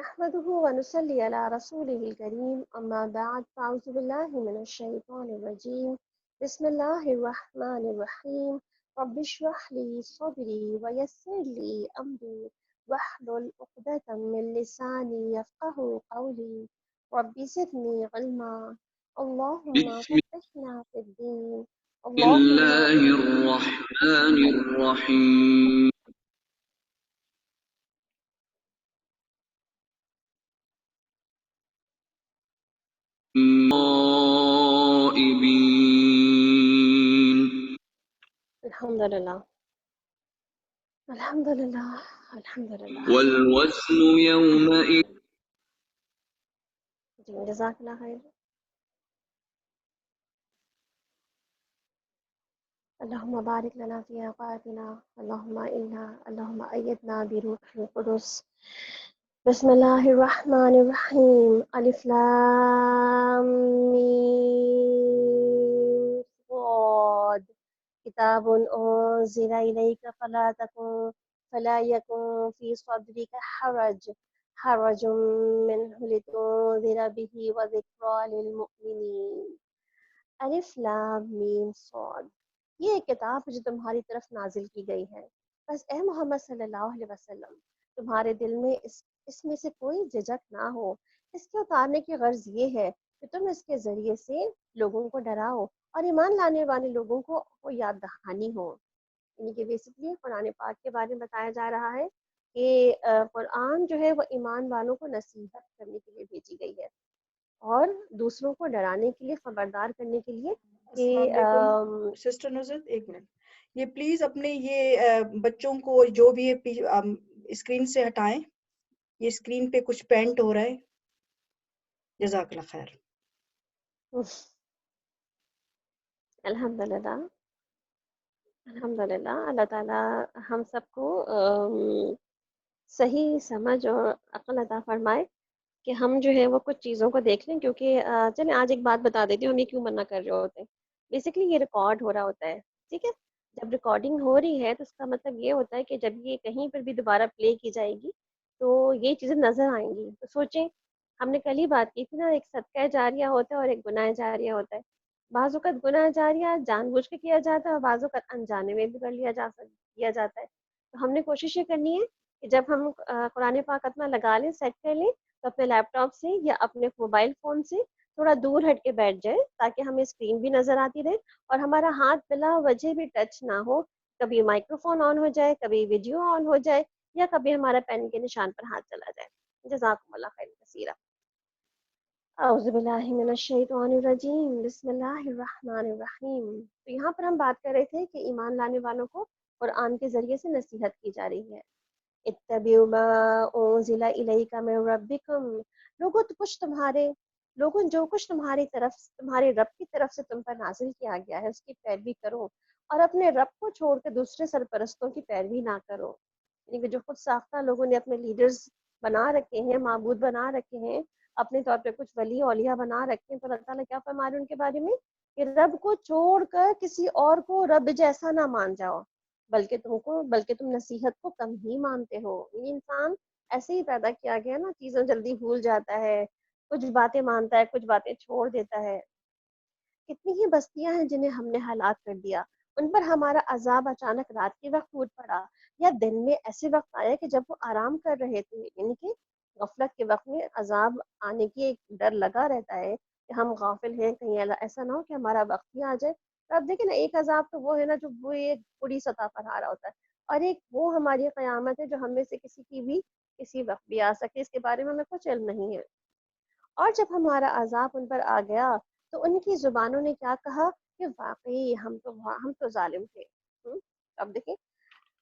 نحمده ونصلي على رسوله الكريم أما بعد فأعوذ بالله من الشيطان الرجيم بسم الله الرحمن الرحيم رب اشرح لي صدري ويسر لي أمري واحلل عقدة من لساني يفقه قولي رب زدني علما اللهم بسم فقهنا في الدين اللهم الله الرحمن الرحيم غائبين الحمد لله الحمد لله الحمد لله والوزن يومئذ جزاك الله خير اللهم بارك لنا في أوقاتنا اللهم أيدنا بروح القدس بسم الله الرحمن الرحيم ألف لام ميم صاد كتاب أنزل إليك فلا يكن في صدرك حرج منه لتنذر به وذكرى للمؤمنين الف لام میم صاد یہ ایک کتاب ہے جو تمہاری طرف نازل کی گئی ہے بس اے محمد صلی اللہ علیہ وسلم تمہارے دل میں اس میں سے کوئی جھجک نہ ہو اس کے اتارنے کی غرض یہ ہے کہ تم اس کے ذریعے سے لوگوں کو ڈراؤ اور ایمان لانے والے لوگوں کو وہ یاد دہانی ہو یعنی کہ بیسکلی قرآن پاک کے بارے میں بتایا جا رہا ہے کہ قرآن جو ہے وہ ایمان والوں کو نصیحت کرنے کے لیے بھیجی گئی ہے اور دوسروں کو ڈرانے کے لیے خبردار کرنے کے لیے کہ السلام علیکم سسٹر نصرت، ایک منٹ، یہ پلیز اپنے یہ بچوں کو جو بھی اسکرین سے ہٹائیں، یہ اسکرین پہ کچھ پینٹ ہو رہا ہے. جزاک اللہ خیر. الحمدللہ الحمدللہ اللہ تعالیٰ ہم سب کو صحیح سمجھ اور عقل عطا فرمائے کہ ہم جو ہے وہ کچھ چیزوں کو دیکھ لیں، کیونکہ چلیں آج ایک بات بتا دیتی ہوں، ہم یہ کیوں منع کر رہے ہوتے ہیں. بیسکلی یہ ریکارڈ ہو رہا ہوتا ہے، ٹھیک ہے. جب ریکارڈنگ ہو رہی ہے تو اس کا مطلب یہ ہوتا ہے کہ جب یہ کہیں پر بھی دوبارہ پلے کی جائے گی تو یہ چیزیں نظر آئیں گی. تو سوچیں، ہم نے کل ہی بات کی تھی نا، ایک صدقہ جاریہ ہوتا ہے اور ایک گناہ جاریہ ہوتا ہے. بعض اوقات گناہ جاریہ جان بوجھ کے کیا جاتا ہے اور بعض اوقات انجانے میں بھی کر کیا جاتا ہے. تو ہم نے کوشش یہ کرنی ہے کہ جب ہم قرآن پاک اپنا لگا لیں، سیٹ کر لیں، تو اپنے لیپ ٹاپ سے یا اپنے موبائل فون سے تھوڑا دور ہٹ کے بیٹھ جائے تاکہ ہمیں اسکرین بھی نظر آتی رہے اور ہمارا ہاتھ بلا وجہ بھی ٹچ نہ ہو. کبھی مائکرو فون آن ہو جائے، کبھی ویڈیو آن ہو جائے، یا کبھی ہمارا پین کے نشان پر ہاتھ چلا جائے. جزاکم اللہ خیر کثیرا. اعوذ باللہ من الشیطان الرجیم بسم اللہ الرحمن الرحیم. تو یہاں پر ہم بات کر رہے تھے کہ ایمان لانے والوں کو قرآن کے ذریعے سے نصیحت کی جا رہی ہے. اتبعوا ما انزل الیک من ربکم، لوگوں جو کچھ تمہارے رب کی طرف سے تم پر نازل کیا گیا ہے اس کی پیروی کرو اور اپنے رب کو چھوڑ کے دوسرے سرپرستوں کی پیروی نہ کرو. یعنی کہ جو خود ساختہ لوگوں نے اپنے لیڈرز بنا رکھے ہیں، معبود بنا رکھے ہیں، اپنے طور پہ کچھ ولی اولیاء بنا رکھے ہیں، تو اللہ تعالیٰ کیا فرما رہے ہیں ان کے بارے میں کہ رب کو چھوڑ کر کسی اور کو رب جیسا نہ مان جاؤ، بلکہ تم نصیحت کو کم ہی مانتے ہو. یہ انسان ایسے ہی پیدا کیا گیا نا، چیزیں جلدی بھول جاتا ہے، کچھ باتیں مانتا ہے، کچھ باتیں چھوڑ دیتا ہے. کتنی ہی بستیاں ہیں جنہیں ہم نے ہلاک کر دیا، ان پر ہمارا عذاب اچانک رات کے وقت ٹوٹ پڑا یا دن میں ایسے وقت آیا کہ جب وہ آرام کر رہے تھے. یعنی کہ غفلت کے وقت میں عذاب آنے کی ایک ڈر لگا رہتا ہے کہ ہم غافل ہیں، کہیں ایسا نہ ہو کہ ہمارا وقت ہی آ جائے. تو اب دیکھیں نا، ایک عذاب تو وہ ہے نا جو وہ ایک بڑی سطح پر آ رہا ہوتا ہے، اور ایک وہ ہماری قیامت ہے جو ہم میں سے کسی کی بھی کسی وقت بھی آ سکے، اس کے بارے میں ہمیں کچھ علم نہیں ہے. اور جب ہمارا عذاب ان پر آ گیا تو ان کی زبانوں نے کیا کہا کہ واقعی ہم تو ظالم تھے. اب دیکھیں،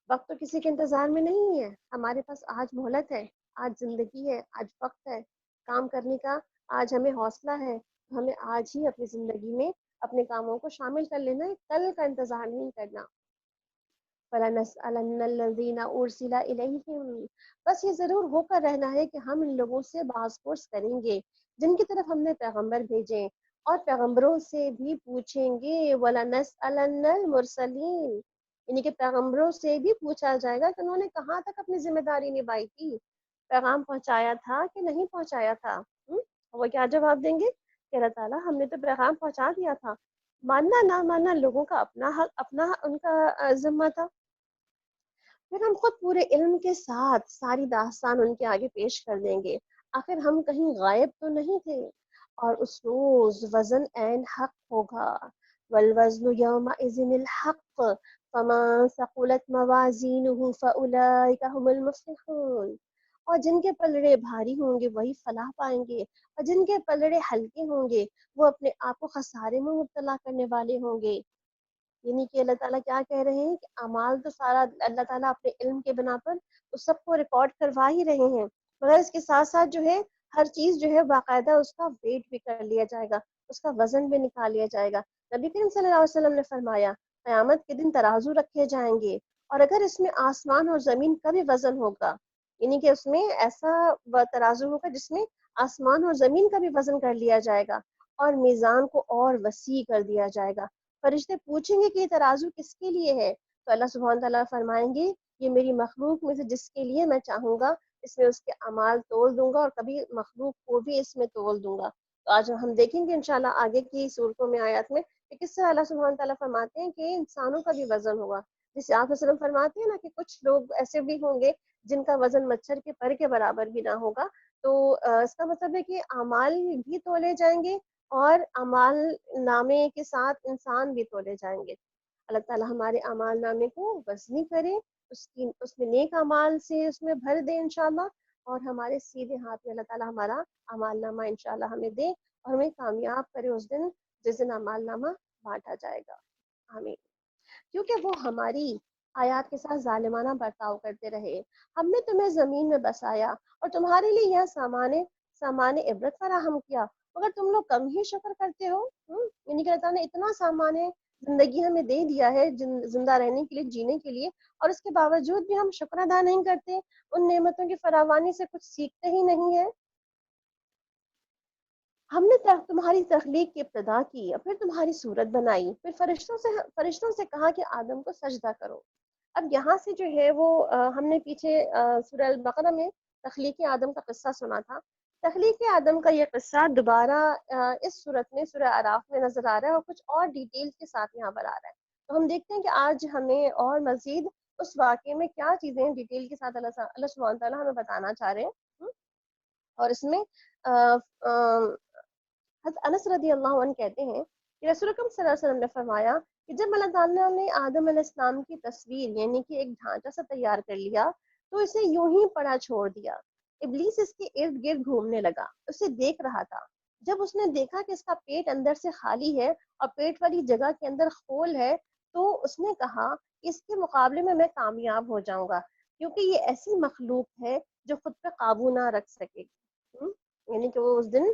وقت تو کسی کے انتظار میں نہیں ہے، ہمارے پاس آج مہلت ہے، آج زندگی ہے، آج وقت ہے کام کرنے کا، آج ہمیں حوصلہ ہے، ہمیں آج ہی اپنی زندگی میں اپنے کاموں کو شامل کر لینا ہے، کل کا انتظار نہیں کرنا. فَلَنَسْأَلَنَّ الَّذِينَ أُرْسِلَ إِلَيْهِمْ، بس یہ ضرور ہو کر رہنا ہے کہ ہم ان لوگوں سے باز پرس کریں گے جن کی طرف ہم نے پیغمبر بھیجے، اور پیغمبروں سے بھی پوچھیں گے. وَلَنَسْأَلَنَّ الْمُرْسَلِينَ، یعنی کہ پیغمبروں سے بھی پوچھا جائے گا کہ انہوں نے کہاں تک اپنی ذمہ داری نبھائی تھی. پیغام پہنچایا تھا کہ نہیں پہنچایا تھا؟ وہ کیا جواب دیں گے کہ اللہ تعالیٰ ہم نے تو پیغام پہنچا دیا تھا، ماننا نہ ماننا لوگوں کا اپنا حق، اپنا ان کا ذمہ تھا۔ پھر ہم خود پورے علم کے ساتھ ساری داستان ان کے آگے پیش کر دیں گے، آخر ہم کہیں غائب تو نہیں تھے۔ اور اس روز وزن عین حق ہوگا، والوزن یومئذ الحق فمن ثقلت موازینہ فاولئک هم المفلحون۔ اور جن کے پلڑے بھاری ہوں گے وہی فلاح پائیں گے، اور جن کے پلڑے ہلکے ہوں گے وہ اپنے آپ کو خسارے میں مبتلا کرنے والے ہوں گے۔ یعنی کہ اللہ تعالیٰ کیا کہہ رہے ہیں کہ اعمال تو سارا اللہ تعالیٰ اپنے علم کے بنا پر اس سب کو ریکارڈ کروا ہی رہے ہیں، مگر اس کے ساتھ ساتھ جو ہے ہر چیز جو ہے باقاعدہ اس کا ویٹ بھی کر لیا جائے گا، اس کا وزن بھی نکال لیا جائے گا۔ نبی کریم صلی اللہ علیہ وسلم نے فرمایا قیامت کے دن ترازو رکھے جائیں گے، اور اگر اس میں آسمان اور زمین کا بھی وزن ہوگا، یعنی کہ اس میں ایسا ترازو ہوگا جس میں آسمان اور زمین کا بھی وزن کر لیا جائے گا، اور میزان کو اور وسیع کر دیا جائے گا۔ فرشتے پوچھیں گے کہ یہ ترازو کس کے لیے ہے؟ تو اللہ سبحانہ تعالیٰ فرمائیں گے یہ میری مخلوق میں سے جس کے لیے میں چاہوں گا اس میں اس کے اعمال تول دوں گا، اور کبھی مخلوق کو بھی اس میں تول دوں گا۔ تو آج ہم دیکھیں گے انشاءاللہ آگے کی صورتوں میں، آیات میں، کہ کس طرح اللہ سبحانہ تعالیٰ فرماتے ہیں کہ انسانوں کا بھی وزن ہوگا۔ جسے آپ وسلم فرماتے ہیں نا کہ کچھ لوگ ایسے بھی ہوں گے جن کا وزن مچھر کے پر کے برابر بھی نہ ہوگا، تو اس کا مطلب ہے کہ اعمال بھی تولے جائیں گے اور اعمال نامے کے ساتھ انسان بھی تولے جائیں گے۔ اللہ تعالیٰ ہمارے اعمال نامے کو وزنی کرے، اس میں نیک اعمال سے اس میں بھر دے انشاءاللہ، اور ہمارے سیدھے ہاتھ میں اللہ تعالیٰ ہمارا اعمال نامہ انشاءاللہ ہمیں دے اور ہمیں کامیاب کرے اس دن جس دن اعمال نامہ بانٹا جائے گا۔ آمین۔ کیونکہ وہ ہماری آیات کے ساتھ ظالمانہ برتاؤ کرتے رہے، ہم نے تمہیں زمین میں بسایا اور تمہارے لیے یہ سامان عبرت فراہم کیا، مگر تم لوگ کم ہی شکر کرتے ہو۔ یعنی کہ اللہ تعالیٰ نے اتنا سامان زندگی ہمیں دے دیا ہے زندہ رہنے کے لیے، جینے کے لیے، اور اس کے باوجود بھی ہم شکر ادا نہیں کرتے، ان نعمتوں کی فراوانی سے کچھ سیکھتے ہی نہیں ہے۔ ہم نے تمہاری تخلیق کی ابتدا کی، اور پھر تمہاری صورت بنائی، پھر فرشتوں سے کہا کہ آدم کو سجدہ کرو۔ اب یہاں سے جو ہے وہ ہم نے پیچھے سورہ البقرہ میں تخلیق آدم کا قصہ سنا تھا، تخلیق آدم کا یہ قصہ دوبارہ اس صورت میں سورہ اعراف میں نظر آ رہا ہے، اور کچھ اور ڈیٹیل کے ساتھ یہاں پر آ رہا ہے۔ تو ہم دیکھتے ہیں کہ آج ہمیں اور مزید اس واقعے میں کیا چیزیں ڈیٹیل کے ساتھ اللہ سبحانہ تعالیٰ ہمیں بتانا چاہ رہے ہیں۔ اور اس میں حضرت انس رضی اللہ عنہ کہتے ہیں کہ رسول اکرم صلی اللہ علیہ وسلم نے فرمایا کہ جب اللہ تعالیٰ نے آدم علیہ السلام کی تصویر یعنی کہ ایک ڈھانچہ سا تیار کر لیا تو اسے یوں ہی پڑا چھوڑ دیا۔ ابلیس اس کے ارد گرد گھومنے لگا، اسے دیکھ رہا تھا۔ جب اس نے دیکھا کہ اس کا پیٹ اندر سے خالی ہے اور پیٹ والی جگہ کے اندر خول ہے، تو اس نے کہا اس کے مقابلے میں کامیاب ہو جاؤں گا، کیونکہ یہ ایسی مخلوق ہے جو خود پہ قابو نہ رکھ سکے۔ یعنی کہ وہ اس دن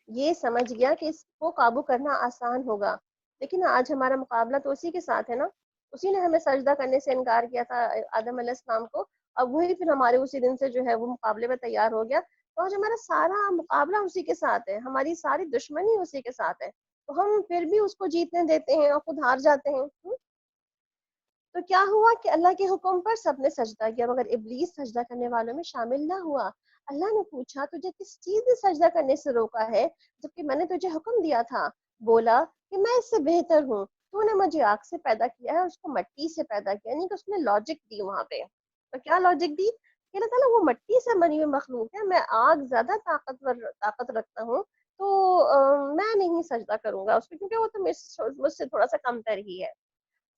یہ سمجھ گیا کہ اس کو قابو کرنا آسان ہوگا، لیکن آج ہمارا مقابلہ تو اسی کے ساتھ ہے نا، اسی نے ہمیں سجدہ کرنے سے انکار کیا تھا آدم علیہ السلام کو، اب وہی پھر ہمارے اسی دن سے جو ہے وہ مقابلے میں تیار ہو گیا، تو آج ہمارا سارا مقابلہ اسی کے ساتھ ہے، ہماری ساری دشمنی اسی کے ساتھ ہے، تو ہم پھر بھی اس کو جیتنے دیتے ہیں اور خود ہار جاتے ہیں۔ تو کیا ہوا کہ اللہ کے حکم پر سب نے سجدہ کیا، مگر ابلیس سجدہ کرنے والوں میں شامل نہ ہوا۔ اللہ نے پوچھا تجھے کس چیز نے سجدہ کرنے سے روکا ہے جبکہ میں نے تجھے حکم دیا تھا؟ بولا کہ میں اس سے بہتر ہوں، تو نے مجھے آگ سے پیدا کیا ہے، اس کو مٹی سے پیدا کیا، یعنی کہ اس نے لاجک دی وہاں پہ۔ تو کیا لاجک دی کہ اللہ تعالیٰ وہ مٹی سے بنی ہوئی مخلوق ہے، میں آگ زیادہ طاقت رکھتا ہوں، تو میں نہیں سجدہ کروں گا اس کو، کیونکہ وہ تو مجھ سے تھوڑا سا کم تر ہی ہے۔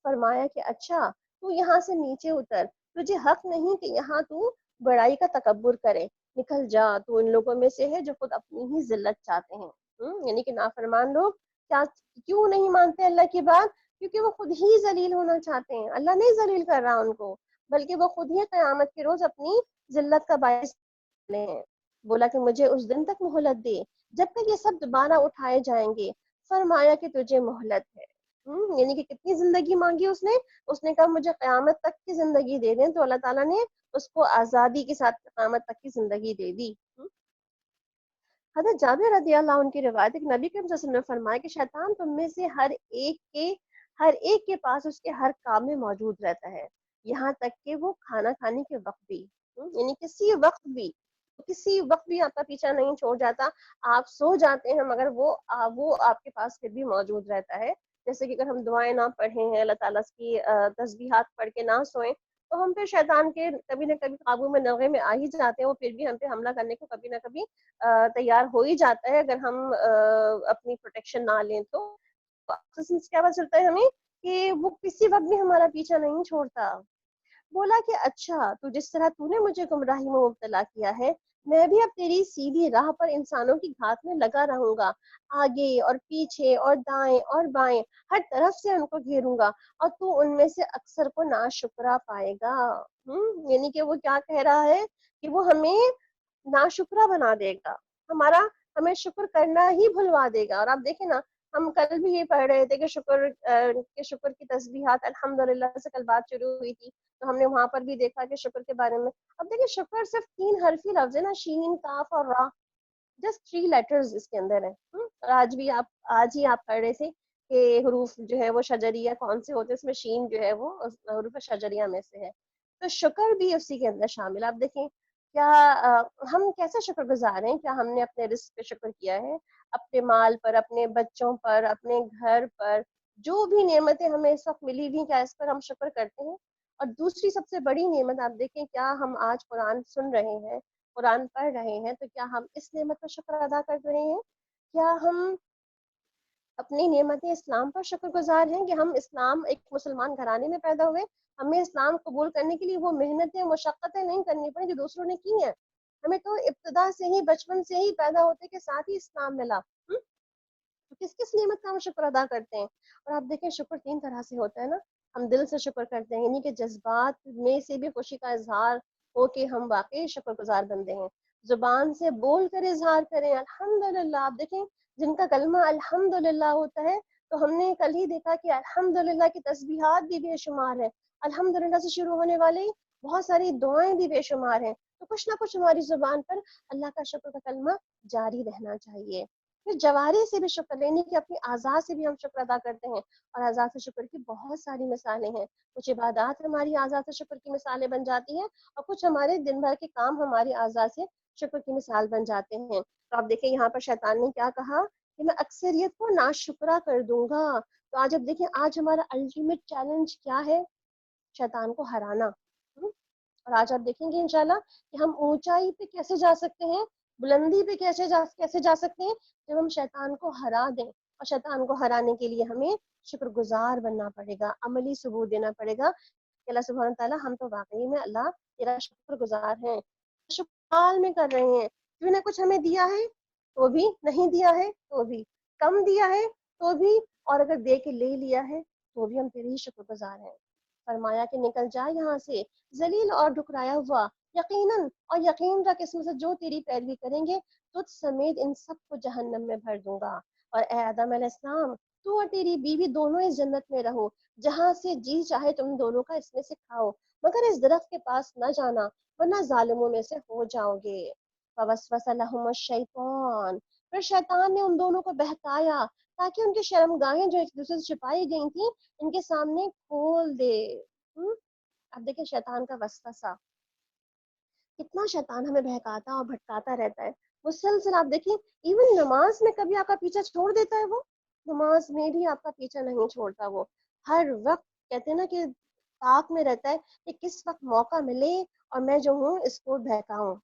فرمایا کہ اچھا تو یہاں سے نیچے اتر، تجھے حق نہیں کہ یہاں تو بڑائی کا تکبر کرے، نکل جا، تو ان لوگوں میں سے ہے جو خود اپنی ہی ذلت چاہتے ہیں۔ یعنی کہ نافرمان لوگ کیوں نہیں مانتے اللہ کی بات؟ کیونکہ وہ خود ہی ذلیل ہونا چاہتے ہیں، اللہ نہیں ذلیل کر رہا ان کو، بلکہ وہ خود ہی قیامت کے روز اپنی ذلت کا باعث ہیں۔ بولا کہ مجھے اس دن تک مہلت دے جب تک یہ سب دوبارہ اٹھائے جائیں گے۔ فرمایا کہ تجھے مہلت ہے، یعنی کہ کتنی زندگی مانگی اس نے کہا مجھے قیامت تک کی زندگی دے دیں، تو اللہ تعالیٰ نے اس کو آزادی کے ساتھ قیامت تک کی زندگی دے دی۔ حضرت جابر رضی اللہ عنہ کی روایت ہے کہ نبی کریم صلی اللہ علیہ وسلم نے فرمایا کہ شیطان تم میں سے ہر ایک کے پاس اس کے ہر کام میں موجود رہتا ہے، یہاں تک کہ وہ کھانا کھانے کے وقت بھی، یعنی کسی وقت بھی کسی وقت بھی آپ کا پیچھا نہیں چھوڑ جاتا. آپ سو جاتے ہیں مگر وہ آپ کے پاس پھر بھی موجود رہتا ہے. جیسے کہ اگر ہم دعائیں نہ پڑھیں ہیں، اللہ تعالیٰ کی تسبیحات پڑھ کے نہ سوئیں، تو ہم پھر شیطان کے کبھی نہ کبھی قابو میں نغے میں آ ہی جاتے ہیں. وہ پھر بھی ہم پہ حملہ کرنے کو کبھی نہ کبھی تیار ہو ہی جاتا ہے اگر ہم اپنی پروٹیکشن نہ لیں تو. کیا پتہ چلتا ہے ہمیں کہ وہ کسی وقت بھی ہمارا پیچھا نہیں چھوڑتا. بولا کہ اچھا، تو جس طرح تو نے مجھے گمراہی میں مبتلا کیا ہے، میں بھی اب تیری سیدھی راہ پر انسانوں کی گھات میں لگا رہوں گا. آگے اور پیچھے اور دائیں اور بائیں ہر طرف سے ان کو گھیروں گا، اور تو ان میں سے اکثر کو ناشکرا پائے گا. یعنی کہ وہ کیا کہہ رہا ہے کہ وہ ہمیں ناشکرا بنا دے گا، ہمیں شکر کرنا ہی بھلوا دے گا. اور آپ دیکھیں نا، ہم کل بھی یہ پڑھ رہے تھے کہ شکر کی تسبیحات الحمدللہ سے کل بات شروع ہوئی تھی، تو ہم نے وہاں پر بھی دیکھا کہ شکر کے بارے میں. اب دیکھیں شکر صرف 3 حرفی لفظ ہے نا، شین، کاف اور را، جسٹ 3 لیٹرز اس کے اندر ہیں. اور آج ہی آپ پڑھ رہے تھے کہ حروف جو ہے وہ شجریہ کون سے ہوتے ہیں، اس میں شین جو ہے وہ حروف شجریہ میں سے ہے. تو شکر بھی اسی کے اندر شامل. آپ دیکھیں کیا ہم کیسے شکر گزار ہیں. کیا ہم نے اپنے رزق پہ شکر کیا ہے، اپنے مال پر، اپنے بچوں پر، اپنے گھر پر، جو بھی نعمتیں ہمیں اس وقت ملی ہوئی کیا اس پر ہم شکر کرتے ہیں. اور دوسری سب سے بڑی نعمت آپ دیکھیں، کیا ہم آج قرآن سن رہے ہیں، قرآن پڑھ رہے ہیں، تو کیا ہم اس نعمت پر شکر ادا کر رہے ہیں؟ کیا ہم اپنی نعمت اسلام پر شکر گزار ہیں کہ ہم اسلام ایک مسلمان گھرانے میں پیدا ہوئے، ہمیں اسلام قبول کرنے کے لیے وہ محنتیں مشقتیں نہیں کرنی پڑی جو دوسروں نے کی ہیں. ہمیں تو ابتدا سے ہی، بچپن سے ہی پیدا ہوتے کے ساتھ ہی اسلام ملا. تو کس نعمت کا ہم شکر ادا کرتے ہیں؟ اور آپ دیکھیں شکر 3 طرح سے ہوتا ہے نا. ہم دل سے شکر کرتے ہیں، یعنی کہ جذبات میں سے بھی خوشی کا اظہار ہو کہ ہم واقعی شکر گزار بندے ہیں. زبان سے بول کر اظہار کریں الحمدللہ. آپ دیکھیں جن کا کلمہ الحمدللہ ہوتا ہے، تو ہم نے کل ہی دیکھا کہ الحمدللہ کی تسبیحات بھی بے شمار ہیں، الحمدللہ سے شروع ہونے والی بہت ساری دعائیں بھی بے شمار ہیں. تو کچھ نہ کچھ ہماری زبان پر اللہ کا شکر کا کلمہ جاری رہنا چاہیے. پھر جوارے سے بھی شکر لینے کی، اپنی اعضاء سے بھی ہم شکر ادا کرتے ہیں. اور اعضاء سے شکر کی بہت ساری مثالیں ہیں. کچھ عبادات ہماری اعضاء سے شکر کی مثالیں بن جاتی ہیں، اور کچھ ہمارے دن بھر کے کام ہماری اعضاء سے شکر کی مثال بن جاتے ہیں. تو آپ دیکھیں یہاں پر شیطان نے کیا کہا کہ میں اکثریت کو ناشکرا کر دوں گا. تو آج اب دیکھیں، آج ہمارا الٹیمیٹ چیلنج کیا ہے؟ شیطان کو ہرانا. اور آج آپ دیکھیں گے انشاءاللہ کہ ہم اونچائی پہ کیسے جا سکتے ہیں، بلندی پہ کیسے جا سکتے ہیں، جب ہم شیطان کو ہرا دیں. اور شیطان کو ہرانے کے لیے ہمیں شکر گزار بننا پڑے گا، عملی ثبوت دینا پڑے گا کہ اللہ سبحانہ تعالیٰ ہم تو واقعی میں اللہ تیرا شکر گزار ہیں، شکر حال میں کر رہے ہیں. تو نے کچھ ہمیں دیا ہے تو بھی، نہیں دیا ہے تو بھی، کم دیا ہے تو بھی، اور اگر دے کے لے لیا ہے تو بھی ہم تیرے ہی شکر گزار ہیں. فرمایا کہ نکل جا یہاں سے ذلیل اور ٹھکرایا ہوا، یقیناً اور یقین رکھ اس میں سے جو تیری پیروی کریں گے تجھ سمیت ان سب کو جہنم میں بھر دوں گا. اور اے آدم علیہ السلام، تو اور تیری بیوی دونوں اس جنت میں رہو، جہاں سے جی چاہے تم دونوں کا اس میں سے کھاؤ، مگر اس درخت کے پاس نہ جانا ورنہ ظالموں میں سے ہو جاؤ گے. فوسوس لہم الشیطان، پھر شیطان نے ان دونوں کو بہکایا تاکہ ان کی شرمگاہیں جو ایک دوسرے سے چھپائی گئی تھیں ان کے سامنے کھول دے. اب دیکھیں شیطان کا وسوسہ، کتنا شیطان ہمیں بہکاتا اور بھٹکاتا رہتا ہے مسلسل. آپ دیکھیں ایون نماز میں کبھی آپ کا پیچھا چھوڑ دیتا ہے، وہ نماز میں بھی آپ کا پیچھا نہیں چھوڑتا. وہ ہر وقت کہتے ہیں نا کہ طاق میں رہتا ہے کہ کس وقت موقع ملے اور میں جو ہوں اس کو بہکاؤں.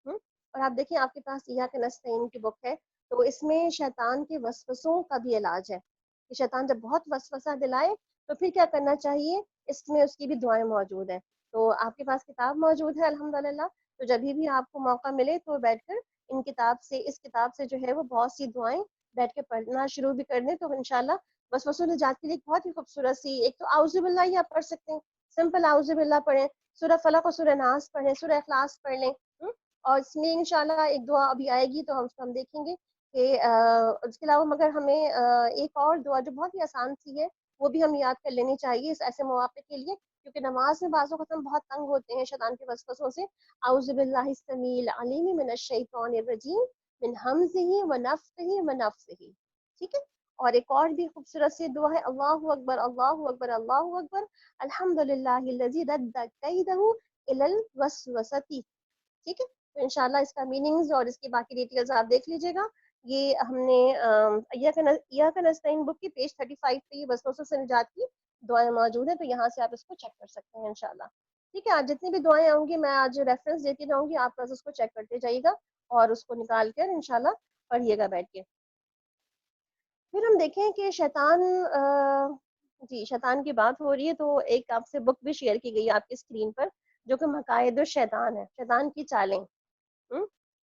اور آپ دیکھیں آپ کے پاس ایاک نستعین کی بک ہے، تو اس میں شیطان کے وسوسوں کا بھی علاج ہے کہ شیطان جب بہت وسوسہ دلائے تو پھر کیا کرنا چاہیے. اس میں اس کی بھی دعائیں موجود ہیں. تو آپ کے پاس کتاب موجود ہے الحمدللہ، تو جب بھی آپ کو موقع ملے تو بیٹھ کر اس کتاب سے جو ہے وہ بہت سی دعائیں بیٹھ کے پڑھنا شروع بھی کر دیں، تو انشاءاللہ وسوسوں نجات کے لیے بہت ہی خوبصورت سی ایک تو اعوذ باللہ ہی آپ پڑھ سکتے ہیں، سمپل اعوذ باللہ پڑھیں، سورہ فلق اور سورہ ناس پڑھیں، سورہ اخلاص پڑھ لیں. اور اس میں انشاءاللہ ایک دعا ابھی آئے گی تو ہم دیکھیں گے کہ اس کے علاوہ مگر ہمیں ایک اور دعا جو بہت ہی آسان سی ہے وہ بھی ہم یاد کر لینی چاہیے اس ایسے مواقع کے لیے، کیونکہ نماز میں بعض اوقات ہم بہت تنگ ہوتے ہیں شیطان کے وسوسوں سے. اعوذ باللہ السمیع العلیم من الشیطان الرجیم من ہمزہ ونفثہ ونفثہ. ٹھیک ہے. اور ایک اور بھی خوبصورت سی دعا ہے، اللہ اکبر اللہ اکبر اللہ اکبر الحمدللہ الذی رد کیدہ الی الوسوسۃ. ٹھیک ہے. تو انشاءاللہ اس کا میننگز اور اس کی باقی ڈیٹیلز آپ دیکھ لیجیے گا. یہ ہم نے ایاک نستعین بک کی پیج 35 پہ یہ وسوسوں سے نجات کی دعائیں موجود ہیں, تو یہاں سے آپ اس کو چیک کر سکتے ہیں انشاءاللہ. ٹھیک ہے, آج جتنی بھی دعائیں آؤں گی میں آج ریفرنس دیتی رہوں گی, آپ بس اس کو چیک کرتے جائیے گا اور اس کو نکال کر انشاءاللہ پڑھیے گا بیٹھ کے. پھر ہم دیکھیں کہ شیطان جی شیطان کی بات ہو رہی ہے, تو ایک آپ سے بک بھی شیئر کی گئی ہے آپ کی اسکرین پر, جو کہ مقاعد الشیطان ہے, شیطان کی چالیں.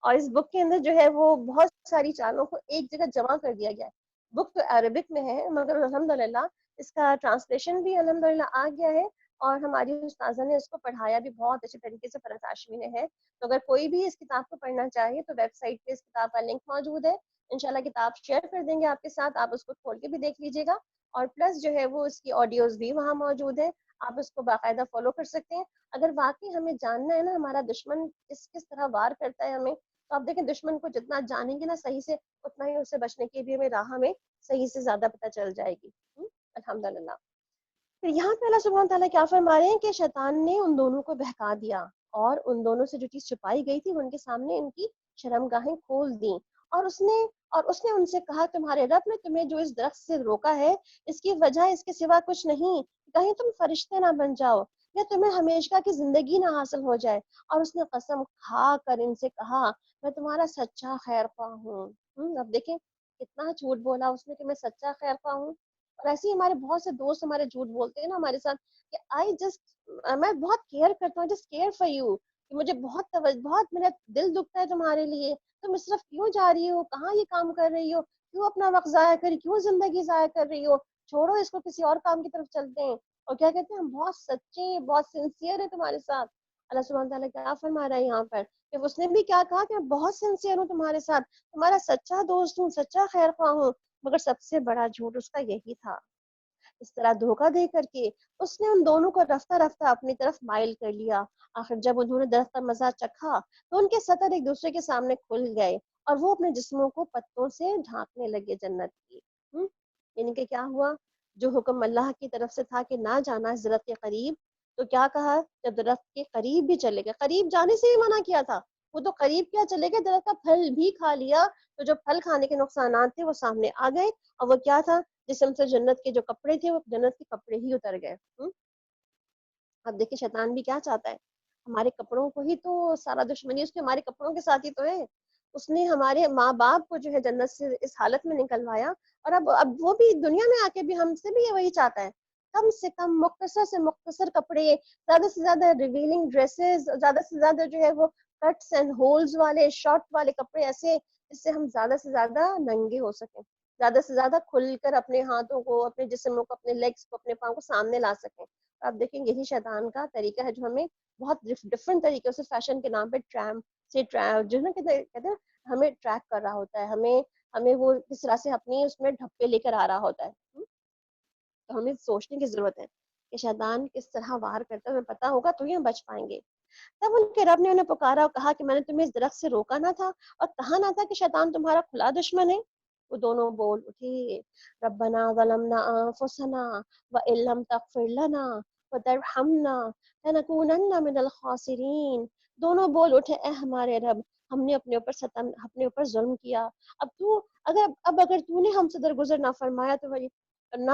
اور اس بک کے اندر جو ہے وہ بہت ساری چالوں کو ایک جگہ جمع کر دیا گیا ہے. بک تو عربک میں ہے مگر الحمدللہ اس کا ٹرانسلیشن بھی الحمدللہ آ گیا ہے, اور ہماری استاذہ نے اس کو پڑھایا بھی بہت اچھے طریقے سے, فرحت ہاشمی نے ہے. تو اگر کوئی بھی اس کتاب کو پڑھنا چاہے تو ویب سائٹ پہ اس کتاب کا لنک موجود ہے, انشاءاللہ کتاب شیئر کر دیں گے آپ کے ساتھ, آپ اس کو کھول کے بھی دیکھ لیجیے گا. اور پلس جو ہے وہ اس کی آڈیوز بھی وہاں موجود ہے, آپ اس کو باقاعدہ فالو کر سکتے ہیں. اگر واقعی ہمیں جاننا ہے نا ہمارا دشمن کس طرح وار کرتا ہے ہمیں, تو آپ دیکھیں دشمن کو جتنا جانیں گے نا صحیح سے, اتنا ہی اس سے بچنے کی بھی ہمیں راہ ہمیں صحیح سے زیادہ پتہ چل جائے گی. الحمدللہ. پھر یہاں پہ اللہ سبحانہ تعالیٰ کیا فرما رہے ہیں کہ شیطان نے ان دونوں کو بہکا دیا, اور ان دونوں سے جو چیز چھپائی گئی تھی ان کے سامنے ان کی شرمگاہیں کھول دیں, اور اس نے ان سے کہا تمہارے رب نے تمہیں جو اس درخت سے روکا ہے اس کی وجہ اس کے سوا کچھ نہیں, کہیں تم فرشتے نہ بن جاؤ یا تمہیں ہمیشہ کی زندگی نہ حاصل ہو جائے. اور اس نے قسم کھا کر ان سے کہا میں تمہارا سچا خیر خواہ ہوں. اب دیکھیں کتنا جھوٹ بولا اس نے کہ میں سچا خیر خواہ ہوں. اور ایسے ہی ہمارے بہت سے دوست ہمارے جھوٹ بولتے ہیں نا ہمارے ساتھ کہ میں بہت کیئر کرتا ہوں, جسٹ کیئر فار یو, کہ مجھے بہت میرا دل دکھتا ہے تمہارے لیے, تم اس طرف کیوں جا رہی ہو, کہاں یہ کام کر رہی ہو, کیوں اپنا وقت ضائع کری, کیوں زندگی ضائع کر رہی ہو, چھوڑو اس کو کسی اور کام کی طرف چلتے ہیں. اور کیا کہتے ہیں ہم بہت سچے بہت سنسیئر ہیں تمہارے ساتھ. اللہ سبحانہ تعالیٰ کیا فرما رہا ہے یہاں پر کہ اس نے بھی کیا کہا کہ میں بہت سنسیئر ہوں تمہارے ساتھ, تمہارا سچا دوست ہوں, سچا خیر خواہ ہوں, مگر سب سے بڑا جھوٹ اس کا یہی تھا. اس طرح دھوکہ دے کر کے اس نے ان دونوں کو رفتہ رفتہ اپنی طرف مائل کر لیا. آخر جب انہوں نے درخت کا مزہ چکھا تو ان کے سطر ایک دوسرے کے سامنے کھل گئے, اور وہ اپنے جسموں کو پتوں سے ڈھانکنے لگے جنت کی. یعنی کہ کیا ہوا, جو حکم اللہ کی طرف سے تھا کہ نہ جانا اس درخت کے قریب, تو کیا کہا جب درخت کے قریب بھی چلے گئے, قریب جانے سے ہی منع کیا تھا, وہ تو قریب کیا چلے گئے, درخت کا پھل بھی کھا لیا, تو جو پھل کھانے کے نقصانات تھے وہ سامنے آ گئے. اور وہ کیا تھا, جسم سے جنت کے جو کپڑے تھے وہ جنت کے کپڑے ہی اتر گئے. اب دیکھیں شیطان بھی کیا چاہتا ہے, ہمارے کپڑوں کو ہی تو سارا دشمنی اس کے ہمارے کپڑوں کے ساتھ ہی تو ہے. اس نے ہمارے ماں باپ کو جو ہے جنت سے اس حالت میں نکلوایا, اور اب وہ بھی دنیا میں آ کے بھی ہم سے بھی وہی چاہتا ہے, کم سے کم مختصر سے مختصر کپڑے, زیادہ سے زیادہ ریویلنگ ڈریسز, زیادہ سے زیادہ جو ہے وہ کٹس اینڈ ہولز والے شارٹ والے کپڑے, ایسے جس سے ہم زیادہ سے زیادہ ننگے ہو سکیں, زیادہ سے زیادہ کھل کر اپنے ہاتھوں کو, اپنے جسموں کو, اپنے لیگس کو, اپنے پاؤں کو سامنے لا سکیں. آپ دیکھیں یہی شیطان کا طریقہ ہے جو ہمیں بہت ڈفرینٹ طریقے سے فیشن کے نام پہ جو نا کہتے ہیں ہمیں ٹریک کر رہا ہوتا ہے, ہمیں وہ کس طرح سے اپنی اس میں ڈھپے لے کر آ رہا ہوتا ہے. تو ہمیں سوچنے کی ضرورت ہے کہ شیطان کس طرح وار کرتا ہے, ہمیں پتا ہوگا تو ہی ہم بچ پائیں گے. تب ان کے رب نے انہیں پکارا اور کہا کہ میں نے تمہیں اس درخت سے روکا نہ تھا اور کہا نہ تھا کہ شیطان تمہارا کھلا دشمن ہے. وہ دونوں بول اٹھے, ربنا ظلمنا انفسنا وان لم تغفر لنا وترحمنا لنکونن من الخاسرین. دونوں بول اٹھے, اے ہمارے رب ہم نے اپنے اوپر ظلم کیا, اگر تو نے ہم سے درگزر نہ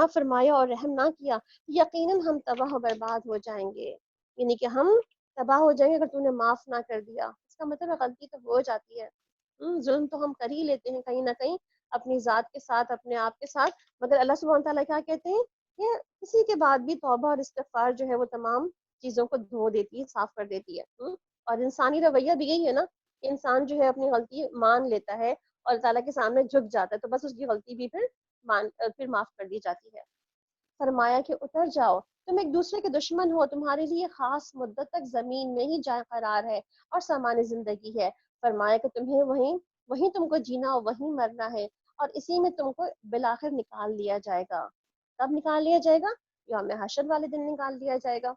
فرمایا اور رحم نہ کیا, یقیناً ہم تباہ و برباد ہو جائیں گے. یعنی کہ ہم تباہ ہو جائیں گے اگر تو نے معاف نہ کر دیا. اس کا مطلب غلطی تو ہو جاتی ہے, ظلم تو ہم کر ہی لیتے ہیں کہیں نہ کہیں اپنی ذات کے ساتھ, اپنے آپ کے ساتھ, مگر اللہ سبحانہ تعالیٰ کیا کہتے ہیں کہ کسی کے بعد بھی توبہ اور استغفار جو ہے وہ تمام چیزوں کو دھو دیتی ہے, صاف کر دیتی ہے. اور انسانی رویہ بھی یہی ہے نا, کہ انسان جو ہے اپنی غلطی مان لیتا ہے اور اللہ تعالیٰ کے سامنے جھک جاتا ہے, تو بس اس کی غلطی بھی پھر معاف کر دی جاتی ہے. فرمایا کہ اتر جاؤ, تم ایک دوسرے کے دشمن ہو, تمہارے لیے خاص مدت تک زمین میں ہی جائے قرار ہے اور سامان زندگی ہے. فرمایا کہ تمہیں وہیں تم کو جینا اور وہیں مرنا ہے, اور اسی میں تم کو بالآخر نکال لیا جائے گا. کب نکال لیا جائے گا؟ یوم حشر والے دن نکال لیا جائے گا.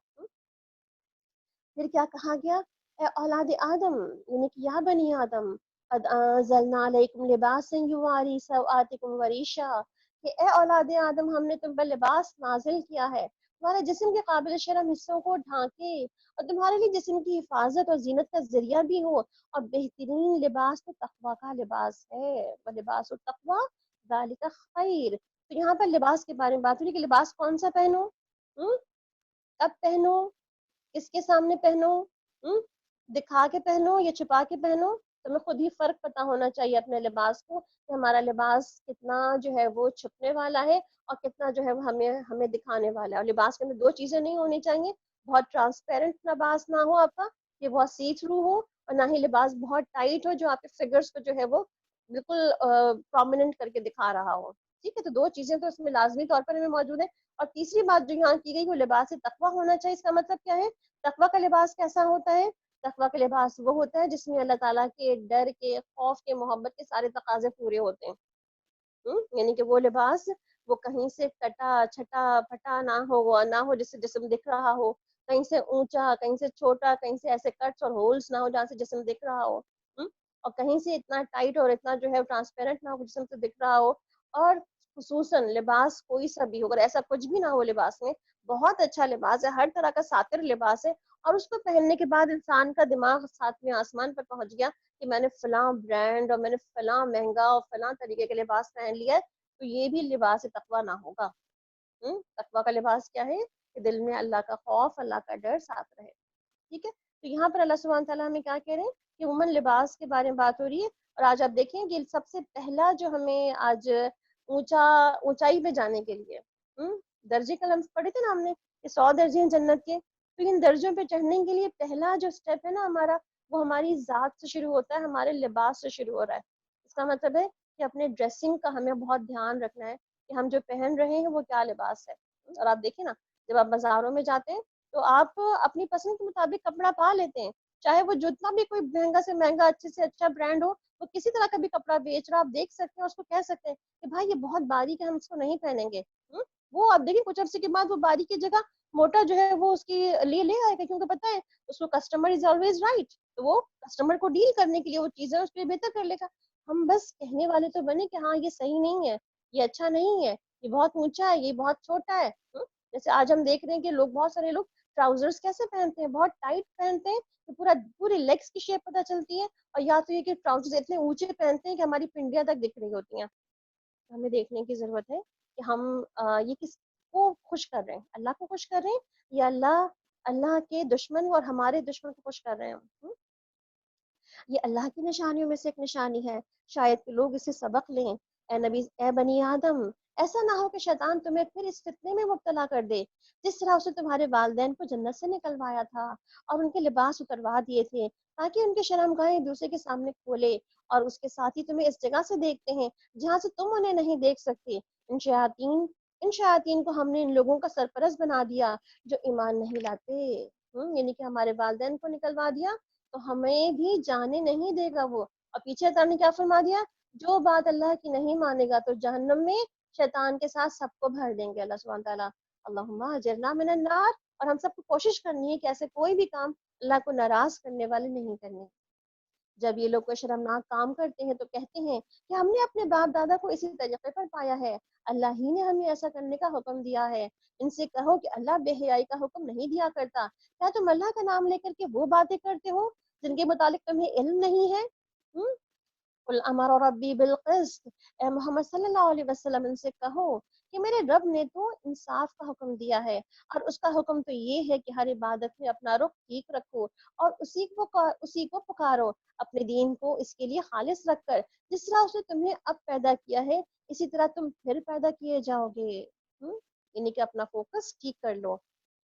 پھر کیا کہا گیا, اے اولاد آدم, یعنی کہ یا بنی آدم, قد انزلنا علیکم لباسا یواری سوآتکم وریشا, کہ اے اولاد آدم ہم نے تم پر لباس نازل کیا ہے تمہارے جسم کے قابل شرم حصوں کو ڈھانکے اور تمہارے لیے جسم کی حفاظت اور زینت کا ذریعہ بھی ہو. اور بہترین لباس تو تقوی کا لباس ہے. لباس التقوی ذالک خیر. تو یہاں پر لباس کے بارے میں بات ہو رہی ہے کہ لباس کون سا پہنو، کب پہنو، کس کے سامنے پہنو، دکھا کے پہنو یا چھپا کے پہنو. تمہیں خود ہی فرق پتا ہونا چاہیے اپنے لباس کو کہ ہمارا لباس کتنا جو ہے وہ چھپنے والا ہے اور کتنا جو ہے وہ ہمیں دکھانے والا ہے. اور لباس کے اندر دو چیزیں نہیں ہونی چاہیے، بہت ٹرانسپیرنٹ لباس نہ ہو آپ کا کہ بہت سی تھرو ہو، اور نہ ہی لباس بہت ٹائٹ ہو جو آپ کے فگرز کو جو ہے وہ بالکل پرومیننٹ کر کے دکھا رہا ہو. ٹھیک ہے، تو دو چیزیں تو اس میں لازمی طور پر ہمیں موجود ہیں. اور تیسری بات جو یہاں کی گئی وہ لباس تقویٰ ہونا چاہیے. اس کا مطلب کیا ہے؟ تقویٰ کا لباس کیسا ہوتا ہے؟ تقویٰ کا لباس وہ ہوتا ہے جس میں اللہ تعالیٰ کے ڈر کے، خوف کے، محبت کے سارے تقاضے پورے ہوتے ہیں. یعنی کہ وہ لباس وہ کہیں سے کٹا چھٹا پھٹا نہ ہو جس سے جسم دکھ رہا ہو، کہیں سے اونچا، کہیں سے چھوٹا، کہیں سے ایسے کٹس اور ہولز نہ ہو جہاں سے جسم دکھ رہا ہو، اور کہیں سے اتنا ٹائٹ اور اتنا جو ہے ٹرانسپیرنٹ نہ ہو جسم سے دکھ رہا ہو. اور خصوصاً لباس کوئی سا بھی ہو، اگر ایسا کچھ بھی نہ ہو لباس میں، بہت اچھا لباس ہے، ہر طرح کا ساتر لباس ہے، اور اس کو پہننے کے بعد انسان کا دماغ ساتویں آسمان پر پہنچ گیا کہ میں نے فلاں برانڈ اور میں نے فلاں مہنگا اور فلاں طریقے کے لباس پہن لیا ہے، تو یہ بھی لباس تقویٰ نہ ہوگا. تقویٰ کا لباس کیا ہے؟ کہ دل میں اللہ کا خوف، اللہ کا ڈر ساتھ رہے. ٹھیک ہے، تو یہاں پر اللہ سبحانہ تعالیٰ ہمیں کیا کہہ رہے ہیں کہ عموماً لباس کے بارے میں بات ہو رہی ہے. اور آج آپ دیکھیں کہ سب سے پہلا جو ہمیں آج اونچائی پہ جانے کے لیے درجے کا لمس پڑھے تھے نا ہم نے کہ 100 درجے ہیں جنت کے، تو ان درجوں پہ چڑھنے کے لیے پہلا جو سٹیپ ہے نا ہمارا، وہ ہماری ذات سے شروع ہوتا ہے، ہمارے لباس سے شروع ہو رہا ہے. اس کا مطلب ہے کہ اپنے ڈریسنگ کا ہمیں بہت دھیان رکھنا ہے کہ ہم جو پہن رہے ہیں وہ کیا لباس ہے. اور آپ دیکھیں نا، جب آپ بازاروں میں جاتے ہیں تو آپ اپنی پسند کے مطابق کپڑا پا لیتے ہیں، چاہے وہ جتنا بھی کوئی مہنگا سے مہنگا، اچھے سے اچھا برانڈ ہو، وہ کسی طرح کا بھی کپڑا بیچ رہا، آپ دیکھ سکتے ہیں، اس کو کہہ سکتے ہیں کہ بھائی یہ بہت باریک ہے، ہم اس کو نہیں پہنیں گے. وہ آپ دیکھیں کچھ عرصے کے بعد وہ باریک کی جگہ موٹا جو ہے وہ اس کی لیے لے آئے گا، کیونکہ پتہ ہے اس کو کسٹمر از آلویز رائٹ، تو وہ کسٹمر کو ڈیل کرنے کے لیے وہ چیزیں اس پہ بہتر کر لے گا. ہم بس کہنے والے تو بنے کہ ہاں یہ صحیح نہیں ہے، یہ اچھا نہیں ہے، یہ بہت اونچا ہے، یہ بہت چھوٹا ہے. جیسے آج ہم دیکھ رہے ہیں کہ بہت سارے لوگ ٹراؤزرز کیسے پہنتے ہیں، بہت ٹائٹ پہنتے ہیں تو پوری لیگس کی شیپ پتہ چلتی ہے، اور یا تو یہ کہ ٹراؤزرز اتنے اونچے پہنتے ہیں کہ ہماری پنڈیاں تک دکھ رہی ہوتی ہیں. ہمیں دیکھنے کی ضرورت ہے کہ ہم یہ کس کو خوش کر رہے ہیں، اللہ کو خوش کر رہے ہیں یا اللہ کے دشمن اور ہمارے دشمن کو خوش کر رہے ہیں. یہ اللہ کی نشانیوں میں سے ایک نشانی ہے، شاید کہ لوگ اسے سبق لیں. اے بنی آدم، ایسا نہ ہو کہ شیطان تمہیں پھر اس فتنے میں مبتلا کر دے جس طرح اسے تمہارے والدین کو جنت سے نکلوایا تھا اور ان کے لباس اتروا دیے تھے تاکہ ان کے شرمگاہیں دوسرے کے سامنے کھولے، اور اس کے ساتھ ہی تمہیں اس جگہ سے دیکھتے ہیں جہاں سے تم انہیں نہیں دیکھ سکتے. ان شیاطین کو ہم نے ان لوگوں کا سرپرست بنا دیا جو ایمان نہیں لاتے. یعنی کہ ہمارے والدین کو نکلوا دیا تو ہمیں بھی جانے نہیں دے گا وہ. اور پیچھے اللہ نے کیا فرما دیا؟ جو بات اللہ کی نہیں مانے گا تو جہنم میں شیطان کے ساتھ سب کو بھر دیں گے اللہ سبحانہ تعالیٰ. اللہم اجرنا من النار. اور ہم سب کو کوشش کرنی ہے کہ ایسے کوئی بھی کام اللہ کو ناراض کرنے والے نہیں کرنے. جب یہ لوگ کوئی شرمناک کام کرتے ہیں تو کہتے ہیں کہ ہم نے اپنے باپ دادا کو اسی طریقے پر پایا ہے، اللہ ہی نے ہمیں ایسا کرنے کا حکم دیا ہے. ان سے کہو کہ اللہ بے حیائی کا حکم نہیں دیا کرتا، کیا تم اللہ کا نام لے کر کے وہ باتیں کرتے ہو جن کے متعلق تمہیں علم نہیں ہے؟ قل امر ربی بالقسط. اے محمد صلی اللہ علیہ وسلم ان سے کہو کہ میرے رب نے تو انصاف کا حکم دیا ہے، اور اس کا حکم تو یہ ہے کہ ہر عبادت میں اپنا رخ ٹھیک رکھو اور اسی کو پکارو اپنے دین کو اس کے لیے خالص رکھ کر، جس طرح اس نے تمہیں اب پیدا کیا ہے اسی طرح تم پھر پیدا کیے جاؤ گے. یعنی کہ اپنا فوکس ٹھیک کر لو،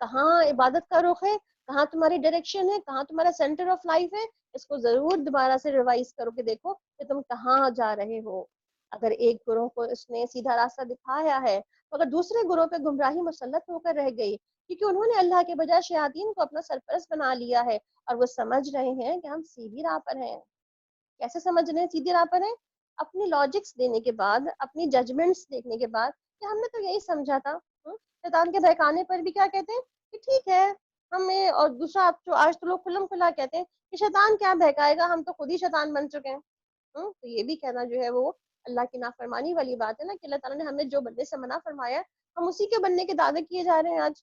کہاں عبادت کا رخ ہے، کہاں تمہاری ڈائریکشن ہے، کہاں تمہارا سینٹر آف لائف ہے، اس کو ضرور دوبارہ سے ریوائز کرو کہ دیکھو کہ تم کہاں جا رہے ہو. اگر ایک گروہ کو اس نے سیدھا راستہ دکھایا ہے تو اگر دوسرے گروہ پہ گمراہی مسلط ہو کر رہ گئی کیونکہ انہوں نے اللہ کے بجائے شیاطین کو اپنا سرپرست بنا لیا ہے اور وہ سمجھ رہے ہیں کہ ہم سیدھی راہ پر ہیں. کیسے سمجھ رہے ہیں سیدھی راہ پر ہیں؟ اپنی لاجکس دینے کے بعد، اپنی ججمنٹس دیکھنے کے بعد کہ ہم نے تو یہی سمجھا تھا. شیطان کے بہکانے پر بھی کیا کہتے ہیں کہ ٹھیک ہے ہمیں، اور دوسرا جو آج تو لوگ کھلم کھلا کہتے ہیں کہ شیطان کیا بہکائے گا، ہم تو خود ہی شیطان بن چکے ہیں. تو یہ بھی کہنا جو ہے وہ اللہ کی نافرمانی والی بات ہے نا کہ اللہ تعالیٰ نے ہمیں جو بننے سے منع فرمایا ہم اسی کے بننے کے دعوے کیے جا رہے ہیں آج.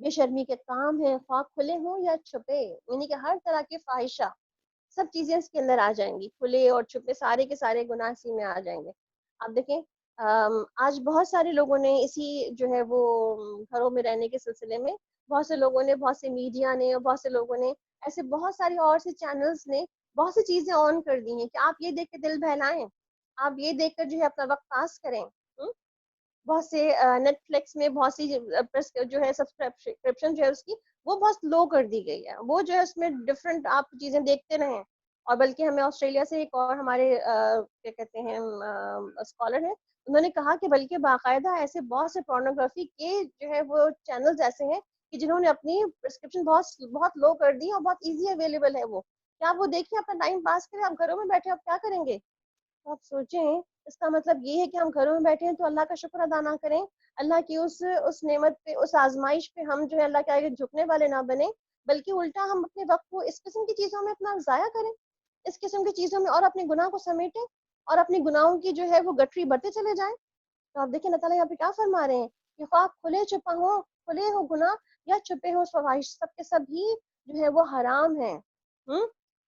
بے شرمی کے کام ہیں، خواہ کھلے ہوں یا چھپے، یعنی کہ ہر طرح کی فاحشہ سب چیزیں اس کے اندر آ جائیں گی، کھلے اور چھپے سارے کے سارے گناہ اسی میں آ جائیں گے. آپ دیکھیں آج بہت سارے لوگوں نے اسی جو ہے وہ گھروں میں رہنے کے سلسلے میں بہت سے لوگوں نے، بہت سے میڈیا نے اور بہت سے لوگوں نے ایسے بہت ساری اور سے چینلز نے بہت سی چیزیں آن کر دی ہیں کہ آپ یہ دیکھ کے دل بہلائیں، آپ یہ دیکھ کر جو ہے اپنا وقت پاس کریں. بہت سے نیٹ فلکس میں بہت سی جو ہے سبسکرپشن جو ہے اس کی وہ بہت لو کر دی گئی ہے، وہ جو ہے اس میں ڈفرینٹ آپ چیزیں دیکھتے رہیں. اور بلکہ ہمیں آسٹریلیا سے ایک اور ہمارے کیا کہتے ہیں اسکالر ہیں، انہوں نے کہا کہ بلکہ باقاعدہ ایسے بہت سے پورنوگرافی کے جو ہے وہ چینلز ایسے ہیں کہ جنہوں نے اپنی پرسکرپشن بہت لو کر دی اور بہت ایزی اویلیبل ہے وہ، کیا آپ وہ دیکھیں اپنا ٹائم پاس کریں، آپ گھروں میں بیٹھے آپ کیا کریں گے؟ تو آپ سوچیں اس کا مطلب یہ ہے کہ ہم گھروں میں بیٹھے ہیں تو اللہ کا شکر ادا نہ کریں، اللہ کی اس نعمت پہ، اس آزمائش پہ ہم جو ہے اللہ کے آگے جھکنے والے نہ بنیں، بلکہ الٹا ہم اپنے وقت کو اس قسم کی چیزوں میں اپنا ضائع کریں، اس قسم کی چیزوں میں اور اپنے گناہ کو سمیٹیں اور اپنی گناہوں کی جو ہے وہ گٹری بڑھتے چلے جائیں. تو آپ دیکھیں اللہ تعالیٰ یہاں پہ کیا فرما رہے ہیں کہ خواہ کھلے چھپا ہو، کھلے ہو گناہ یا چھپے ہو فواہش، سب کے سب ہی جو ہے وہ حرام ہیں.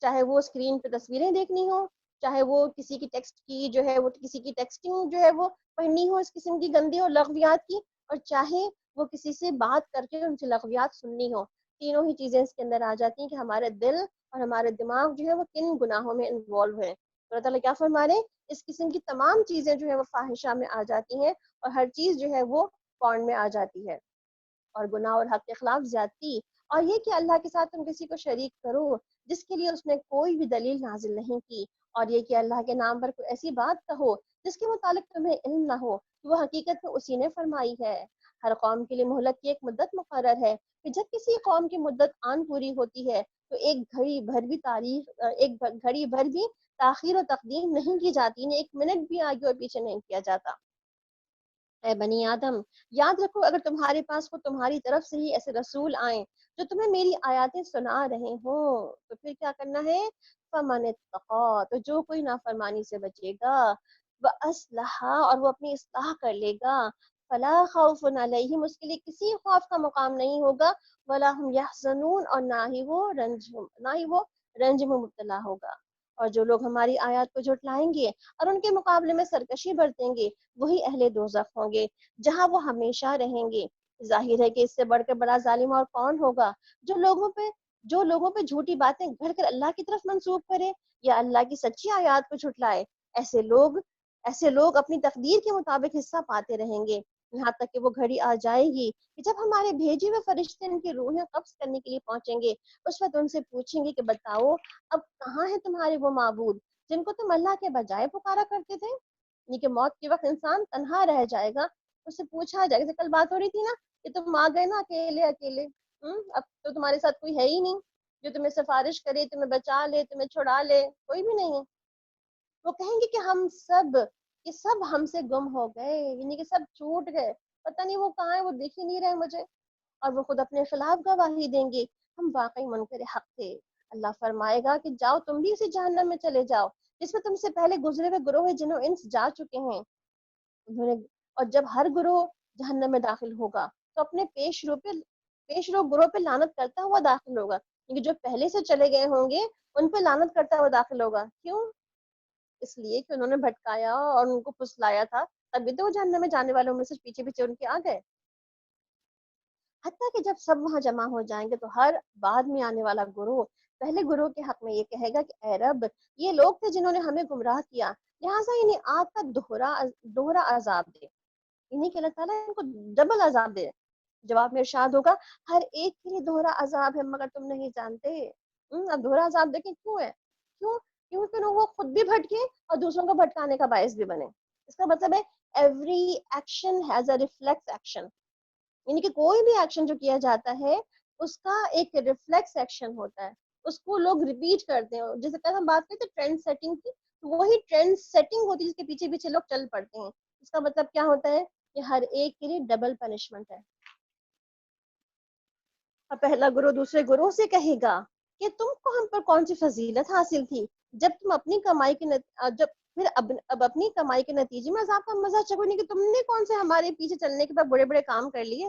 چاہے وہ اسکرین پہ تصویریں دیکھنی ہو، چاہے وہ کسی کی ٹیکسٹ کی جو ہے وہ کسی کی ٹیکسٹنگ جو ہے وہ پڑھنی ہو اس قسم کی گندی اور لغویات کی، اور چاہے وہ کسی سے بات کر کے ان سے لغویات سننی ہو، تینوں ہی چیزیں اس کے اندر آ جاتی ہیں کہ ہمارے دل اور ہمارے دماغ جو ہے وہ کن گناہوں میں انوالو ہے. اللہ تعالیٰ کیا فرما رہے ہیں، اس قسم کی تمام چیزیں جو ہے وہ فاحشہ میں آ جاتی ہیں اور ہر چیز جو ہے وہ پورن میں آ جاتی ہے. اور گناہ اور حق کے خلاف زیادتی، اور یہ کہ اللہ کے ساتھ تم کسی کو شریک کرو جس کے لیے اس نے کوئی بھی دلیل نازل نہیں کی، اور یہ کہ اللہ کے نام پر کوئی ایسی بات کہو جس کے متعلق تمہیں علم نہ ہو کہ وہ حقیقت میں اسی نے فرمائی ہے. ہر قوم کے لیے مہلت کی ایک مدت مقرر ہے کہ جب کسی قوم کی مدت آن پوری ہوتی ہے تو ایک گھڑی بھر بھی تاخیر و تقدیم نہیں کی جاتی، انہیں ایک منٹ بھی آگے اور پیچھے نہیں کیا جاتا. اے بنی آدم، یاد رکھو اگر تمہارے پاس کو تمہاری طرف سے ہی ایسے رسول آئیں جو تمہیں میری آیاتیں سنا رہے ہوں تو پھر کیا کرنا ہے؟ فمن اتقا، تو جو کوئی نافرمانی سے بچے گا، وَأَصْلَحَ، اور وہ اپنی اصلاح کر لے گا، فلا خوف علیہم، اس کے لیے کسی خوف کا مقام نہیں ہوگا، ولا هم يحزنون، اور نہ ہی وہ رنج میں مبتلا ہوگا. اور جو لوگ ہماری آیات کو جھٹلائیں گے اور ان کے مقابلے میں سرکشی برتیں گے وہی اہل دوزخ ہوں گے جہاں وہ ہمیشہ رہیں گے. ظاہر ہے کہ اس سے بڑھ کر بڑا ظالم اور کون ہوگا جو لوگوں پہ جھوٹی باتیں گھڑ کر اللہ کی طرف منسوب کرے یا اللہ کی سچی آیات کو جھٹلائے. ایسے لوگ اپنی تقدیر کے مطابق حصہ پاتے رہیں گے یہاں تک کہ وہ گھڑی آ جائے گی کہ جب ہمارے بھیجے ہوئے فرشتے ان کی روحیں قبض کرنے کے لیے پہنچیں گے. اس وقت ان سے پوچھیں گے کہ بتاؤ اب کہاں ہیں تمہارے وہ معبود جن کو تم اللہ کے بجائے پکارا کرتے تھے؟ یعنی کہ موت کے وقت انسان تنہا رہ جائے گا، اس سے پوچھا جائے گا، کل بات ہو رہی تھی نا کہ تم آ گئے نا اکیلے اب تو تمہارے ساتھ کوئی ہے ہی نہیں جو تمہیں سفارش کرے، تمہیں بچا لے، تمہیں چھڑا لے، کوئی بھی نہیں ہے. وہ کہیں گے کہ یہ سب ہم سے گم ہو گئے، یعنی کہ سب چھوٹ گئے، پتہ نہیں وہ کہاں ہے، وہ دکھ ہی نہیں رہے مجھے. اور وہ خود اپنے خلاف گواہی دیں گے، ہم واقعی منکر حق تھے. اللہ فرمائے گا کہ جاؤ تم بھی اسی جہنم میں چلے جاؤ جس میں تم سے پہلے گزرے ہوئے گروہ جنوں انس جا چکے ہیں. اور جب ہر گروہ جہنم میں داخل ہوگا تو اپنے پیش رو گروہ پہ لعنت کرتا ہوا داخل ہوگا، کیونکہ جو پہلے سے چلے گئے ہوں گے ان پہ لعنت کرتا ہوا داخل ہوگا. کیوں؟ اس لیے کہ انہوں نے بھٹکایا اور ان کو پھسلایا تھا، تبھی تو وہ جہنم میں جانے والوں میں سے پیچھے پیچھے ان کے آ گئے. حتیٰ کہ جب سب وہاں جمع ہو جائیں گے تو ہر بعد میں آنے والا گروہ پہلے گروہ کے حق میں یہ کہے گا کہ اے رب، یہ لوگ تھے جنہوں نے ہمیں گمراہ کیا، لہٰذا انہیں آگ کا دوہرا عذاب دے، انہیں کہ اللہ تعالیٰ ان کو ڈبل عذاب دے. جواب میں ارشاد ہوگا ہر ایک کے لیے دوہرا عذاب ہے مگر تم نہیں جانتے. اب دوہرا عذاب دیکھیں کیوں ہے؟ کیونکہ وہ خود بھی بھٹکے اور دوسروں کو بھٹکانے کا باعث بھی بنے. اس کا مطلب ہے every action has a reflex action, یعنی کہ کوئی بھی ایکشن جو کیا جاتا ہے اس کا ایک ریفلیکس ایکشن ہوتا ہے، اس کو لوگ ریپیٹ کرتے ہیں. جیسے کہ ہم بات کرتے ہیں ٹرینڈ سیٹنگ کی، وہی ٹرینڈ سیٹنگ ہوتی ہے جس کے پیچھے پیچھے لوگ چل پڑتے ہیں. اس کا مطلب کیا ہوتا ہے کہ ہر ایک کے لیے ڈبل پنشمنٹ ہے. اور پہلا گروہ دوسرے گروہ سے کہے گا کہ تم کو ہم پر کون سی فضیلت حاصل تھی جب تم اپنی کمائی کے اب اپنی کمائی کے نتیجے میں عذاب کا مزہ چکھو، نہیں کہ تم نے کون سے ہمارے پیچھے چلنے کے بعد بڑے بڑے کام کر لیے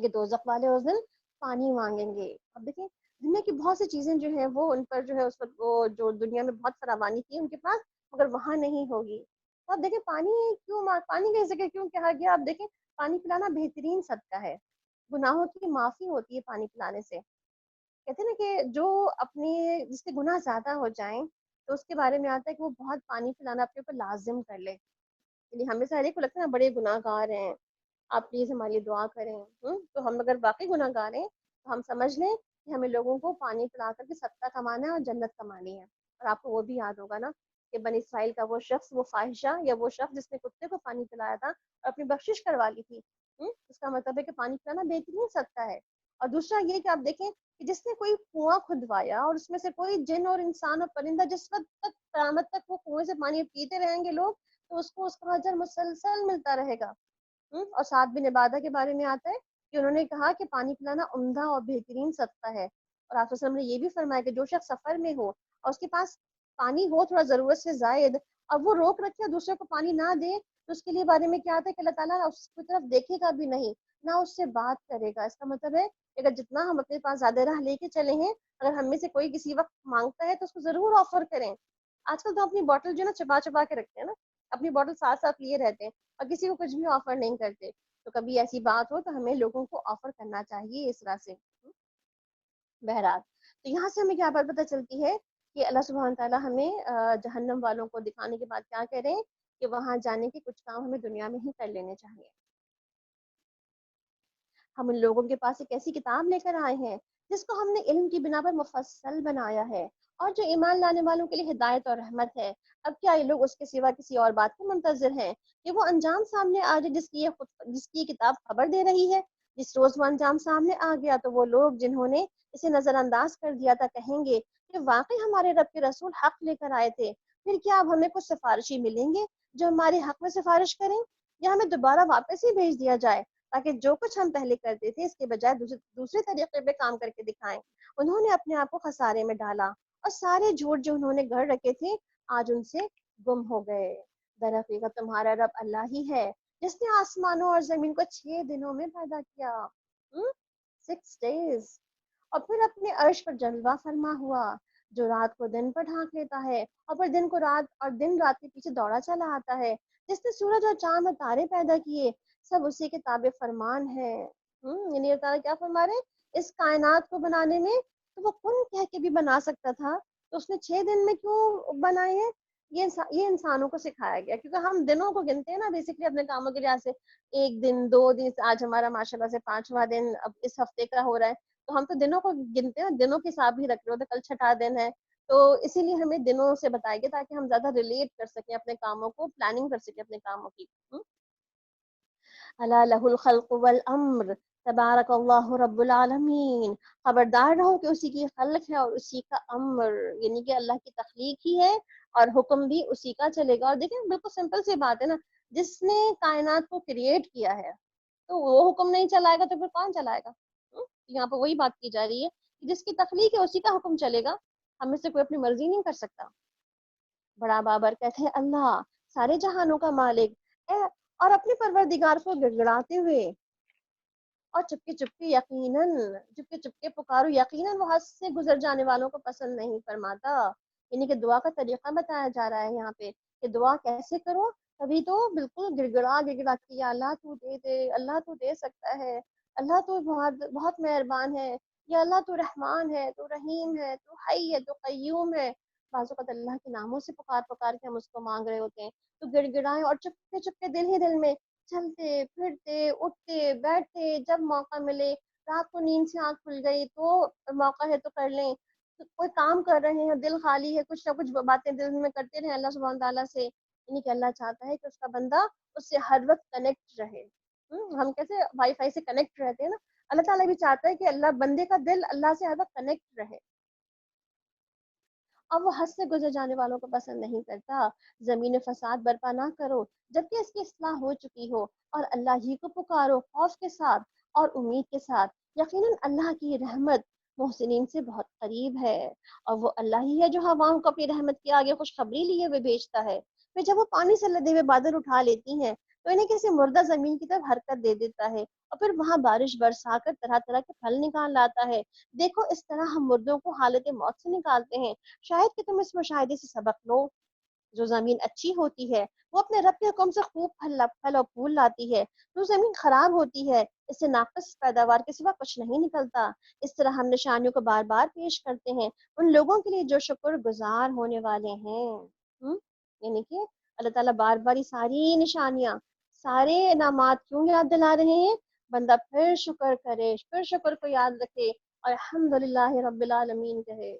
کہ دوزخ والے اس دن پانی مانگیں گے. اب دیکھیں دنیا کی بہت سی چیزیں جو ہیں وہ ان پر جو ہے اس وقت وہ جو دنیا میں بہت فراوانی تھی ان کے پاس مگر وہاں نہیں ہوگی. تو آپ دیکھیں پانی کا ذکر کیوں کہا گیا؟ آپ دیکھیں پانی پلانا بہترین صدقہ ہے. گناہوں کی معافی ہوتی ہے پانی پلانے سے. کہتے ہیں نا کہ جو اپنے جس کے گناہ زیادہ ہو جائیں تو اس کے بارے میں آتا ہے کہ وہ بہت پانی پلانا اپنے اوپر لازم کر لے. یعنی ہمیں سارے کو لگتا ہے بڑے گناہ گار ہیں, آپ پلیز ہمارے لیے دعا کریں. تو ہم اگر واقعی گناہ گار ہیں تو ہم سمجھ لیں کہ ہمیں لوگوں کو پانی پلا کر کے صدقہ کمانا ہے اور جنت کمانی ہے. اور آپ کو وہ بھی یاد ہوگا نا کہ بنی اسرائیل کا وہ شخص, وہ فاحشہ یا وہ شخص جس نے کتے کو پانی پلایا تھا اور اپنی بخشش کروا لی تھی. اس کا مطلب ہے کہ پانی پلانا بہترین صدقہ ہے. اور دوسرا یہ کہ آپ دیکھیں کہ جس نے کوئی کنواں کھدوایا اور اس میں سے کوئی جن اور انسان اور پرندہ جس وقت تک قیامت تک وہ کنویں سے پانی پیتے رہیں گے لوگ تو اس کو اس کا اجر مسلسل ملتا رہے گا. اور سعد بن عبادہ کے بارے میں آتا ہے کہ انہوں نے کہا کہ پانی پلانا عمدہ اور بہترین صدقہ ہے. اور آپ وسلم نے یہ بھی فرمایا کہ جو شخص سفر میں ہو اور اس کے پاس پانی ہو تھوڑا ضرورت سے زائد اور وہ روک رکھے اور دوسرے کو پانی نہ دے تو اس کے لیے بارے میں کیا آتا ہے کہ اللہ تعالیٰ اس کی طرف دیکھے گا بھی نہیں, نہ اس سے بات کرے گا. اس کا مطلب ہے کہ اگر جتنا ہم اپنے پاس زیادہ راہ لے کے چلے ہیں, اگر ہم میں سے کوئی کسی وقت مانگتا ہے تو اس کو ضرور آفر کریں. آج کل تو اپنی بوٹل جو ہے نا چھپا کے رکھتے ہیں نا, اپنی بوٹل ساتھ ساتھ لیے رہتے ہیں اور کسی کو کچھ بھی آفر نہیں کرتے. تو کبھی ایسی بات ہو تو ہمیں لوگوں کو آفر کرنا چاہیے اس طرح سے. بہرحال تو یہاں سے ہمیں کیا بات پتہ چلتی ہے کہ اللہ سبحانہ تعالیٰ ہمیں جہنم والوں کو دکھانے کے بعد کیا کریں کہ وہاں جانے کے کچھ کام ہمیں دنیا میں ہی کر لینے چاہیے. ہم ان لوگوں کے پاس ایک ایسی کتاب لے کر آئے ہیں جس کو ہم نے علم کی بنا پر مفصل بنایا ہے اور جو ایمان لانے والوں کے لیے ہدایت اور رحمت ہے. اب کیا یہ لوگ اس کے سوا کسی اور بات کے منتظر ہیں کہ وہ انجام سامنے آ جائے جس کی کتاب خبر دے رہی ہے؟ جس روز وہ انجام سامنے آ گیا تو وہ لوگ جنہوں نے اسے نظر انداز کر دیا تھا کہیں گے کہ واقعی ہمارے رب کے رسول حق لے کر آئے تھے. پھر کیا اب ہمیں کچھ سفارشی ملیں گے جو ہمارے حق میں سفارش کریں, یا ہمیں دوبارہ واپس ہی بھیج دیا جائے تاکہ جو کچھ ہم پہلے کرتے تھے اس کے بجائے دوسرے طریقے پہ کام کر کے دکھائیں. انہوں نے اپنے آپ کو خسارے میں ڈالا اور سارے جھوٹ جو انہوں نے گھڑ رکھے تھے آج ان سے گم ہو گئے. در حقیقت تمہارا رب اللہ ہی ہے جس نے آسمانوں اور زمین کو 6 دنوں میں پیدا کیا, 6 days, اور پھر اپنے عرش پر جلوہ فرما ہوا, جو رات کو دن پر ڈھانک لیتا ہے اور پھر دن کو رات اور دن رات کے پیچھے دوڑا چلا آتا ہے, جس نے سورج اور چاند اور تارے پیدا کیے سب اسی کے تابع فرمان ہے. یعنی اللہ تعالیٰ کیا فرما رہے ہیں اس کائنات کو بنانے میں, تو وہ کن کہہ کے بھی بنا سکتا تھا تو اس نے 6 دن میں کیوں بنائے ہیں؟ یہ انسانوں کو سکھایا گیا کیونکہ ہم دنوں کو گنتے ہیں نا بیسکلی اپنے کاموں کے لحاظ سے, 1 دن 2 دن, آج ہمارا ماشاءاللہ سے 5واں دن اب اس ہفتے کا ہو رہا ہے تو ہم تو دنوں کو گنتے ہیں, دنوں کے حساب ہی رکھ رہے ہوتے, کل 6واں دن ہے تو اسی لیے ہمیں دنوں سے بتایا گیا تاکہ ہم زیادہ ریلیٹ کر سکیں اپنے کاموں کو, پلاننگ کر سکیں اپنے کاموں کی. الا لہ الخلق والامر تبارک اللہ رب العالمین, خبردار رہو کہ اسی کی خلق ہے اور اسی کا امر, یعنی کہ اللہ کی تخلیق ہی ہے اور حکم بھی اسی کا چلے گا. اور دیکھیں بالکل سمپل سی بات ہے نا, جس نے کائنات کو کریٹ کیا ہے تو وہ حکم نہیں چلائے گا تو پھر کون چلائے گا؟ یہاں پہ وہی بات کی جا رہی ہے کہ جس کی تخلیق ہے اسی کا حکم چلے گا, ہم میں سے کوئی اپنی مرضی نہیں کر سکتا. بڑا بابر کہتے ہیں اللہ سارے جہانوں کا مالک ہے اور اپنے پروردگار کو گڑگڑاتے ہوئے اور چپکے چپکے پکارو, یقیناً وہ حد سے گزر جانے والوں کو پسند نہیں فرماتا. یعنی کہ دعا کا طریقہ بتایا جا رہا ہے یہاں پہ کہ دعا کیسے کرو, تبھی تو بالکل گڑگڑا کے یا اللہ تو دے دے, اللہ تو دے سکتا ہے, اللہ تو بہت مہربان ہے, یا اللہ تو رحمان ہے, تو رحیم ہے, تو حی ہے, تو قیوم ہے. بعض اوقات اللہ کے ناموں سے پکار کے ہم اس کو مانگ رہے ہوتے ہیں تو گڑ گڑائیں اور چپکے چپکے دل ہی دل میں چلتے پھرتے اٹھتے بیٹھتے, جب موقع ملے, رات کو نیند سے آنکھ کھل گئی تو موقع ہے تو کر لیں, کوئی کام کر رہے ہیں دل خالی ہے کچھ نہ کچھ باتیں دل میں کرتے رہیں اللہ سبحانہ تعالیٰ سے. یعنی کہ اللہ چاہتا ہے کہ اس کا بندہ اس سے ہر وقت کنیکٹ رہے. ہم کیسے وائی فائی سے کنیکٹ رہتے ہیں نا, اللہ تعالیٰ بھی چاہتا ہے کہ اللہ بندے کا دل اللہ سے ہر وقت کنیکٹ رہے, اور وہ حد سے گزر جانے والوں کو پسند نہیں کرتا. زمین فساد برپا نہ کرو جبکہ اس کی اصلاح ہو چکی ہو, اور اللہ ہی کو پکارو خوف کے ساتھ اور امید کے ساتھ, یقیناً اللہ کی رحمت محسنین سے بہت قریب ہے. اور وہ اللہ ہی ہے جو ہواؤں کو اپنی رحمت کے آگے خوشخبری لیے ہوئے بھیجتا ہے, پھر جب وہ پانی سے لدے ہوئے بادل اٹھا لیتی ہیں تو انہیں کسی مردہ زمین کی طرف حرکت دے دیتا ہے اور پھر وہاں بارش برسا کر طرح طرح کے پھل نکال لاتا ہے. دیکھو اس طرح ہم مردوں کو حالت موت سے نکالتے ہیں. شاید کہ تم اس مشاہدے سے سبق لو. جو زمین اچھی ہوتی ہے وہ اپنے رب کے حکم سے خوب پھل اور پھول لاتی ہے. جو زمین خراب ہوتی ہے اس سے ناقص پیداوار کے سوا کچھ نہیں نکلتا. اس طرح ہم نشانیوں کو بار بار پیش کرتے ہیں ان لوگوں کے لیے جو شکر گزار ہونے والے ہیں. یعنی کہ اللہ تعالیٰ بار بار یہ ساری نشانیاں سارے انعامات کیوں یاد دلا رہے ہیں؟ بندہ پھر شکر کرے، پھر شکر کو یاد رکھے اور الحمدللہ رب العالمین کہے.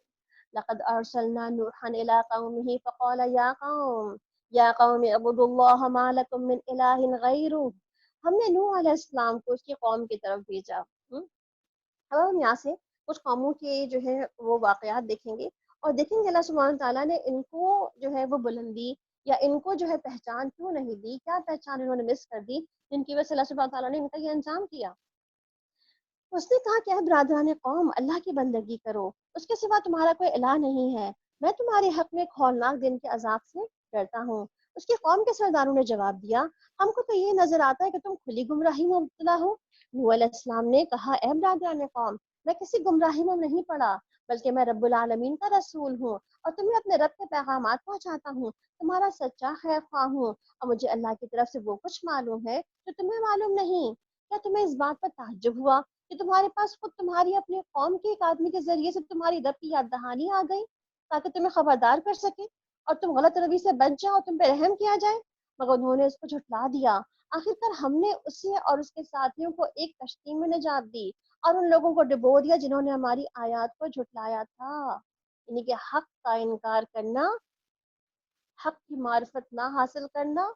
لقد ارسلنا نوحا الى قومه فقال یا قوم اعبدوا اللہ ما لکم من الہ غیرہ. ہم نے نوح علیہ السلام کو اس کی قوم کی طرف بھیجا. اب ہم یہاں سے کچھ قوموں کے جو ہے وہ واقعات دیکھیں گے اور دیکھیں گے اللہ سبحانہ تعالیٰ نے ان کو جو ہے وہ بلندی یا ان کو جو ہے پہچان کیوں نہیں دی، کیا پہچان انہوں نے مس کر دی جن کی وجہ سے اللہ سبحانہ تعالیٰ نے ان کا یہ انجام کیا. اس نے کہا کہ اے برادران قوم، اللہ کی بندگی کرو، اس کے سوا تمہارا کوئی الہ نہیں ہے، میں تمہارے حق میں ایک ہولناک دن کے عذاب سے ڈرتا ہوں. اس کی قوم کے سرداروں نے جواب دیا، ہم کو تو یہ نظر آتا ہے کہ تم کھلی گمراہی میں مبتلا ہو. نوح علیہ السلام نے کہا، اے برادران قوم، میں کسی گمراہی میں نہیں پڑا، بلکہ میں رب العالمین کا رسول ہوں اور تمہیں اپنے رب کے پیغامات پہنچاتا ہوں، تمہارا سچا خیر خواہ ہوں، اور مجھے اللہ کی طرف سے وہ کچھ معلوم ہے جو تمہیں معلوم نہیں. کیا تمہیں اس بات پر تعجب ہوا کہ تمہارے پاس خود تمہاری اپنے قوم کے ایک آدمی کے ذریعے سے تمہاری رب کی یاد دہانی آ گئی تاکہ تمہیں خبردار کر سکے اور تم غلط روی سے بچ جاؤ، تم پہ رحم کیا جائے؟ مگر انہوں نے اس کو جھٹلا دیا. آخرکار ہم نے اسے اور اس کے ساتھیوں کو ایک کشتی میں نجات دی اور ان لوگوں کو ڈبو دیا جنہوں نے ہماری آیات کو جھٹلایا تھا. یعنی کہ حق کا انکار کرنا، حق کی معرفت نہ حاصل کرنا،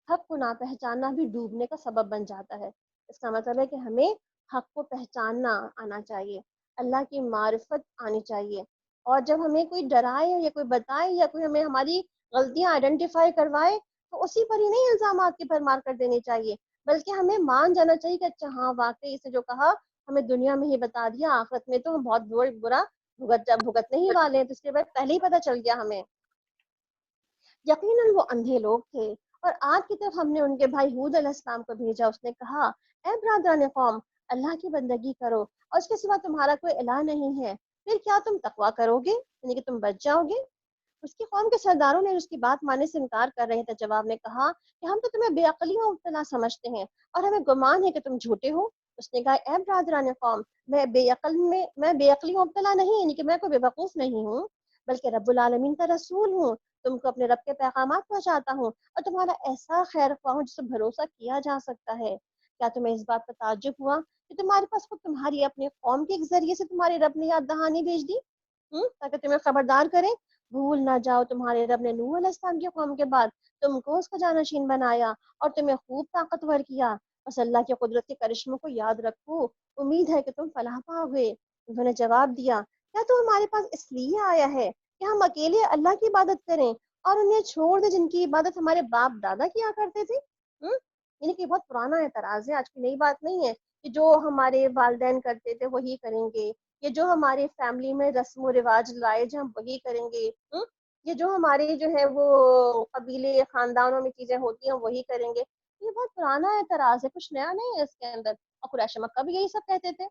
حق کو نہ پہچاننا بھی ڈوبنے کا سبب بن جاتا ہے. اس کا مطلب ہے کہ ہمیں حق کو پہچاننا آنا چاہیے، اللہ کی معرفت آنی چاہیے. اور جب ہمیں کوئی ڈرائے یا کوئی بتائے یا کوئی ہمیں ہماری غلطیاں آئیڈینٹیفائی کروائے تو اسی پر ہی نہیں الزامات کی بھرمار کر دینی چاہیے، بلکہ ہمیں مان جانا چاہیے کہ اچھا ہاں واقعی اسے جو کہا ہمیں دنیا میں ہی بتا دیا، آخرت میں تو ہم بہت برا بھگتنے ہی والے ہیں، تو اس کے بعد پہلے ہی پتہ چل گیا ہمیں. یقیناً وہ اندھے لوگ تھے اور آج کی طرف ہم نے ان کے بھائی ہود علیہ السلام کو بھیجا. اس نے کہا، اے برادران قوم، اللہ کی بندگی کرو اور اس کے سوا تمہارا کوئی الہ نہیں ہے، پھر کیا تم تقویٰ کرو گے، یعنی کہ تم بچ جاؤ گے. اس کی قوم کے سرداروں نے اس کی بات ماننے سے انکار کر رہے تھے. جواب میں کہا کہ ہم تو تمہیں بے عقلی میں مبتلا سمجھتے ہیں اور ہمیں گمان ہے کہ تم جھوٹے ہو. اس نے کہا، اے برادران قوم، میں بے عقلی میں مبتلا نہیں، یعنی کہ میں کوئی بے وقوف نہیں ہوں، بلکہ رب العالمین کا رسول ہوں، تم کو اپنے رب کے پیغامات پہنچاتا ہوں اور تمہارا ایسا خیر خواہ ہوں جس پر بھروسہ کیا جا سکتا ہے. کیا تمہیں اس بات پر تعجب ہوا کہ تمہارے پاس خود تمہاری اپنے قوم کے ذریعے سے تمہارے رب نے یاد دہانی بھیج دی تاکہ تمہیں خبردار کرے؟ بھول نہ جاؤ تمہارے رب نے نوح علیہ السلام کی قوم کے بعد تم کو اس کا جانشین بنایا اور تمہیں خوب طاقتور کیا. بس اللہ کی قدرت کے کرشموں کو یاد رکھو، امید ہے کہ تم فلاح پاؤ گے. انہوں نے جواب دیا، کیا تو ہمارے پاس اس لیے آیا ہے کہ ہم اکیلے اللہ کی عبادت کریں اور انہیں چھوڑ دیں جن کی عبادت ہمارے باپ دادا کیا کرتے تھے؟ یعنی کہ بہت پرانا اعتراض ہے، آج کی نئی بات نہیں ہے کہ جو ہمارے والدین کرتے تھے وہی کریں گے، یہ جو ہمارے فیملی میں رسم و رواج لائے جو ہم وہی کریں گے، یہ جو ہمارے جو ہے وہ قبیلے خاندانوں میں چیزیں ہوتی ہیں وہی کریں گے. یہ بہت پرانا اعتراض ہے، کچھ نیا نہیں ہے اس کے اندر. اور قریش مکہ بھی یہی سب کہتے تھے.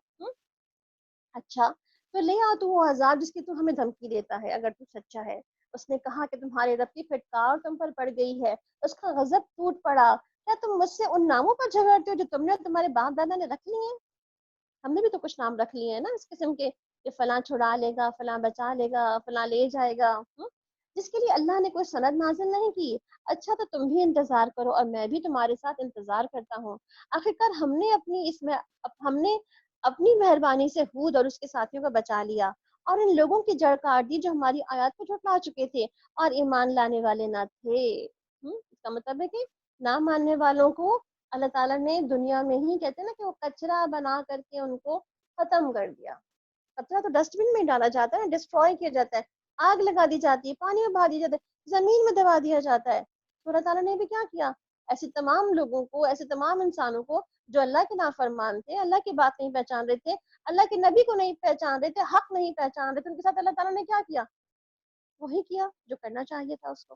اچھا تو لے آ تو وہ عذاب جس کی تو ہمیں دھمکی دیتا ہے اگر تو سچا ہے. اس نے کہا کہ تمہارے رب کی پھٹکار تم پر پڑ گئی ہے، اس کا غضب ٹوٹ پڑا. کیا تم مجھ سے ان ناموں پر جھگڑتے ہو جو تم نے اور تمہارے باپ دادا نے رکھ لیے ہیں؟ ہم نے بھی تو کچھ نام رکھ لیے ہیں نا اس قسم کے کہ فلاں چھڑا لے گا، فلاں بچا لے گا، فلاں لے جائے گا، جس کے لیے اللہ نے کوئی سند نازل نہیں کی. اچھا تو تم بھی انتظار کرو اور میں بھی تمہارے ساتھ انتظار کرتا ہوں. آخرکار ہم نے اپنی مہربانی سے ہود اور اس کے ساتھیوں کو بچا لیا اور ان لوگوں کی جڑ کاٹ دی جو ہماری آیات کو جھٹلا چکے تھے اور ایمان لانے والے نہ تھے. اس کا مطلب ہے کہ نہ ماننے والوں کو اللہ تعالیٰ نے دنیا میں ہی کہتے ہیں نا کہ وہ کچرا بنا کر کے ان کو ختم کر دیا. کچرا تو ڈسٹ بن میں ڈالا جاتا ہے، ڈسٹروائے کیا جاتا ہے، آگ لگا دی جاتی ہے، پانی میں بہا دیا جاتا ہے، زمین میں دبا دیا جاتا ہے. تو اللہ تعالیٰ نے بھی کیا کیا؟ ایسے تمام لوگوں کو، ایسے تمام انسانوں کو جو اللہ کے نافرمان تھے، اللہ کی بات نہیں پہچان رہے تھے، اللہ کے نبی کو نہیں پہچان رہے تھے، حق نہیں پہچان رہے تھے، ان کے ساتھ اللہ تعالیٰ نے کیا کیا؟ وہی کیا جو کرنا چاہیے تھا اس کو.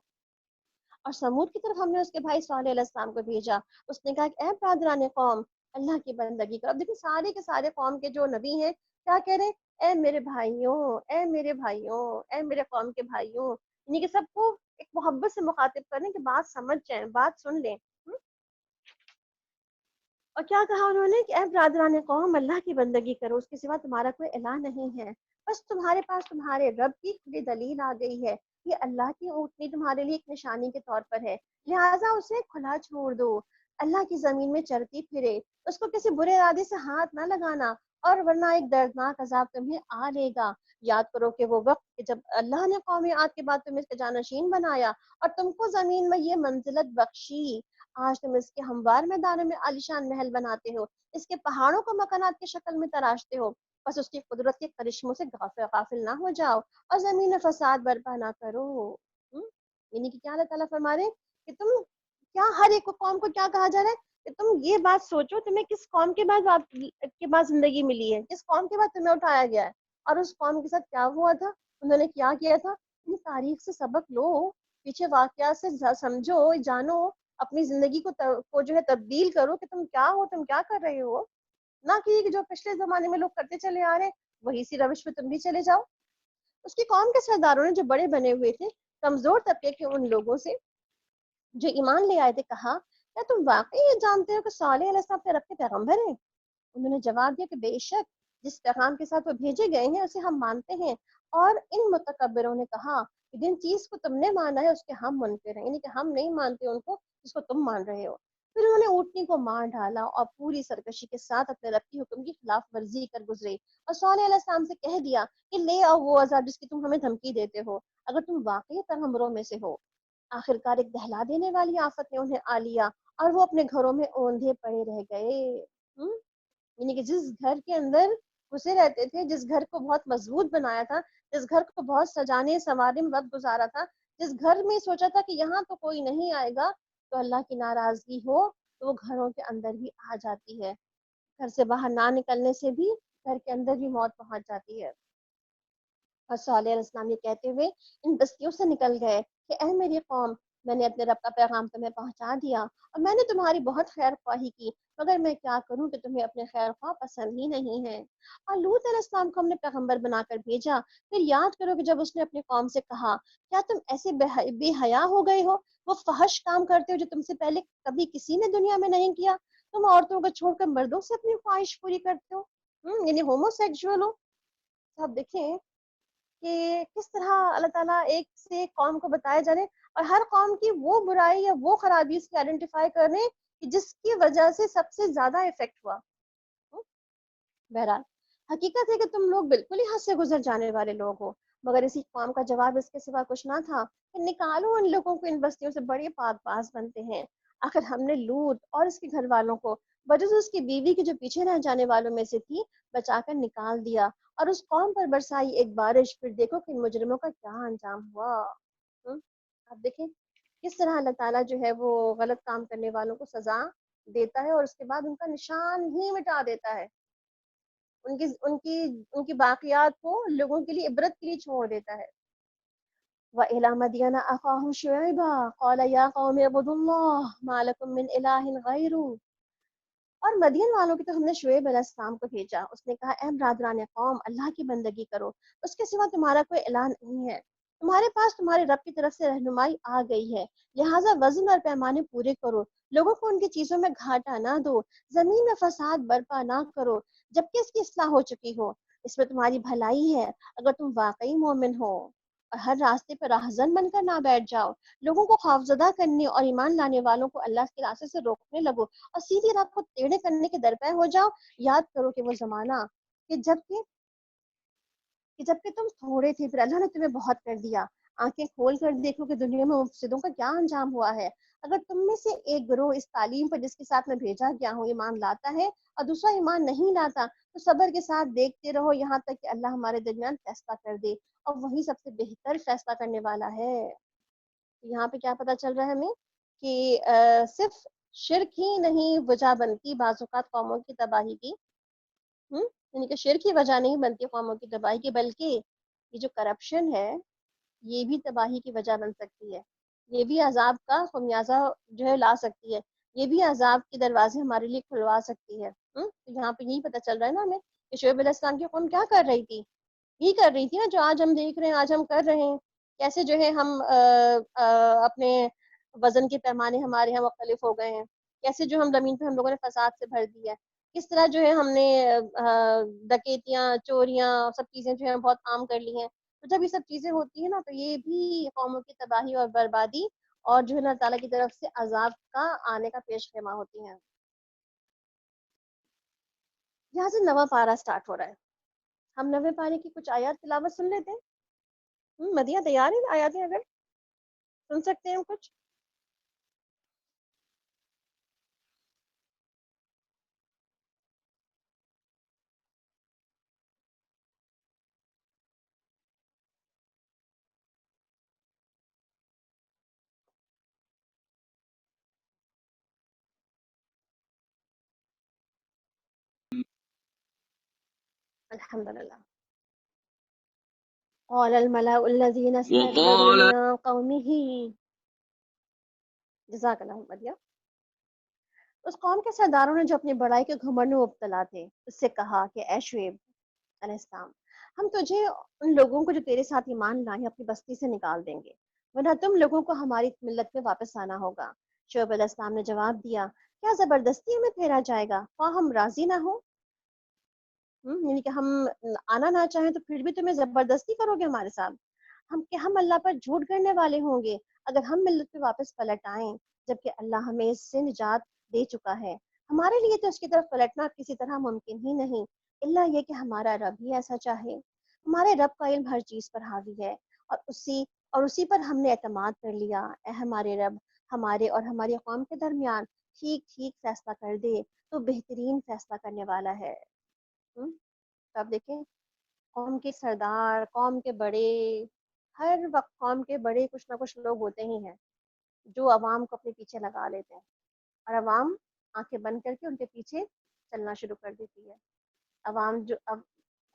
اور سمود کی طرف ہم نے اس کے بھائی صالح علیہ السلام کو بھیجا. اس نے کہا کہ اے برادران قوم، اللہ کی بندگی کرو. اب دیکھیں سارے کے سارے قوم کے جو نبی ہیں کیا کہہ رہے ہیں؟ اے میرے بھائیوں، اے میرے بھائیوں، اے میرے قوم کے بھائیوں، یعنی کہ سب کو ایک محبت سے مخاطب کریں کہ بات سمجھ جائیں، بات سن لیں. اور کیا کہا انہوں نے کہ اے برادران قوم، اللہ کی بندگی کرو، اس کے سوا تمہارا کوئی الہ نہیں ہے. بس تمہارے پاس تمہارے رب کی کھلی دلیل آ گئی ہے. یہ اللہ کی اونٹنی تمہارے لیے ایک نشانی کے طور پر ہے، لہٰذا اسے کھلا چھوڑ دو. اللہ کی زمین میں چرتی پھرے، اس کو کسی برے ارادے سے ہاتھ نہ لگانا، اور ورنہ ایک دردناک عذاب تمہیں آ لے گا. یاد کرو کہ وہ وقت کہ جب اللہ نے قوم عاد کے بعد تمہیں اس کا جانشین بنایا اور تم کو زمین میں یہ منزلت بخشی. آج تم اس کے ہموار میدانوں میں عالیشان محل بناتے ہو، اس کے پہاڑوں کو مکانات کی شکل میں تراشتے ہو. بس اس کی قدرت کے کرشموں سے غافل نہ ہو جاؤ اور زمین میں فساد برپا نہ کرو. یعنی کہ کیا اللہ تعالیٰ فرما رہے ہیں کہ تم کیا ہر ایک قوم کو کیا کہا جا رہا ہے کہ تم یہ بات سوچو تمہیں کس قوم کے بعد زندگی ملی ہے، کس قوم کے بعد تمہیں اٹھایا گیا ہے، اور اس قوم کے ساتھ کیا ہوا تھا، انہوں نے کیا کیا تھا. تاریخ سے سبق لو، پیچھے واقعات سے سمجھو، جانو، اپنی زندگی کو جو ہے تبدیل کرو کہ تم کیا ہو، تم کیا کر رہے ہو. نہ کہ جو پچھلے زمانے میں لوگ کرتے چلے آ رہے ہیں وہی سی روش پہ تم بھی چلے جاؤ. اس کی قوم کے سرداروں نے جو بڑے بنے ہوئے تھے کمزور طبقے کے ان لوگوں سے جو ایمان لے آئے تھے کہا کیا تم واقعی یہ جانتے ہو کہ صالح علیہ السلام اپنے رب کے پیغمبر ہیں؟ انہوں نے جواب دیا کہ بے شک جس پیغام کے ساتھ وہ بھیجے گئے ہیں اسے ہم مانتے ہیں. اور ان متکبروں نے کہا کہ جن چیز کو تم نے مانا ہے اس کے ہم منکر ہیں، یعنی کہ ہم نہیں مانتے ان کو جس کو تم مان رہے ہو. پھر انہوں نے اونٹنی کو مار ڈالا اور پوری سرکشی کے ساتھ اپنے رب کی حکم کی خلاف ورزی کر گزرے، اور صالح علیہ السلام سے کہہ دیا کہ لے آؤ وہ عذاب جس کی تم ہمیں دھمکی دیتے ہو اگر تم واقعی پیغمبروں میں سے ہو. آخرکار ایک دہلا دینے والی آفت نے انہیں آ لیا اور وہ اپنے گھروں میں اوندھے پڑے رہ گئے. یعنی کہ جس گھر کے اندر گھسے رہتے تھے، جس گھر کو بہت مضبوط بنایا تھا، جس گھر کو بہت سجانے سنوارنے میں وقت گزارا تھا، جس گھر میں سوچا تھا کہ یہاں تو کوئی نہیں آئے گا تو اللہ کی ناراضگی ہو تو وہ گھروں کے اندر بھی آ جاتی ہے. گھر سے باہر نہ نکلنے سے بھی گھر کے اندر بھی موت پہنچ جاتی ہے. اور صالح علیہ السلام یہ کہتے ہوئے ان بستیوں سے نکل گئے کہ اے میری قوم، میں نے اپنے رب کا پیغام تمہیں پہنچا دیا اور میں نے تمہاری بہت خیر خواہی کی، مگر میں کیا کروں کہ تمہیں اپنے خیر خواہ پسند ہی نہیں ہے. اور لوط علیہ السلام کو ہم نے پیغمبر بنا کر بھیجا. پھر یاد کرو کہ جب اس نے اپنی قوم سے کہا کیا تم ایسے بے حیا ہو گئے ہو، وہ فحش کام کرتے ہو جو تم سے پہلے کبھی کسی نے دنیا میں نہیں کیا. تم عورتوں کو چھوڑ کر مردوں سے اپنی خواہش پوری کرتے ہو، یعنی ہومو سیکسول ہو. تو آپ دیکھیں کہ کس طرح اللہ تعالیٰ ایک سے ایک قوم کو بتایا جا رہے اور ہر قوم کی وہ برائی یا وہ خرابی اس کی آئیڈینٹیفائی کر رہے ہیں کہ جس کی وجہ سے سب سے زیادہ افیکٹ ہوا. بہرحال حقیقت ہے کہ تم لوگ بالکل ہی حد سے گزر جانے والے لوگ ہو. مگر اسی قوم کا جواب اس کے سوا کچھ نہ تھا کہ نکالو ان لوگوں کو ان بستیوں سے، بڑے پاک باز بنتے ہیں. آخر ہم نے لوط اور اس کے گھر والوں کو بجز اس کی بیوی کے جو پیچھے رہ جانے والوں میں سے تھی بچا کر نکال دیا اور اس قوم پر برسائی ایک بارش. پھر دیکھو کہ ان مجرموں کا کیا انجام ہوا. اب دیکھیں کس طرح اللہ تعالیٰ جو ہے وہ غلط کام کرنے والوں کو سزا دیتا ہے اور اس کے بعد ان کا نشان ہی مٹا دیتا ہے، ان کی باقیات کو لوگوں کے لیے عبرت کے لیے چھوڑ دیتا ہے. وَإِلَى مَدْيَنَ أَخَاهُمْ شُعَيْبًا قَالَ يَا قَوْمِ اعْبُدُوا اللَّهَ مَا لَكُم مِّنْ إِلَٰهٍ غَيْرُهُ. اور مدین والوں کی تو ہم نے شعیب علیہ السلام کو بھیجا. اس نے کہا اے برادران قوم، اللہ کی بندگی کرو، اس کے سوا تمہارا کوئی الہ نہیں ہے. تمہارے پاس تمہارے رب کی طرف سے رہنمائی آ گئی ہے، لہٰذا وزن اور پیمانے پورے کرو، لوگوں کو ان کی چیزوں میں گھاٹا نہ دو، زمین میں فساد برپا نہ کرو جبکہ اس کی اصلاح ہو چکی ہو. اس میں تمہاری بھلائی ہے اگر تم واقعی مومن ہو. اور ہر راستے پر راہزن بن کر نہ بیٹھ جاؤ، لوگوں کو خوفزدہ کرنے اور ایمان لانے والوں کو اللہ کے راستے سے روکنے لگو اور سیدھی راہ کو ٹیڑھے کرنے کے درپے ہو جاؤ. یاد کرو کہ وہ زمانہ کہ جب کہ تم تھوڑے تھے پھر اللہ نے تمہیں بہت کر دیا. آنکھیں کھول کر دیکھو کہ دنیا میں مفسدوں کا کیا انجام ہوا ہے. اگر تم میں سے ایک گروہ اس تعلیم پر جس کے ساتھ میں بھیجا گیا ہوں ایمان لاتا ہے اور دوسرا ایمان نہیں لاتا تو صبر کے ساتھ دیکھتے رہو یہاں تک کہ اللہ ہمارے درمیان فیصلہ کر دے، اور وہی سب سے بہتر فیصلہ کرنے والا ہے. یہاں پہ کیا پتہ چل رہا ہے ہمیں کہ صرف شرک ہی نہیں وجہ بنتی بعض اوقات قوموں کی تباہی کی، یعنی کہ شرک کی وجہ نہیں بنتی قوموں کی تباہی کی، بلکہ یہ جو کرپشن ہے یہ بھی تباہی کی وجہ بن سکتی ہے، یہ بھی عذاب کا خمیازہ جو ہے لا سکتی ہے. یہ بھی عذاب کے دروازے ہمارے لیے کھلوا سکتی ہے۔ یہاں پہ یہی پتہ چل رہا ہے نا ہمیں کہ شعیب علیہ السلام کی قوم کیا کر رہی تھی، یہی کر رہی تھی نا جو آج ہم دیکھ رہے ہیں، آج ہم کر رہے ہیں۔ کیسے جو ہے ہم اپنے وزن کے پیمانے ہمارے یہاں مختلف ہو گئے ہیں، کیسے جو ہم زمین پہ ہم لوگوں نے فساد سے بھر دیا ہے، کس طرح جو ہے ہم نے ڈکیتیاں، چوریاں، سب چیزیں جو ہے بہت عام کر لی ہیں۔ تو جب یہ سب چیزیں ہوتی ہیں نا تو یہ بھی قوموں کی تباہی اور بربادی اور جو ہے اللہ تعالیٰ کی طرف سے عذاب کا آنے کا پیش خیمہ ہوتی ہیں۔ یہاں سے نواں پارہ سٹارٹ ہو رہا ہے، ہم نویں پارے کی کچھ آیات تلاوت سن لیتے ہیں۔ مدیہ تیار ہے آیاتیں اگر سن سکتے ہیں ہم کچھ؟ الحمدللہ۔ قال الملأ الذين استكبروا وقال من قومه، جزاک اللہ مدیہ۔ اس قوم کے سرداروں نے جو اپنی بڑائی کے گھمنڈ میں مبتلا تھے اس سے کہا کہ اے شعیب علیہ السلام، ہم تجھے ان لوگوں کو جو تیرے ساتھ ایمان لائے اپنی بستی سے نکال دیں گے، ورنہ تم لوگوں کو ہماری ملت میں واپس آنا ہوگا۔ شعیب علیہ السلام نے جواب دیا، کیا زبردستی ہمیں پھیرا جائے گا خواہ ہم راضی نہ ہوں؟ یعنی کہ ہم آنا نہ چاہیں تو پھر بھی تمہیں زبردستی کرو گے ہمارے ساتھ؟ ہم اللہ پر جھوٹ کرنے والے ہوں گے اگر ہم ملت پہ واپس پلٹ آئیں، جبکہ اللہ ہمیں اس سے نجات دے چکا ہے۔ ہمارے لیے تو اس کی طرف پلٹنا کسی طرح ممکن ہی نہیں، الا یہ کہ ہمارا رب ہی ایسا چاہے۔ ہمارے رب کا علم ہر چیز پر حاوی ہے اور اسی پر ہم نے اعتماد کر لیا۔ اے ہمارے رب، ہمارے اور ہماری قوم کے درمیان ٹھیک ٹھیک فیصلہ کر دے، تو بہترین فیصلہ کرنے والا ہے۔ تو آپ دیکھیں قوم کے سردار، قوم کے بڑے، ہر وقت قوم کے بڑے کچھ نہ کچھ لوگ ہوتے ہی ہیں جو عوام کو اپنے پیچھے لگا لیتے ہیں، اور عوام آنکھیں بند کر کے ان کے پیچھے چلنا شروع کر دیتی ہے۔ عوام جو اب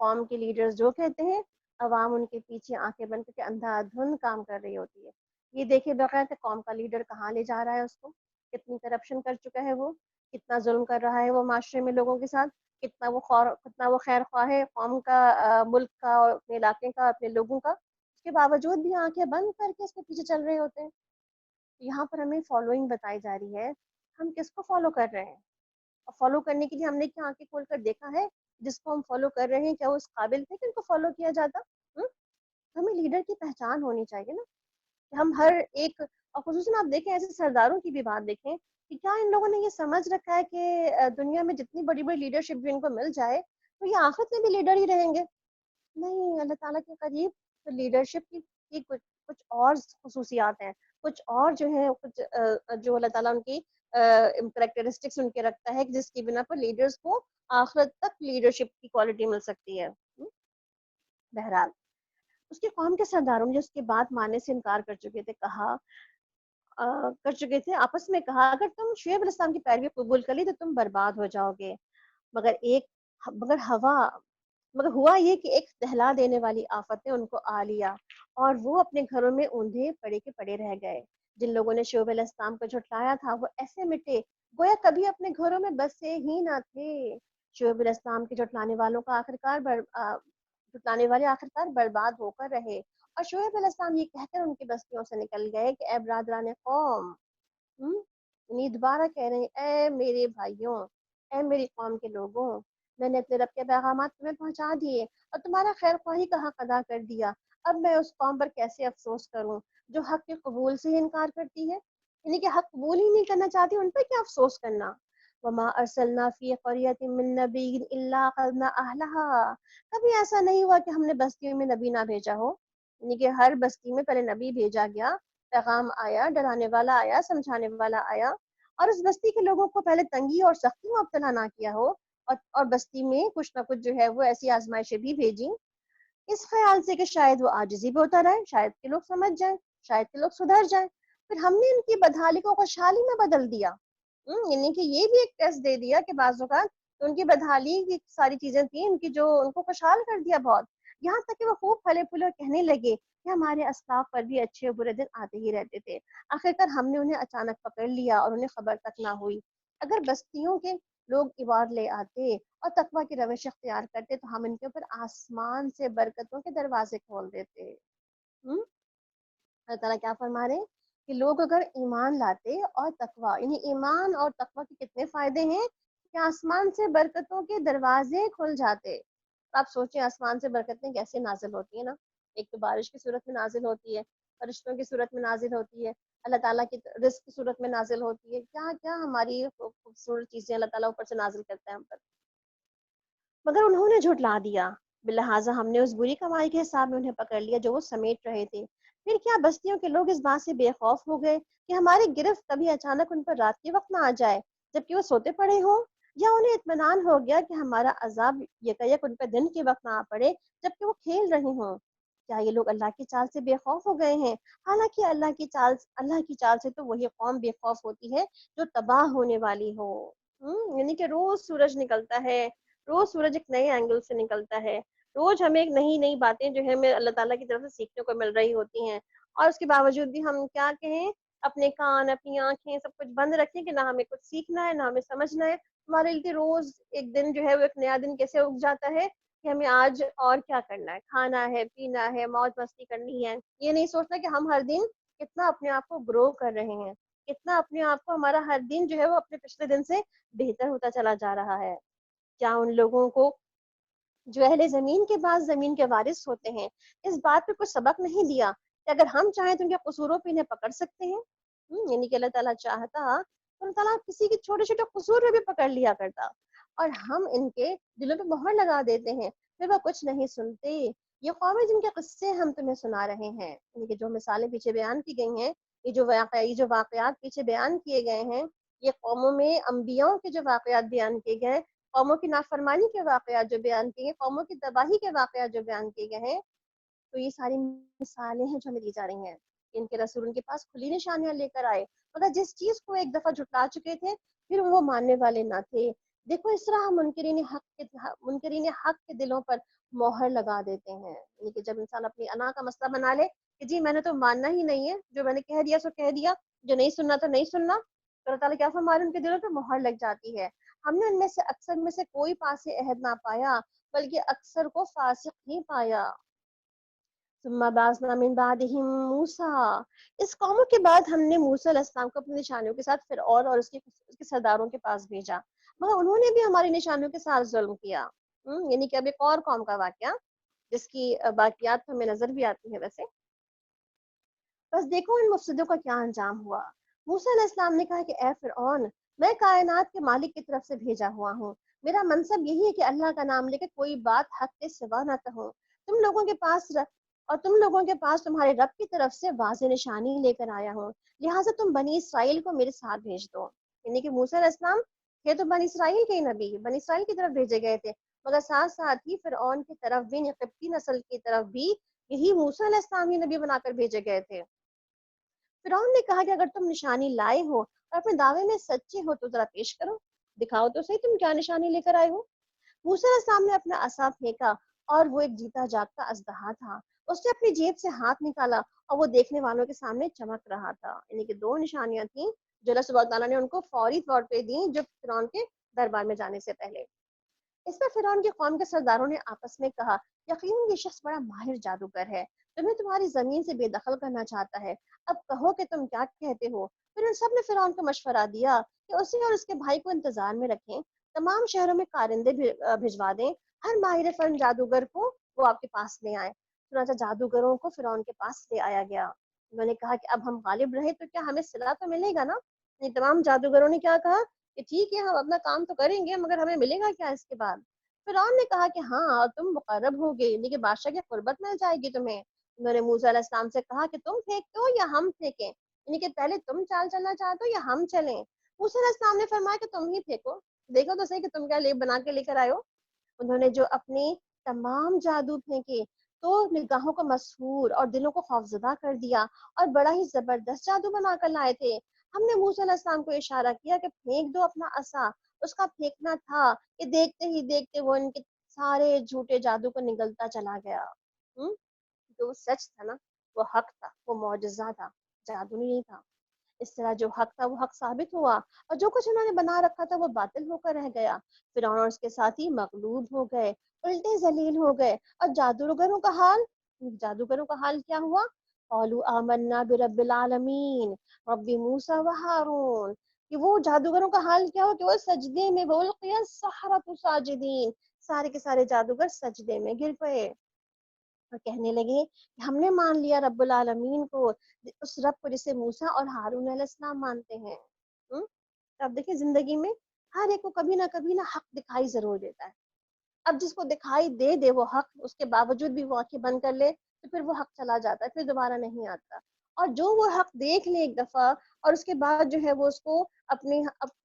قوم کے لیڈرز جو کہتے ہیں، عوام ان کے پیچھے آنکھیں بند کر کے اندھا دھند کام کر رہی ہوتی ہے۔ یہ دیکھے بغیر کہ قوم کا لیڈر کہاں لے جا رہا ہے، اس کو کتنی کرپشن کر چکا ہے، وہ کتنا ظلم کر رہا ہے وہ معاشرے میں لوگوں کے ساتھ، کتنا وہ خیر خواہ ہے قوم کا، ملک کا اور اپنے علاقے کا، اپنے لوگوں کا، اس کے باوجود بھی آنکھیں بند کر کے اس کے پیچھے چل رہے ہوتے ہیں۔ یہاں پر ہمیں فالوئنگ بتائی جا رہی ہے، ہم کس کو فالو کر رہے ہیں، اور فالو کرنے کے لیے ہم نے کیا آنکھیں کھول کر دیکھا ہے جس کو ہم فالو کر رہے ہیں کیا وہ اس قابل تھے کہ ان کو فالو کیا جاتا؟ ہمیں لیڈر کی پہچان ہونی چاہیے نا، کہ ہم ہر ایک، اور خصوصاً آپ دیکھیں ایسے سرداروں کی بھی بات دیکھیں کہ کیا ان لوگوں نے یہ سمجھ رکھا ہے کہ دنیا میں جتنی بڑی بڑی لیڈرشپ بھی ان کو مل جائے تو یہ آخرت میں بھی لیڈر ہی رہیں گے؟ نہیں، اللہ تعالیٰ کے قریب تو لیڈرشپ کی کچھ اور خصوصیات ہیں، کچھ اور جو ہے کچھ جو اللہ تعالیٰ ان کی کریکٹرسٹکس ان کے رکھتا ہے جس کی بنا پر لیڈرز کو آخرت تک لیڈرشپ کی کوالٹی مل سکتی ہے۔ بہرحال اس کی قوم کے سرداروں نے اس کی بات ماننے سے انکار کر چکے تھے، آپس میں کہا اگر تم شعیب علیہ السلام کی پیروی قبول کر لی تو تم برباد ہو جاؤ گے۔ مگر ہوا یہ کہ ایک دہلا دینے والی آفت نے ان کو آ لیا اور وہ اپنے گھروں میں اوندھے پڑے کے پڑے رہ گئے۔ جن لوگوں نے شعیب علیہ السلام کو جھٹلایا تھا وہ ایسے مٹے گویا کبھی اپنے گھروں میں بسے ہی نہ تھے۔ شعیب علیہ السلام کے جھٹلانے والے آخرکار برباد ہو کر رہے، اور شعیب علیہ السلام یہ کہہ کر ان کی بستیوں سے نکل گئے کہ اے برادران قوم، دوبارہ کہہ رہے ہیں اے میرے بھائیوں، اے میری قوم کے لوگوں، میں نے اپنے رب کے پیغامات تمہیں پہنچا دیے اور تمہارا خیر خواہی کا حق ادا کر دیا، اب میں اس قوم پر کیسے افسوس کروں جو حق کے قبول سے ہی انکار کرتی ہے، یعنی کہ حق قبول ہی نہیں کرنا چاہتی، ان پر کیا افسوس کرنا۔ وما ارسلنا فی قریۃ من نبی الا اخذنا اہلها، کبھی ایسا نہیں ہوا کہ ہم نے بستیوں میں نبی نہ بھیجا ہو، یعنی کہ ہر بستی میں پہلے نبی بھیجا گیا، پیغام آیا، ڈرانے والا آیا، سمجھانے والا آیا، اور اس بستی کے لوگوں کو پہلے تنگی اور سختی میں مبتلا نہ کیا ہو، اور بستی میں کچھ نہ کچھ جو ہے وہ ایسی آزمائشیں بھی بھیجی اس خیال سے کہ شاید وہ عاجزی پہ ہوتا رہے، شاید کہ لوگ سمجھ جائیں، شاید کہ لوگ سدھر جائیں، پھر ہم نے ان کی بدحالی کو خوشحالی میں بدل دیا۔ یعنی کہ یہ بھی ایک ٹیسٹ دے دیا کہ بعض اوقات ان کی بدحالی کی ساری چیزیں تھیں ان کی جو ان کو خوشحال کر دیا بہت، یہاں تک کہ وہ خوب پھلے پھولے اور کہنے لگے کہ ہمارے اسلاف پر بھی اچھے برے دن آتے ہی رہتے تھے، آخرکار ہم نے انہیں اچانک پکڑ لیا اور انہیں خبر تک نہ ہوئی۔ اگر بستیوں کے لوگ ایمان لے آتے اور تقوی کی روش اختیار کرتے تو ہم ان کے اوپر آسمان سے برکتوں کے دروازے کھول دیتے۔ اللہ تعالیٰ کیا فرما رہے ہیں کہ لوگ اگر ایمان لاتے اور تقوی، یعنی ایمان اور تقوی کے کتنے فائدے ہیں کہ آسمان سے برکتوں کے دروازے کھل جاتے۔ آپ سوچیں آسمان سے برکتیں کیسے نازل ہوتی ہیں نا، ایک تو بارش کی صورت میں نازل ہوتی ہے، فرشتوں کی صورت میں نازل ہوتی ہے، اللہ تعالیٰ کی رزق کی صورت میں نازل ہوتی ہے، کیا کیا ہماری خوبصورت چیزیں اللہ تعالیٰ اوپر سے نازل کرتا ہے ہم پر، مگر انہوں نے جھٹلا دیا، لہٰذا ہم نے اس بری کمائی کے حساب میں انہیں پکڑ لیا جو وہ سمیٹ رہے تھے۔ پھر کیا بستیوں کے لوگ اس بات سے بے خوف ہو گئے کہ ہماری گرفت کبھی اچانک ان پر رات کے وقت نہ آ جائے جبکہ وہ سوتے پڑے ہوں، یا انہیں اطمینان ہو گیا کہ ہمارا عذاب یکایک ان پر دن کے وقت نہ آ پڑے جبکہ وہ کھیل رہے ہوں؟ کیا یہ لوگ اللہ کی چال سے بے خوف ہو گئے ہیں؟ حالانکہ اللہ کی چال سے تو وہی قوم بے خوف ہوتی ہے جو تباہ ہونے والی ہو۔ یعنی کہ روز سورج نکلتا ہے، روز سورج ایک نئے اینگل سے نکلتا ہے، روز ہمیں ایک نئی نئی باتیں جو ہے ہمیں اللہ تعالیٰ کی طرف سے سیکھنے کو مل رہی ہوتی ہیں، اور اس کے باوجود بھی ہم کیا کہیں، اپنے کان اپنی آنکھیں سب کچھ بند رکھیں کہ نہ ہمیں کچھ سیکھنا ہے نہ ہمیں سمجھنا ہے۔ ہمارے لیے روز ایک دن جو ہے وہ ایک نیا دن کیسے اگ جاتا ہے کہ ہمیں آج اور کیا کرنا ہے، کھانا ہے، پینا ہے، موج مستی کرنی ہے، یہ نہیں سوچنا کہ ہم ہر دن کتنا اپنے آپ کو گرو کر رہے ہیں، کتنا اپنے آپ کو ہمارا ہر دن جو ہے وہ اپنے پچھلے دن سے بہتر ہوتا چلا جا رہا ہے۔ کیا ان لوگوں کو جو اہل زمین کے بعد زمین کے وارث ہوتے ہیں اس بات پہ کچھ سبق نہیں دیا کہ اگر ہم چاہیں تو ان کے قصوروں پہ انہیں پکڑ سکتے ہیں؟ یعنی کہ اللہ تعالیٰ چاہتا تو اللہ تعالیٰ کسی کے چھوٹے چھوٹے قصور پہ بھی پکڑ لیا کرتا، اور ہم ان کے دلوں پہ مہر لگا دیتے ہیں، پھر وہ کچھ نہیں سنتے۔ یہ قومیں جن کے قصے ہم تمہیں سنا رہے ہیں، یعنی کہ جو مثالیں پیچھے بیان کی گئی ہیں، یہ جو واقعات پیچھے بیان کیے گئے ہیں، یہ قوموں میں انبیاءوں کے جو واقعات بیان کیے گئے ہیں، قوموں کی نافرمانی کے واقعات جو بیان کیے گئے، قوموں کی تباہی کے واقعات جو بیان کیے گئے ہیں، تو یہ ساری مثالیں ہیں جو ہمیں دی جا رہی ہیں۔ ان کے رسول ان کے پاس کھلی نشانیاں لے کر آئے، مگر جس چیز کو ایک دفعہ جھٹلا چکے تھے پھر وہ ماننے والے نہ تھے۔ دیکھو اس طرح ہم منکرین حق کے دلوں پر مہر لگا دیتے ہیں، یعنی کہ جب انسان اپنی انا کا مسئلہ بنا لے کہ جی میں نے تو ماننا ہی نہیں ہے، جو میں نے کہہ دیا سو کہہ دیا، جو نہیں سننا تو نہیں سننا، تو اللہ تعالیٰ کیا فرما رہے ہیں، ان کے دلوں پہ مہر لگ جاتی ہے۔ ہم نے ان میں سے اکثر میں سے کوئی پاس عہد نہ پایا بلکہ اکثر کو فاسق ہی پایا۔ ثم بعثنا من بعدهم موسیٰ، اس قوموں کے بعد ہم نے موسیٰ علیہ السلام کو اپنی نشانیوں کے ساتھ فرعون اور اس کے سرداروں کے پاس بھیجا، مگر انہوں نے بھی ہماری نشانیوں کے ساتھ ظلم کیا۔ یعنی کہ اب ایک اور قوم کا واقعہ جس کی باقیات ہمیں نظر بھی آتی ہے ویسے۔ بس دیکھو ان مفسدوں کا کیا انجام ہوا۔ موسیٰ علیہ السلام نے کہا کہ اے فرعون، میں کائنات کے مالک کی طرف سے بھیجا ہوا ہوں، میرا منصب یہی ہے کہ اللہ کا نام لے کے کوئی بات حق کے سوا نہ کہوں، تم لوگوں کے پاس تمہارے رب کی طرف سے واضح نشانی لے کر آیا ہوں، لہٰذا تم بنی اسرائیل کو میرے ساتھ بھیج دو۔ یعنی کہ موسیٰ علیہ السلام تھے تو بنی اسرائیل کے ہی نبی، بنی اسرائیل کی طرف بھیجے گئے تھے، مگر ساتھ ساتھ ہی فرعون کی طرف بھی، قبطی نسل کی طرف بھی یہی موسیٰ علیہ السلام ہی نبی بنا کر بھیجے گئے تھے۔ فرعون نے کہا کہ اگر تم نشانی لائے ہو اور اپنے دعوے میں سچے ہو تو ذرا پیش کرو، دکھاؤ تو صحیح تم کیا نشانی لے کر آئے ہو۔ موسیٰ علیہ السلام نے اپنا عصا پھینکا اور وہ ایک جیتا جاگتا اژدہا تھا، اس نے اپنی جیب سے ہاتھ نکالا اور وہ دیکھنے والوں کے سامنے چمک رہا تھا۔ یعنی کہ دو نشانیاں تھیں جو اللہ سبحانہ تعالیٰ نے ان کو فوری طور پہ دیں جو فرعون کے دربار میں جانے سے پہلے۔ اس پر فرعون کی قوم کے سرداروں نے آپس میں کہا، یقیناً یہ شخص بڑا ماہر جادوگر ہے، تمہیں تمہاری زمین سے بے دخل کرنا چاہتا ہے، اب کہو کہ تم کیا کہتے ہو۔ پھر ان سب نے فرعون کو مشورہ دیا کہ اسے اور اس کے بھائی کو انتظار میں رکھیں، تمام شہروں میں کارندے بھجوا دیں، ہر ماہر فن جادوگر کو وہ آپ کے پاس لے آئیں۔ چنانچہ جادوگروں کو فرعون کے پاس لے آیا گیا۔ انہوں نے کہا کہ اب ہم غالب رہے تو کیا ہمیں صلہ تو ملے گا نا؟ یہ تمام جادوگروں نے کیا کہا کہ ٹھیک ہے ہم اپنا کام تو کریں گے مگر ہمیں ملے گا کیا اس کے بعد؟ فرعون نے کہا کہ ہاں تم مقرب ہوگے، یعنی کہ بادشاہ کی قربت مل جائے گی تمہیں۔ انہوں نے موسیٰ علیہ السلام سے کہا کہ تم پھینکتے ہو یا ہم پھینکیں، یعنی کہ پہلے تم چال چلنا چاہتے ہو یا ہم چلیں؟ موسیٰ علیہ السلام نے فرمایا کہ تم ہی پھینکو، دیکھو تو صحیح کہ تم کیا لیپ بنا کے لے کر آئے ہو۔ انہوں نے جو اپنی تمام جادو پھینکے تو نگاہوں کو مسحور اور دلوں کو خوفزدہ کر دیا اور بڑا ہی زبردست جادو بنا کر لائے تھے۔ ہم نے موسیٰ علیہ السلام کو اشارہ کیا کہ پھینک دو اپنا عصا، اس کا پھینکنا تھا کہ دیکھتے ہی دیکھتے وہ ان کے سارے جھوٹے جادو کو نگلتا چلا گیا۔ تو وہ سچ تھا نا وہ حق تھا، وہ معجزہ تھا، جادو نہیں تھا. اس طرح جو حق تھا وہ حق ثابت ہوا، اور جو کچھ انہوں نے بنا رکھا تھا وہ باطل ہو کر رہ گیا. فرعون اور اس کے ساتھی مغلوب ہو گئے، الٹے ذلیل ہو گئے. اور جادوگروں کا حال کیا ہوا؟ قالوا آمنا برب العالمین رب موسیٰ و ہارون. کہ وہ جادوگروں کا حال کیا ہو کہ وہ سجدے میں، وَأُلْقِيَ السَّحَرَةُ ساجدین، سارے کے سارے جادوگر سجدے میں گر پڑے اور کہنے لگے کہ ہم نے مان لیا رب العالمین کو، اس رب کو جسے موسیٰ اور ہارون علیہ السلام مانتے ہیں. اب دیکھیں زندگی میں ہر ایک کو کبھی نہ حق دکھائی ضرور دیتا ہے. اب جس کو دکھائی دے وہ حق، اس کے باوجود بھی وہ آنکھیں بند کر لے تو پھر وہ حق چلا جاتا ہے، پھر دوبارہ نہیں آتا. اور جو وہ حق دیکھ لے ایک دفعہ اور اس کے بعد جو ہے وہ اس کو اپنے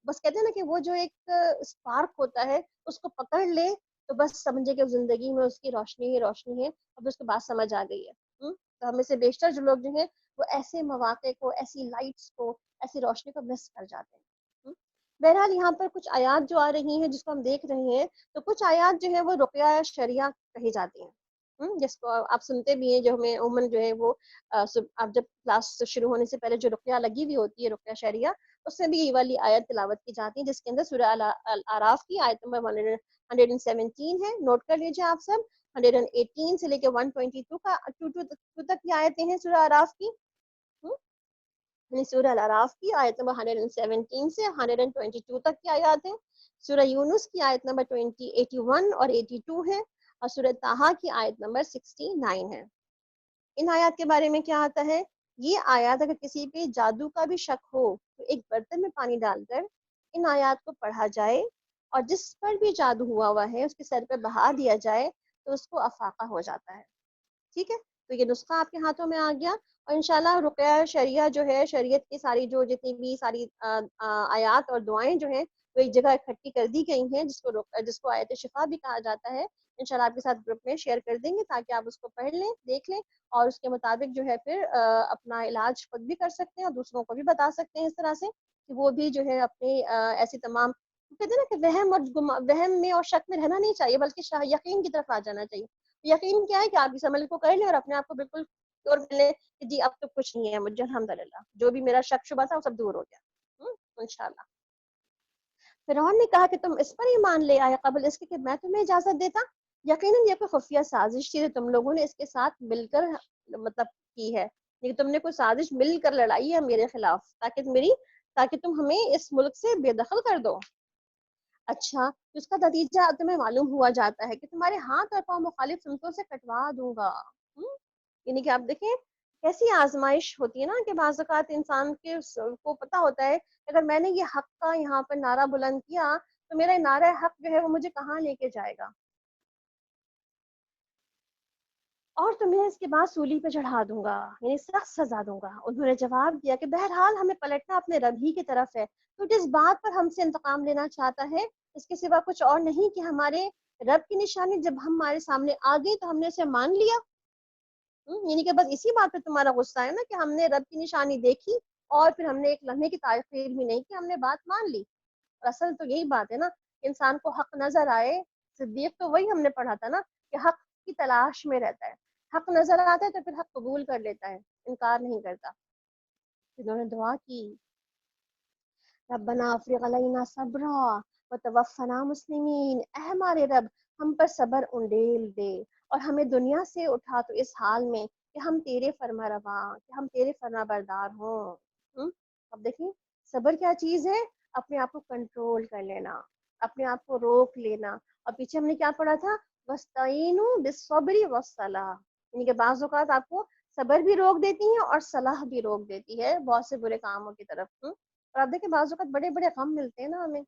بس کہتے ہیں نا کہ وہ جو ایک اسپارک ہوتا ہے اس کو پکڑ لے تو بس سمجھے کہ زندگی میں اس کی روشنی ہی روشنی ہے. اب اس کو بات سمجھ آ گئی ہے. تو ہمیں سے بیشتر جو لوگ جو ہیں وہ ایسے مواقع کو، ایسی لائٹس کو، ایسی روشنی کو مس کر جاتے ہیں. بہرحال یہاں پر کچھ آیات جو آ رہی ہیں جس کو ہم دیکھ رہے ہیں، تو کچھ آیات جو ہے وہ رقیہ شریعہ کہی جاتی ہیں، جس کو آپ سنتے بھی ہیں. جو ہمیں عموماً جو ہے وہ آپ جب کلاس شروع ہونے سے پہلے جو رقیہ لگی ہوئی ہوتی ہے، رقیہ شریعہ، اس میں بھی یہ والی آیت تلاوت کی جاتی ہے، جس کے اندر سورہ الاعراف کی آیت نمبر 117 ہے. نوٹ کر لیجیے آپ سب. 118 سے لے کے 122 تک کی آیتیں ہیں سورہ الاعراف کی. یعنی سورہ الاعراف کی آیت نمبر 117 سے 122 تک کی آیات ہیں. سورہ یونس کی آیت نمبر 81 اور 82 ہے، اور سورہ طٰہٰ کی آیت نمبر 69 ہے. ان آیات کے بارے میں کیا آتا ہے؟ یہ آیات اگر کسی پہ جادو کا بھی شک ہو تو ایک برتن میں پانی ڈال کر ان آیات کو پڑھا جائے، اور جس پر بھی جادو ہوا ہے اس کے سر پہ بہا دیا جائے تو اس کو افاقہ ہو جاتا ہے. ٹھیک ہے، تو یہ نسخہ آپ کے ہاتھوں میں آ گیا. اور انشاءاللہ رقیہ شریعہ جو ہے، شریعت کی ساری جو جتنی بھی ساری آیات اور دعائیں جو ہیں وہ ایک جگہ اکٹھی کر دی گئی ہیں، جس کو آیت شفا بھی کہا جاتا ہے. انشاءاللہ آپ کے ساتھ گروپ میں شیئر کر دیں گے تاکہ آپ اس کو پڑھ لیں، دیکھ لیں، اور اس کے مطابق جو ہے پھر اپنا علاج خود بھی کر سکتے ہیں اور دوسروں کو بھی بتا سکتے ہیں اس طرح سے کہ وہ بھی جو ہے اپنی ایسی تمام، کہتے ہیں نا کہ وہم میں اور شک میں رہنا نہیں چاہیے، بلکہ یقین کی طرف آ جانا چاہیے. یقین کیا ہے کہ آپ اس عمل کو کر لیں اور اپنے آپ کو بالکل پیور ملے کہ جی اب تو کچھ نہیں ہے مجھے، الحمدللہ جو بھی میرا شک شبہ تھا وہ سب دور ہو گیا انشاءاللہ. فرعون نے کہا کہ تم اس پر ایمان لے آئے قبل اس کے کہ میں تمہیں اجازت دیتا. یقیناً یہ کوئی خفیہ سازش تھی تم لوگوں نے اس کے ساتھ مل کر مطلب کی ہے، لیکن تم نے کوئی سازش مل کر لڑائی ہے میرے خلاف تاکہ تم ہمیں اس ملک سے بے دخل کر دو. اچھا، اس کا نتیجہ تمہیں معلوم ہوا جاتا ہے کہ تمہارے ہاتھ اور پاؤں مخالف سمتوں سے کٹوا دوں گا. یعنی کہ آپ دیکھیں کیسی آزمائش ہوتی ہے نا کہ بعض اوقات انسان کے کو پتا ہوتا ہے کہ اگر میں نے یہ حق کا یہاں پر نعرہ بلند کیا تو میرا نعرہ حق جو ہے وہ مجھے کہاں لے کے جائے گا، اور تمہیں اس کے بعد سولی پہ چڑھا دوں گا، یعنی سخت سزا دوں گا. انہوں نے جواب دیا کہ بہرحال ہمیں پلٹنا اپنے رب ہی کی طرف ہے، تو جس بات پر ہم سے انتقام لینا چاہتا ہے اس کے سوا کچھ اور نہیں کہ ہمارے رب کی نشانی جب ہمارے سامنے آ گئی تو ہم نے اسے مان لیا. یعنی کہ بس اسی بات پہ تمہارا غصہ ہے نا کہ ہم نے رب کی نشانی دیکھی اور پھر ہم نے ایک لمحے کی تاخیر بھی نہیں کہ ہم نے بات مان لی. اور اصل تو یہی بات ہے نا، انسان کو حق نظر آئے. صدیق تو وہی ہم نے پڑھا تھا نا کہ حق کی تلاش میں رہتا ہے، حق نظر آتا ہے تو پھر حق قبول کر لیتا ہے، انکار نہیں کرتا. انہوں نے دعا کی ربنا افرغ علینا صبرا وتوفنا مسلمین، اے ہمارے رب ہم پر صبر انڈیل دے اور ہمیں دنیا سے اٹھا تو اس حال میں کہ ہم تیرے فرما رواں، کہ ہم تیرے فرما بردار ہوں. اب دیکھیں صبر کیا چیز ہے؟ اپنے آپ کو کنٹرول کر لینا، اپنے آپ کو روک لینا. اور پیچھے ہم نے کیا پڑھا تھا؟ وَاسْتَعِینُوا بِالصَّبْرِ وَالصَّلَاةِ، یعنی کہ بعض اوقات آپ کو صبر بھی روک دیتی ہے اور صلاح بھی روک دیتی ہے بہت سے برے کاموں کی طرف. اور آپ دیکھیں بعض اوقات بڑے بڑے غم ملتے ہیں نا ہمیں،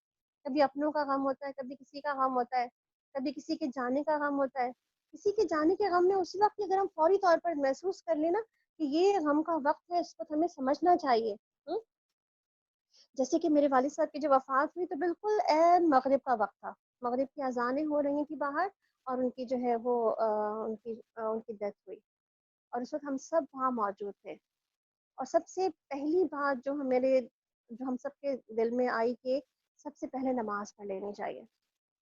کبھی اپنوں کا غم ہوتا ہے، کبھی کسی کا غم ہوتا ہے، کبھی کسی کے جانے کا غم ہوتا ہے. کسی کے جانے کے غم میں اسی وقت اگر ہم فوری طور پر محسوس کر لینا کہ یہ غم کا وقت ہے، اس کو ہمیں سمجھنا چاہیے. جیسے کہ میرے والد صاحب کی جو وفات ہوئی تو بالکل عین مغرب کا وقت تھا، مغرب کی اذانیں ہو رہی تھی باہر اور ان کی جو ہے وہ ان کی ڈیتھ ہوئی، اور اس وقت ہم سب وہاں موجود تھے. اور سب سے پہلی بات جو ہم سب کے دل میں آئی کہ سب سے پہلے نماز پڑھ لینی چاہیے.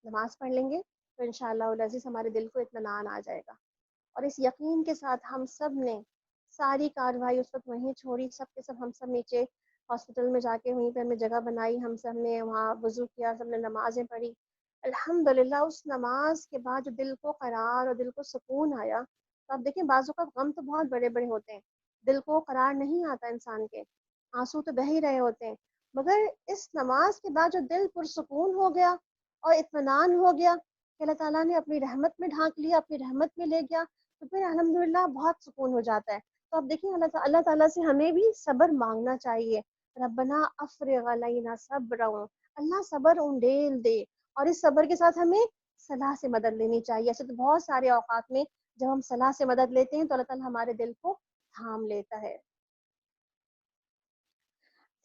نماز پڑھ لیں گے تو انشاءاللہ العزیز ہمارے دل کو اطمینان آ جائے گا. اور اس یقین کے ساتھ ہم سب ساری کاروائی اس وقت وہیں چھوڑی، سب کے سب ہم سب نیچے ہاسپٹل میں جا کے وہیں پہ ہمیں جگہ بنائی، ہم سب نے وہاں وضو کیا، سب نے نمازیں پڑھی. الحمدللہ اس نماز کے بعد جو دل کو قرار اور دل کو سکون آیا. تو آپ دیکھیں بعض اوقات غم تو بہت بڑے بڑے ہوتے ہیں، دل کو قرار نہیں آتا انسان کے، آنسو تو بہہ ہی رہے ہوتے ہیں، مگر اس نماز کے بعد جو دل پرسکون ہو گیا اور اطمینان ہو گیا کہ اللہ تعالیٰ نے اپنی رحمت میں ڈھانک لیا، اپنی رحمت میں لے گیا، تو پھر الحمدللہ بہت سکون ہو جاتا ہے. تو آپ دیکھیں اللہ تعالیٰ سے ہمیں بھی صبر مانگنا چاہیے. ربنا افرغ علینا صبرا، اللہ صبر انڈیل دے، اور اس صبر کے ساتھ ہمیں صلاح سے مدد لینی چاہیے. ایسے تو بہت سارے اوقات میں جب ہم صلاح سے مدد لیتے ہیں تو اللہ تعالیٰ ہمارے دل کو تھام لیتا ہے.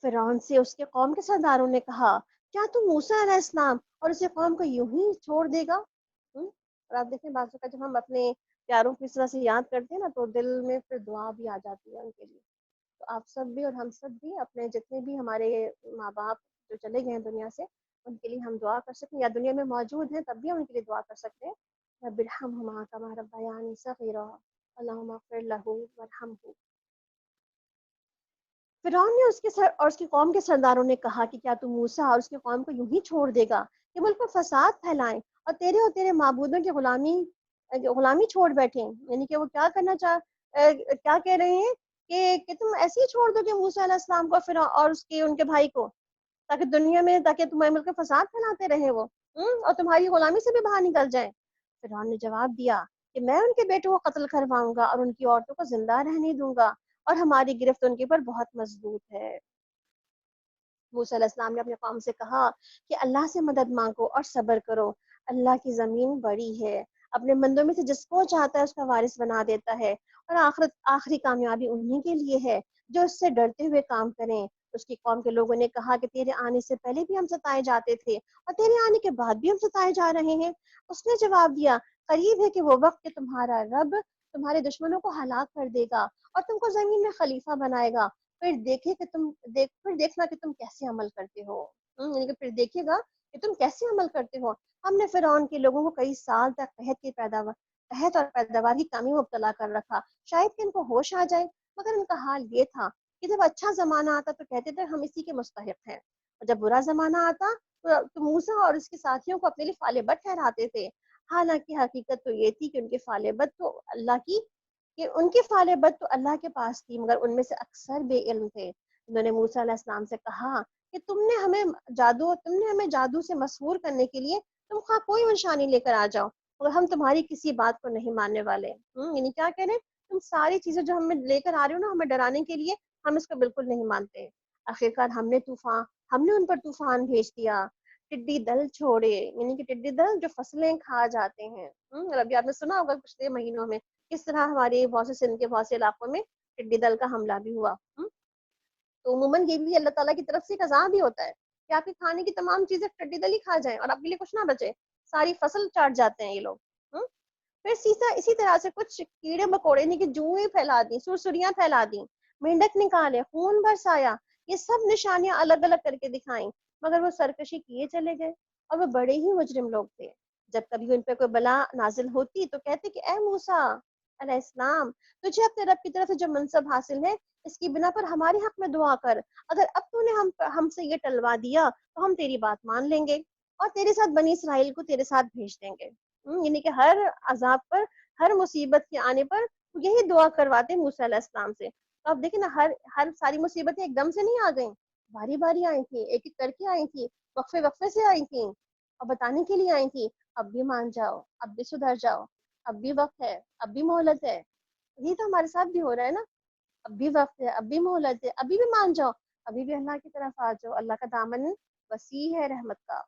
فرعون سے اس کے قوم کے سرداروں نے کہا کیا تم موسیٰ علیہ السلام اور اس قوم کو یوں ہی چھوڑ دے گا؟ اور آپ دیکھیں بعض اوقات جب ہم اپنے پیاروں کو اس طرح سے یاد کرتے ہیں نا تو دل میں پھر دعا بھی آ جاتی ہے ان کے لیے. تو آپ سب بھی اور ہم سب بھی اپنے جتنے بھی ہمارے ماں باپ جو چلے گئے ہیں دنیا سے، ان کے لیے ہم دعا کر سکیں، یا دنیا میں موجود ہیں تب بھی ہم ان کے لیے دعا کر سکتے ہیں. رب ارحمہما کما ربیانی صغیرا اللہم اغفر لہ وارحمہ. فرعون نے اس کے اور اس کی قوم کے سرداروں نے کہا کہ کیا تم موسیٰ اور اس کی قوم کو یوں ہی چھوڑ دے گا کہ ملک میں فساد پھیلائیں اور تیرے معبودوں کی غلامی چھوڑ بیٹھیں؟ یعنی کہ وہ کیا کیا کہہ رہے ہیں کہ تم ایسے ہی چھوڑ دو گے موسیٰ علیہ السلام کو پھر اور ان کے بھائی کو، تاکہ دنیا میں تمہارے ملک میں فساد پھیلاتے رہے وہ اور تمہاری غلامی سے بھی باہر نکل جائیں. فرعون نے جواب دیا کہ میں ان کے بیٹوں کو قتل کرواؤں گا اور ان کی عورتوں کو زندہ رہنے دوں گا، اور ہماری گرفت ان کے اوپر بہت مضبوط ہے. موسیٰ علیہ السلام نے اپنے قوم سے کہا کہ اللہ سے مدد مانگو اور صبر کرو، اللہ کی زمین بڑی ہے، اپنے بندوں میں سے جس کو چاہتا ہے اس کا وارث بنا دیتا ہے، اور آخری کامیابی انہی کے لیے ہے جو اس سے ڈرتے ہوئے کام کریں. اس کی قوم کے لوگوں نے کہا کہ تیرے آنے سے پہلے بھی ہم ستائے جاتے تھے اور تیرے آنے کے بعد بھی ہم ستائے جا رہے ہیں. اس نے جواب دیا قریب ہے کہ وہ وقت کہ تمہارا رب تمہارے دشمنوں کو ہلاک کر دے گا اور تم کو زمین میں خلیفہ بنائے گا، پھر دیکھنا کہ تم کیسے عمل کرتے ہو. یعنی کہ پھر دیکھے گا کہ تم کیسے عمل کرتے ہو. ہم نے فرعون کے لوگوں کو کئی سال تک قحط اور پیداوار کی کمی میں مبتلا کر رکھا، شاید کہ ان کو ہوش آ جائے، مگر ان کا حال یہ تھا کہ جب اچھا زمانہ آتا تو کہتے تھے ہم اسی کے مستحق ہیں، اور جب برا زمانہ آتا تو موسیٰ اور اس کے ساتھیوں کو اپنے لیے فال بد ٹھہراتے تھے. حالانکہ حقیقت تو یہ تھی کہ ان کے فال بد تو اللہ کے پاس تھی، مگر ان میں سے اکثر بے علم تھے. انہوں نے موسیٰ علیہ السلام سے کہا کہ تم نے ہمیں جادو سے مسحور کرنے کے لیے تم خواہ کوئی نشانی لے کر آ جاؤ، مگر ہم تمہاری کسی بات کو نہیں ماننے والے. یعنی کیا کہہ رہے ہیں، تم ساری چیزیں جو ہمیں لے کر آ رہے ہو نا ہمیں ڈرانے کے لیے، ہم اس کو بالکل نہیں مانتے. آخرکار ہم نے ان پر طوفان بھیج دیا، ٹڈی دل چھوڑے، یعنی کہ ٹڈی دل جو فصلیں کھا جاتے ہیں. ابھی آپ نے سنا ہوگا پچھلے مہینوں میں کس طرح ہماری بہت سے سندھ کے بہت سے علاقوں میں ٹڈی دل کا حملہ بھی ہوا. تو عموماً یہ بھی اللہ تعالیٰ کی طرف سے ایک عذاب بھی ہوتا ہے کہ آپ کے کھانے کی تمام چیزیں ٹڈی دل ہی کھا جائیں اور آپ کے لیے کچھ نہ بچے، ساری فصل چاٹ جاتے ہیں یہ لوگ. پھر اسی طرح سے کچھ کیڑے مکوڑے نے کہ جوئیں پھیلا دی، سرسریاں پھیلا دی، مینڈک نکالے، خون برسایا، یہ سب نشانیاں الگ الگ کر کے دکھائیں، مگر وہ سرکشی کیے چلے گئے. اور وہ بڑے ہی مجرم لوگ تھے. جب کبھی ان پہ کوئی بلا نازل ہوتی تو کہتے کہ اے موسیٰ علیہ السلام، تجھے اپنے رب کی طرف سے جو منصب حاصل ہے اس کی بنا پر ہمارے حق میں دعا کر، اگر اب تو نے ہم سے یہ ٹلوا دیا تو ہم تیری بات مان لیں گے اور تیرے ساتھ بنی اسرائیل کو تیرے ساتھ بھیج دیں گے. یعنی کہ ہر عذاب پر، ہر مصیبت کے آنے پر یہی دعا کرواتے موسیٰ علیہ السلام سے. تو آپ دیکھیں نا ہر ساری مصیبتیں ایک دم سے نہیں آ گئیں، باری باری آئی تھی، ایک ایک کر کے آئی تھی، وقفے سے آئی تھی اور بتانے کے لیے آئی تھی اب بھی مان جاؤ، اب بھی سدھر جاؤ، اب بھی وقت ہے، اب بھی مہلت ہے. یہ تو ہمارے ساتھ بھی ہو رہا ہے نا، اب بھی وقت ہے، اب بھی مہلت ہے، ابھی بھی مان جاؤ، ابھی بھی اللہ کی طرف آ جاؤ، اللہ کا دامن وسیع ہے رحمت کا.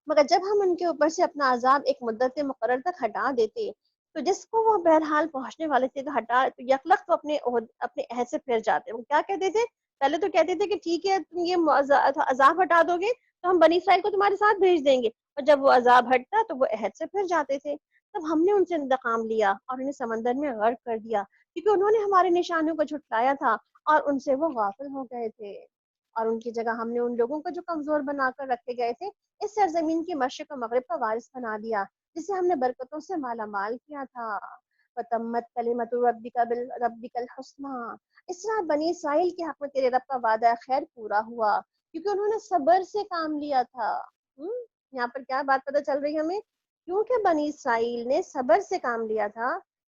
مگر جب ہم ان کے اوپر سے اپنا عذاب ایک مدت مقرر تک ہٹا دیتے تو جس کو وہ بہرحال پہنچنے والے تھے تو یکلخت تو اپنے عہد سے پھر جاتے. وہ کیا کہتے تھے، پہلے تو کہتے تھے کہ ٹھیک ہے تم یہ عذاب ہٹا دو گے تو ہم بنی اسرائیل کو تمہارے ساتھ بھیج دیں گے، اور جب وہ عذاب ہٹتا تو وہ عہد سے پھر جاتے تھے. تب ہم نے ان سے انتقام لیا اور انہیں سمندر میں غرق کر دیا، کیونکہ انہوں نے ہمارے نشانوں کو جھٹلایا تھا اور ان سے وہ غافل ہو گئے تھے. اور ان کی جگہ ہم نے ان لوگوں کو جو کمزور بنا کر رکھے گئے تھے اس سرزمین کی مشرق و مغرب کا وارث بنا دیا، جسے ہم نے برکتوں سے مالا مال کیا تھا. وتمت کلمۃ ربک الحسنی، اس طرح بنی اسرائیل کے حق میں تیرے رب کا وعدہ خیر پورا ہوا کیونکہ انہوں نے صبر سے کام لیا تھا۔ یہاں پر کیا بات پتہ چل رہی ہے ہمیں؟ کیونکہ بنی اسرائیل نے صبر سے کام لیا تھا،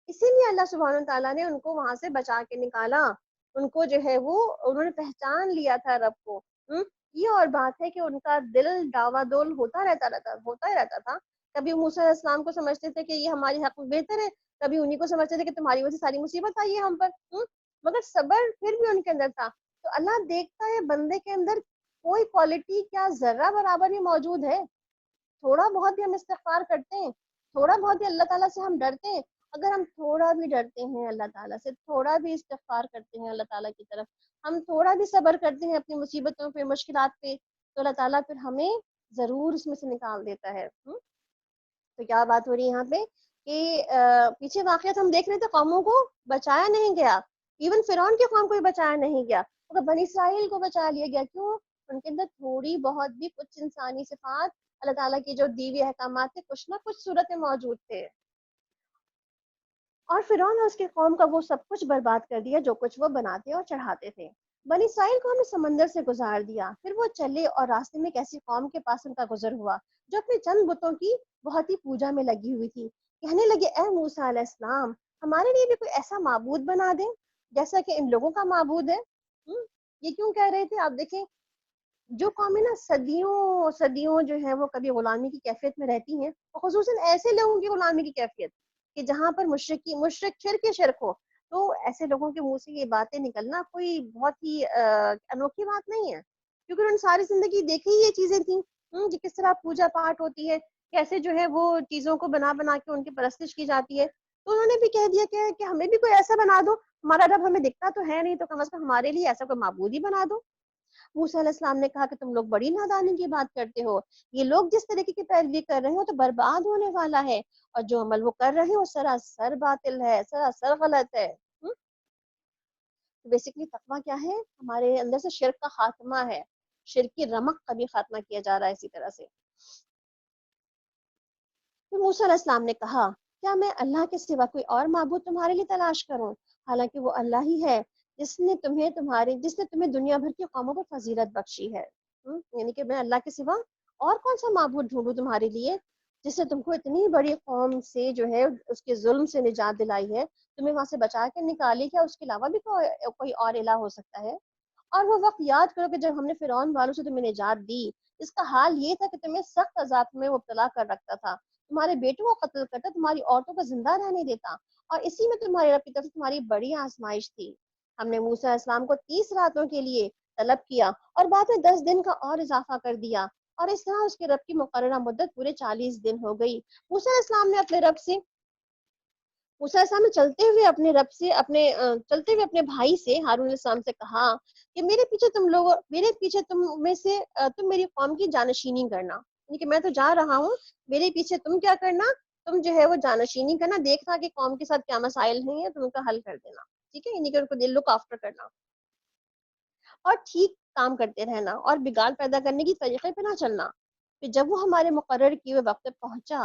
اسی لیے اللہ سبحانہ تعالیٰ نے ان کو وہاں سے بچا کے نکالا، ان کو جو ہے وہ انہوں نے پہچان لیا تھا رب کو۔ یہ اور بات ہے کہ ان کا دل ڈاوا ڈول ہوتا ہی رہتا تھا، کبھی موسیٰ علیہ السلام کو سمجھتے تھے کہ یہ ہماری حق میں بہتر ہے، کبھی انہیں کو سمجھتے تھے کہ تمہاری وجہ سے ساری مصیبت آئی ہے ہم پر، مگر صبر پھر بھی ان کے اندر تھا۔ تو اللہ دیکھتا ہے بندے کے اندر کوئی کوالٹی کیا ذرہ برابر بھی موجود ہے، تھوڑا بہت بھی ہم استغفار کرتے ہیں، تھوڑا بہت بھی اللہ تعالیٰ سے ہم ڈرتے ہیں، اگر ہم تھوڑا بھی ڈرتے ہیں اللہ تعالیٰ سے، تھوڑا بھی استغفار کرتے ہیں اللہ تعالیٰ کی طرف، ہم تھوڑا بھی صبر کرتے ہیں اپنی مصیبتوں پہ، مشکلات پہ، تو اللہ تعالیٰ پھر ہمیں ضرور اس میں سے نکال دیتا ہے۔ تو کیا بات ہو رہی ہے یہاں پہ کہ پیچھے واقعات ہم دیکھ رہے تھے، قوموں کو بچایا نہیں گیا، ایون فرعون کی قوم کو بھی بچایا نہیں گیا، مگر بنی اسرائیل کو بچا لیا گیا۔ کیوں؟ ان کے اندر تھوڑی بہت بھی کچھ انسانی صفات، اللہ تعالیٰ کی جو دیوی احکامات تھے، کچھ نہ کچھ صورت میں موجود تھے، اور فرعون اور اس کی قوم کا وہ سب کچھ برباد کر دیا جو کچھ وہ بناتے اور چڑھاتے تھے۔ بنی اسرائیل کو ہمیں سمندر سے گزار دیا، پھر وہ چلے اور راستے میں ایک ایسی قوم کے پاس ان کا گزر ہوا جو اپنے چند بتوں کی بہت ہی پوجا میں لگی ہوئی تھی۔ کہنے لگے اے موسیٰ علیہ السلام، ہمارے لیے بھی کوئی ایسا معبود بنا دیں جیسا کہ ان لوگوں کا معبود ہے۔ یہ کیوں کہہ رہے تھے؟ آپ دیکھیں، جو قومیں نا صدیوں جو ہے وہ کبھی غلامی کی کیفیت میں رہتی ہیں، خصوصاً ایسے لوگوں کی غلامی کی کیفیت کہ جہاں پر مشرک شرک ہو، تو ایسے لوگوں کے منہ سے یہ باتیں نکلنا کوئی بہت ہی انوکھی بات نہیں ہے، کیونکہ انہوں نے ساری زندگی دیکھی یہ چیزیں تھیں کہ کس طرح پوجا پاٹ ہوتی ہے، کیسے جو ہے وہ چیزوں کو بنا بنا کے ان کی پرستش کی جاتی ہے۔ تو انہوں نے بھی کہہ دیا کہ ہمیں بھی کوئی ایسا بنا دو، ہمارا رب ہمیں دکھتا تو ہے نہیں، تو کم از کم ہمارے لیے ایسا کوئی معبود ہی بنا دو۔ موسیٰ علیہ السلام نے کہا کہ تم لوگ بڑی نادانی کی بات کرتے ہو، یہ لوگ جس طریقے کی پیروی کر رہے ہو تو برباد ہونے والا ہے، اور جو عمل وہ کر رہے ہیں وہ سراسر باطل ہے، سراسر غلط ہے۔ بیسیکلی تقویٰ کیا ہے؟ ہمارے اندر سے شرک کا خاتمہ ہے، شرک کی رمق کا بھی خاتمہ کیا جا رہا ہے اسی طرح سے۔ پھر موسیٰ علیہ السلام نے کہا کیا میں اللہ کے سوا کوئی اور معبود تمہارے لیے تلاش کروں، حالانکہ وہ اللہ ہی ہے جس نے تمہیں دنیا بھر کی قوموں پر فضیلت بخشی ہے۔ یعنی کہ میں اللہ کے سوا اور کون سا معبود ڈھونڈوں تمہارے لیے جس نے تم کو اتنی بڑی قوم سے جو ہے اس کے ظلم سے نجات دلائی ہے، تمہیں وہاں سے بچا کے نکالی، کیا اس کے علاوہ بھی کوئی اور الہ ہو سکتا ہے؟ اور وہ وقت یاد کرو کہ جب ہم نے فرعون والوں سے تمہیں نجات دی، اس کا حال یہ تھا کہ تمہیں سخت عذاب میں مبتلا کر رکھتا تھا، تمہارے بیٹوں کو قتل کرتا، تمہاری عورتوں کو زندہ رہنے دیتا، اور اسی میں تمہارے رب کی طرف سے تمہاری بڑی آزمائش تھی۔ ہم نے موسیٰ علیہ السلام کو 30 راتوں کے لیے طلب کیا اور بعد میں 10 دن کا اور اضافہ کر دیا، اور اس طرح اس کے رب کی مقررہ مدت پورے 40 دن ہو گئی۔ موسیٰ علیہ السلام نے موسیٰ علیہ السلام نے چلتے ہوئے اپنے بھائی سے ہارون علیہ السلام سے کہا کہ میرے پیچھے تم میری قوم کی جانشینی کرنا، یعنی کہ میں تو جا رہا ہوں، میرے پیچھے تم کیا کرنا، تم جو ہے وہ جانشینی کرنا، دیکھنا کہ قوم کے ساتھ کیا مسائل ہیں تم ان کا حل کر دینا، ٹھیک ہے، یعنی کہ ان کو لک آفٹر کرنا اور ٹھیک کام کرتے رہنا اور بگاڑ پیدا کرنے کی طریقے پہ نہ چلنا۔ پھر جب وہ ہمارے مقرر کیے ہوئے وقت پہنچا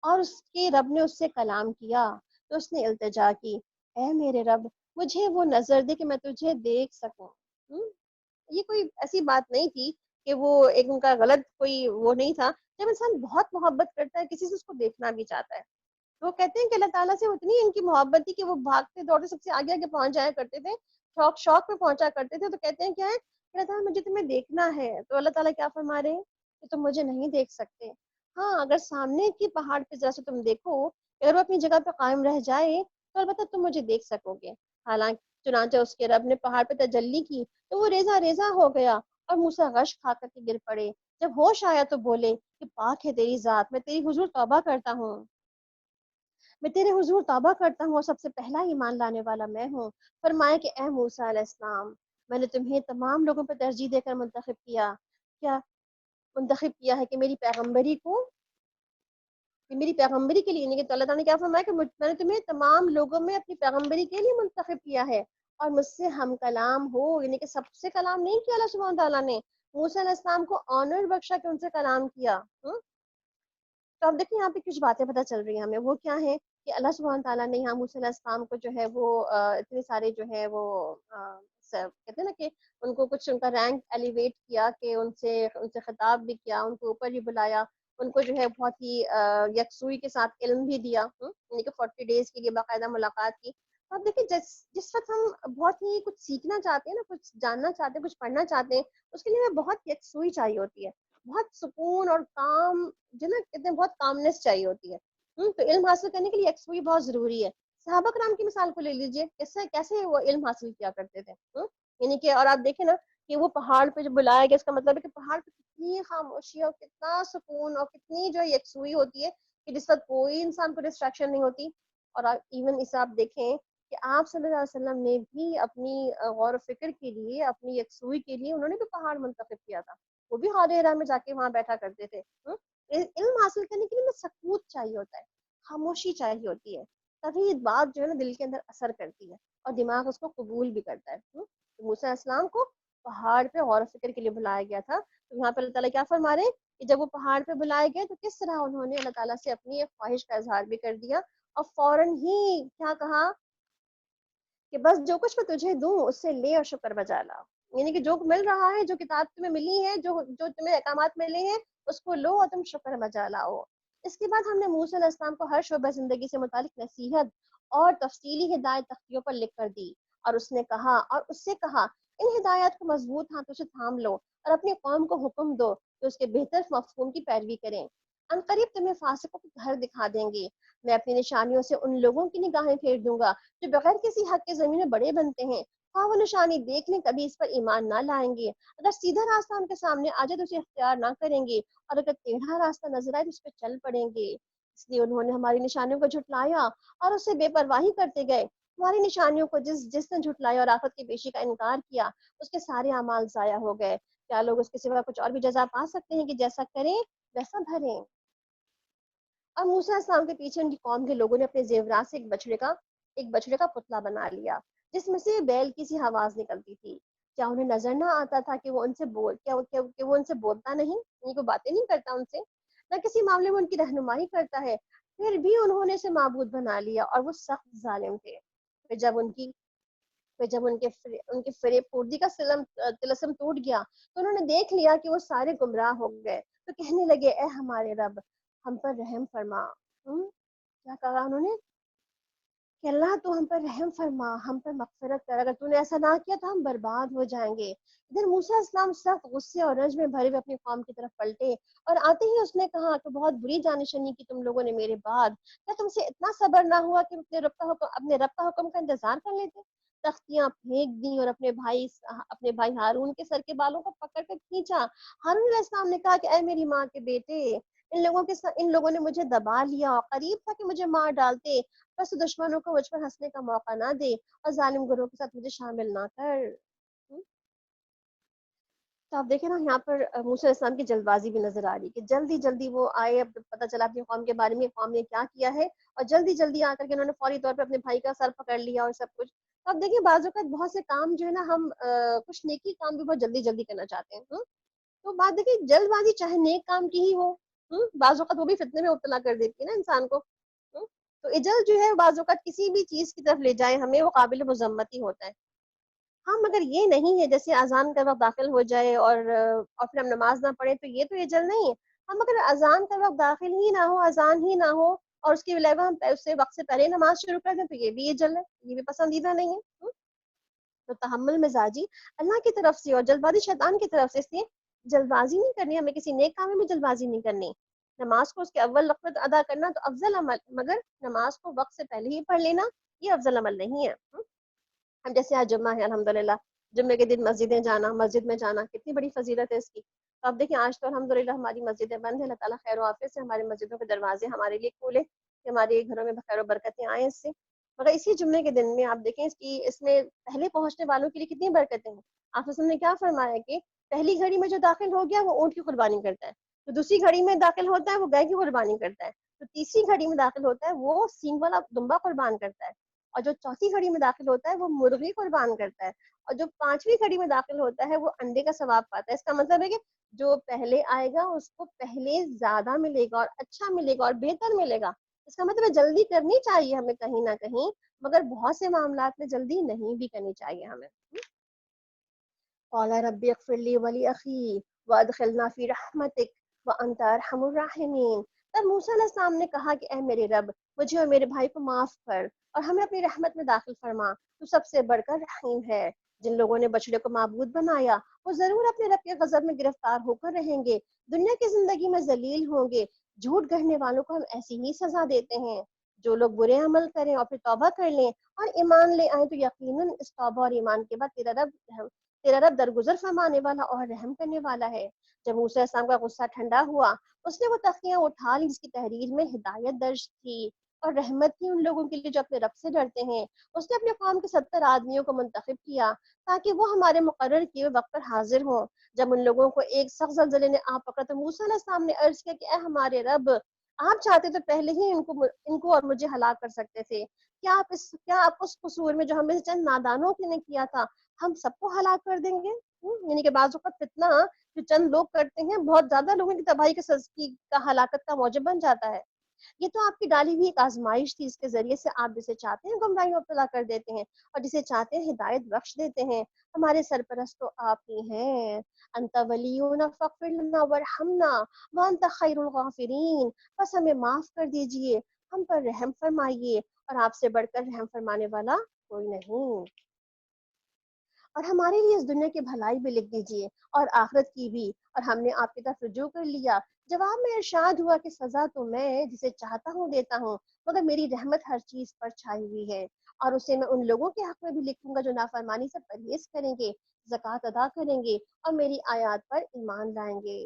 اور اس کے رب نے اس سے کلام کیا تو اس نے التجا کی، اے میرے رب مجھے وہ نظر دے کہ میں تجھے دیکھ سکوں۔ یہ کوئی ایسی بات نہیں تھی کہ وہ ایک ان کا غلط کوئی وہ نہیں تھا، جب انسان بہت محبت کرتا ہے کسی سے اس کو دیکھنا بھی چاہتا ہے، تو وہ کہتے ہیں کہ اللہ تعالیٰ سے اتنی ان کی محبت تھی کہ وہ بھاگتے دوڑتے سب سے آگے آگے پہنچ جایا کرتے تھے، شوق میں پہنچا کرتے تھے، تو کہتے ہیں کیا ہے کہ اللہ تعالیٰ مجھے تمہیں دیکھنا ہے، تو اللہ تعالیٰ کیا فرما رہے ہیں کہ تم مجھے نہیں دیکھ سکتے، ہاں اگر سامنے کی پہاڑ پہ ذرا سے تم دیکھو، اگر وہ اپنی جگہ پہ قائم رہ جائے تو البتہ تم مجھے دیکھ سکو گے۔ حالانکہ چنانچہ اس کے رب نے پہاڑ پہ تجلی کی تو وہ ریزہ ریزہ ہو گیا اور موسیٰ غش کھا کر کے گر پڑے۔ جب ہوش آیا تو بولے کہ پاک ہے تیری ذات، میں تیری حضور توبہ کرتا ہوں، میں تیرے حضور توبہ کرتا ہوں اور سب سے پہلا ایمان لانے والا میں ہوں۔ فرمایا کہ اے موسیٰ علیہ السلام، میں نے تمہیں تمام لوگوں پر ترجیح دے کر منتخب کیا ہے کہ میری پیغمبری کے لیے، یعنی کہ اللہ تعالیٰ نے کیا فرمایا کہ میں نے تمہیں تمام لوگوں میں اپنی پیغمبری کے لیے منتخب کیا ہے اور مجھ سے ہم کلام ہو، یعنی کہ سب سے کلام نہیں کیا اللہ سبحانہ تعالیٰ نے، موسیٰ علیہ السلام کو آنر بخشا کہ ان سے کلام کیا۔ تو اب دیکھیں یہاں پہ کچھ باتیں پتہ چل رہی ہیں ہمیں، وہ کیا ہے کہ اللہ سبحانہ تعالیٰ نے یہاں موسیٰ علیہ السلام کو جو ہے وہ اتنے سارے جو ہے وہ کہتے ہیں نا کہ ان کو کچھ ان کا رینک ایلیویٹ کیا، کہ ان سے خطاب بھی کیا، ان کو اوپر بھی بلایا، ان کو جو ہے بہت ہی یکسوئی کے ساتھ علم بھی دیا، یعنی کہ 40 ڈیز کے لیے باقاعدہ ملاقات کی. تو آپ دیکھیں جس وقت ہم بہت ہی کچھ سیکھنا چاہتے ہیں نا، کچھ جاننا چاہتے ہیں، کچھ پڑھنا چاہتے ہیں، اس کے لیے ہمیں بہت یکسوئی چاہیے ہوتی ہے، بہت سکون اور کام جو نا کہتے ہیں بہت کامنس چاہیے ہوتی ہے. تو علم حاصل کرنے کے لیے یکسوئی بہت ضروری ہے. صحابہ کرام کی مثال کو لے لیجئے، کیسے وہ علم حاصل کیا کرتے تھے. یعنی کہ اور آپ دیکھیں نا کہ وہ پہاڑ پہ جو بلایا گیا، اس کا مطلب ہے کہ پہاڑ پہ کتنی خاموشی اور کتنا سکون اور کتنی جو یکسوئی ہوتی ہے کہ جس وقت کوئی انسان کو ڈسٹریکشن نہیں ہوتی. اور ایون اسے آپ دیکھیں کہ آپ صلی اللہ علیہ وسلم نے بھی اپنی غور و فکر کے لیے، اپنی یکسوئی کے لیے انہوں نے بھی پہاڑ منتخب کیا تھا. وہ بھی غار حرا میں جا کے وہاں بیٹھا کرتے تھے. علم حاصل کرنے کے لیے ہمیں سکوت چاہیے ہوتا ہے، خاموشی چاہیے ہوتی ہے، تبھی بات جو ہے نا دل کے اندر اثر کرتی ہے اور دماغ اس کو قبول بھی کرتا ہے. موسیٰ علیہ السلام کو پہاڑ پہ غور و فکر کے لیے بلایا گیا تھا. تو یہاں پہ اللہ تعالیٰ کیا فرما رہے ہیں کہ جب وہ پہاڑ پہ بلائے گئے تو کس طرح انہوں نے اللہ تعالیٰ سے اپنی ایک خواہش کا اظہار بھی کر دیا، اور فوراً ہی کیا کہا کہ بس جو کچھ میں تجھے دوں اس سے لے اور شکر بجا لا. یعنی کہ جو مل رہا ہے، جو کتاب تمہیں ملی ہے، جو تمہیں احکامات ملے ہیں، اس کو لو اور تم شکر بجا لاؤ. اس کے بعد ہم نے موسیٰ علیہ السلام کو ہر شعبہ زندگی سے متعلق نصیحت اور تفصیلی ہدایت تختیوں پر لکھ کر دی، اور اس نے کہا اور اس سے کہا ان ہدایات کو مضبوط ہاتھوں سے تھام لو اور اپنی قوم کو حکم دو کہ اس کے بہتر مفہوم کی پیروی کریں. عنقریب تمہیں فاسقوں کے گھر دکھا دیں گے. میں اپنی نشانیوں سے ان لوگوں کی نگاہیں پھیر دوں گا جو بغیر کسی حق کے زمین میں بڑے بنتے ہیں. ہاں وہ نشانی دیکھ لیں کبھی اس پر ایمان نہ لائیں گے. اگر سیدھا راستہ ان کے سامنے آ جائے تو اسے اختیار نہ کریں گے، اور اگر ٹیڑھا راستہ نظر آئے تو اس پہ چل پڑیں گے. اس لیے انہوں نے ہماری نشانیوں کو جھٹلایا اور اس سے بے پرواہی کرتے گئے. ہماری نشانیوں کو جس نے جھٹلایا اور آخرت کی پیشی کا انکار کیا، اس کے سارے اعمال ضائع ہو گئے. کیا لوگ اس کے سوا کچھ اور بھی جزا پا سکتے ہیں کہ جیسا کریں ویسا بھریں. اور موسیٰ علیہ السلام کے پیچھے ان کی قوم کے لوگوں نے اپنے زیورات سے ایک بچڑے کا پتلا بنا لیا جس میں سے بیل کی سی آواز نکلتی تھی. کیا انہیں نظر نہ آتا تھا کہ وہ ان سے بولتا نہیں، یعنی کوئی باتیں نہیں کرتا ان سے، نہ کسی معاملے میں ان کی رہنمائی کرتا ہے. پھر بھی انہوں نے اسے معبود بنا لیا اور وہ سخت ظالم تھے. پھر جب ان کے فریب پردگی کا طلسم ٹوٹ گیا تو انہوں نے دیکھ لیا کہ وہ سارے گمراہ ہو گئے. تو کہنے لگے اے ہمارے رب ہم پر رحم فرما. کیا کہا انہوں نے کہ اللہ تو ہم پر رحم فرما، ہم پر مغفرت کر، اگر تو نے ایسا نہ کیا تو ہم برباد ہو جائیں گے. ادھر موسیٰ علیہ السلام سخت غصے اور رنج میں بھرے ہوئے اپنی قوم کی طرف پلٹے اور آتے ہی اس نے کہا کہ بہت بری جانشینی کی تم لوگوں نے میرے بعد. کیا تم سے اتنا صبر نہ ہوا کہ اپنے رب کا حکم کا انتظار کر لیتے؟ تختیاں پھینک دی اور اپنے بھائی ہارون کے سر کے بالوں کو پکڑ کر کھینچا. ہارون علیہ السلام نے کہا کہ اے میری ماں کے بیٹے، ان لوگوں نے مجھے دبا لیا اور قریب تھا کہ مجھے مار ڈالتے. بس دشمنوں کو مجھ پر ہنسنے کا موقع نہ دے اور ظالم گروہ کے ساتھ مجھے شامل نہ کر. تو آپ دیکھیں نا یہاں پر موسیٰ علیہ السلام کی جلد بازی بھی نظر آ رہی کہ جلدی وہ آئے. اب پتہ چلا اپنی قوم کے بارے میں قوم نے کیا کیا ہے، اور جلدی آ کر کے انہوں نے فوری طور پہ اپنے بھائی کا سر پکڑ لیا اور سب کچھ. تو اب دیکھیں بعض اوقات بہت سے کام جو ہے نا ہم کچھ نیکی کام بھی بہت جلدی کرنا چاہتے ہیں. تو بات دیکھیں جلد بازی چاہے نیک کام کی ہی ہو، بعض اوقات وہ بھی فتنے میں مبتلا کر دیتی ہے نا انسان کو. تو اجل جو ہے بعض اوقات کسی بھی چیز کی طرف لے جائے ہمیں وہ قابل مذمت ہی ہوتا ہے. ہاں مگر یہ نہیں ہے جیسے اذان کا وقت داخل ہو جائے اور پھر ہم نماز نہ پڑھیں تو یہ تو اجل نہیں ہے. ہم اگر اذان کا وقت داخل ہی نہ ہو، اذان ہی نہ ہو، اور اس کے علاوہ ہم اس سے وقت سے پہلے نماز شروع کر دیں تو یہ بھی اجل ہے، یہ بھی پسندیدہ نہیں ہے. تو تحمل مزاجی اللہ کی طرف سے اور جلد بازی شیطان کی طرف سے. اس لیے جلد بازی نہیں کرنی، ہمیں کسی نیک کام میں بھی جلد بازی نہیں کرنی. نماز کو اس کے اول وقت ادا کرنا تو افضل عمل، مگر نماز کو وقت سے پہلے ہی پڑھ لینا یہ افضل عمل نہیں ہے. ہم جیسے آج جمعہ ہے الحمدللہ، جمعے کے دن مسجد میں جانا کتنی بڑی فضیلت ہے اس کی. تو اب دیکھیں آج تو الحمدللہ ہماری مسجدیں بند ہیں. اللہ تعالیٰ خیر و عافیت سے ہماری مسجدوں کے دروازے ہمارے لیے کھولے کہ ہمارے گھروں میں خیر و برکتیں آئیں اس سے. مگر اسی جمعے کے دن میں آپ دیکھیں اس میں پہلے پہنچنے والوں کے لیے کتنی برکتیں ہیں. آپ نے کیا فرمایا کہ پہلی گھڑی میں جو داخل ہو گیا وہ اونٹ کی قربانی کرتا ہے، تو دوسری گھڑی میں داخل ہوتا ہے وہ گائے کی قربانی کرتا ہے، تو تیسری گھڑی میں داخل ہوتا ہے وہ سینگ والا دمبا قربان کرتا ہے، اور جو چوتھی گھڑی میں داخل ہوتا ہے وہ مرغی قربان کرتا ہے، اور جو پانچویں گھڑی میں داخل ہوتا ہے وہ انڈے کا ثواب پاتا ہے. اس کا مطلب ہے کہ جو پہلے آئے گا اس کو پہلے زیادہ ملے گا اور اچھا ملے گا اور بہتر ملے گا. اس کا مطلب ہے جلدی کرنی چاہیے ہمیں کہیں نہ کہیں، مگر بہت سے معاملات میں جلدی نہیں بھی کرنی چاہیے ہمیں. قال رب اغفر لي ولأخي وادخلنا في رحمتك وانت ارحم الراحمین. تب موسیٰ علیہ السلام نے کہا کہ اے میرے رب، مجھے اور میرے بھائی کو معاف کر اور ہمیں اپنی رحمت میں داخل فرما، تو سب سے بڑھ کر رحیم ہے. جن لوگوں نے بچڑے کو معبود بنایا وہ ضرور اپنے رب کے غضب میں گرفتار ہو کر رہیں گے، دنیا کی زندگی میں ذلیل ہوں گے. جھوٹ گڑھنے والوں کو ہم ایسی ہی سزا دیتے ہیں. جو لوگ برے عمل کریں اور پھر توبہ کر لیں اور ایمان لے آئیں تو یقیناً اس توبہ اور ایمان کے بعد تیرا رب درگزر فرمانے والا اور رحم کرنے والا ہے. جب موسیٰ علیہ السلام کا غصہ ٹھنڈا ہوا، اس نے وہ تختیاں اٹھا لی جس کی تحریر میں ہدایت درج تھی اور رحمت تھی ان لوگوں کے لیے جو اپنے رب سے ڈرتے ہیں. اس نے اپنے قوم کے 70 آدمیوں کو منتخب کیا تاکہ وہ ہمارے مقرر کیے وقت پر حاضر ہوں. جب ان لوگوں کو ایک سخت زلزلے نے آ پکڑا تو موسیٰ علیہ السلام نے عرض کیا کہ اے ہمارے رب، آپ چاہتے تو پہلے ہی ان کو اور مجھے ہلاک کر سکتے تھے. کیا آپ اس قصور میں جو ہمیں سے چند نادانوں نے کیا تھا ہم سب کو ہلاک کر دیں گے؟ یعنی کہ بعض اوقات فتنہ جو چند لوگ کرتے ہیں بہت زیادہ لوگوں کی تباہی کا ہلاکت کا موجب بن جاتا ہے. یہ تو آپ کی ڈالی ہوئی ایک آزمائش تھی، اس کے ذریعے سے آپ جسے چاہتے ہیں گمراہی میں مبتلا کر دیتے ہیں اور جسے چاہتے ہیں ہدایت بخش دیتے ہیں. ہمارے سرپرست تو آپ ہی ہیں. انت ولینا فاغفر لنا وارحمنا وانت خیر الغافرین. بس ہمیں معاف کر دیجئے، ہم پر رحم فرمائیے، اور آپ سے بڑھ کر رحم فرمانے والا کوئی نہیں. اور ہمارے لیے اس دنیا کی بھلائی بھی لکھ دیجئے اور آخرت کی بھی، اور ہم نے آپ کی طرف رجوع کر لیا. جواب میں ارشاد ہوا کہ سزا تو میں جسے چاہتا ہوں دیتا ہوں، مگر میری رحمت ہر چیز پر چھائی ہوئی ہے، اور اسے میں ان لوگوں کے حق میں بھی لکھوں گا جو نافرمانی سے پرہیز کریں گے، زکوٰۃ ادا کریں گے اور میری آیات پر ایمان لائیں گے.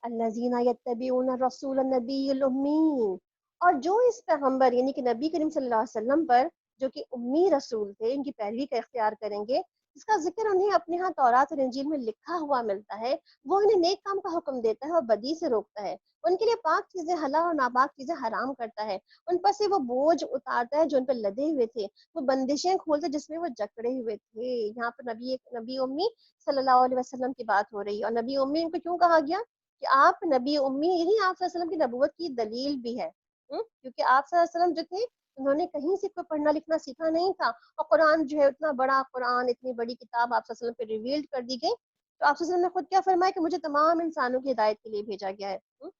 الذین یتبعون الرسول النبی الامی. اور جو اس پیغمبر یعنی کہ نبی کریم صلی اللہ علیہ وسلم پر جو کہ امی رسول تھے، ان کی پیروی کا اختیار کریں گے، جس کا ذکر انہیں اپنے ہاں تورات اور انجیل میں لکھا ہوا ملتا ہے، وہ انہیں نیک کام کا حکم دیتا ہے اور بدی سے روکتا ہے، ان کے لیے پاک چیزیں حلال اور ناپاک چیزیں حرام کرتا ہے، ان پر سے وہ بوجھ اتارتا ہے جو ان پر لدے ہوئے تھے، وہ بندشیں کھولتا جس میں وہ جکڑے ہوئے تھے. یہاں پر نبی امی صلی اللہ علیہ وسلم کی بات ہو رہی ہے. اور نبی امی ان کو کیوں کہا گیا؟ کہ آپ نبی امی، یہی آپ صلی اللہ علیہ وسلم کی نبوت کی دلیل بھی ہے. کیونکہ آپ صلی اللہ علیہ وسلم جو تھے انہوں نے کہیں سے کوئی پڑھنا لکھنا سیکھا نہیں تھا، اور قرآن جو ہے اتنا بڑا قرآن، اتنی بڑی کتاب آپ صلی اللہ علیہ وسلم پہ ریویلڈ کر دی گئی. تو آپ صلی اللہ علیہ وسلم نے خود کیا فرمایا کہ مجھے تمام انسانوں کی ہدایت کے لیے بھیجا گیا ہے. اور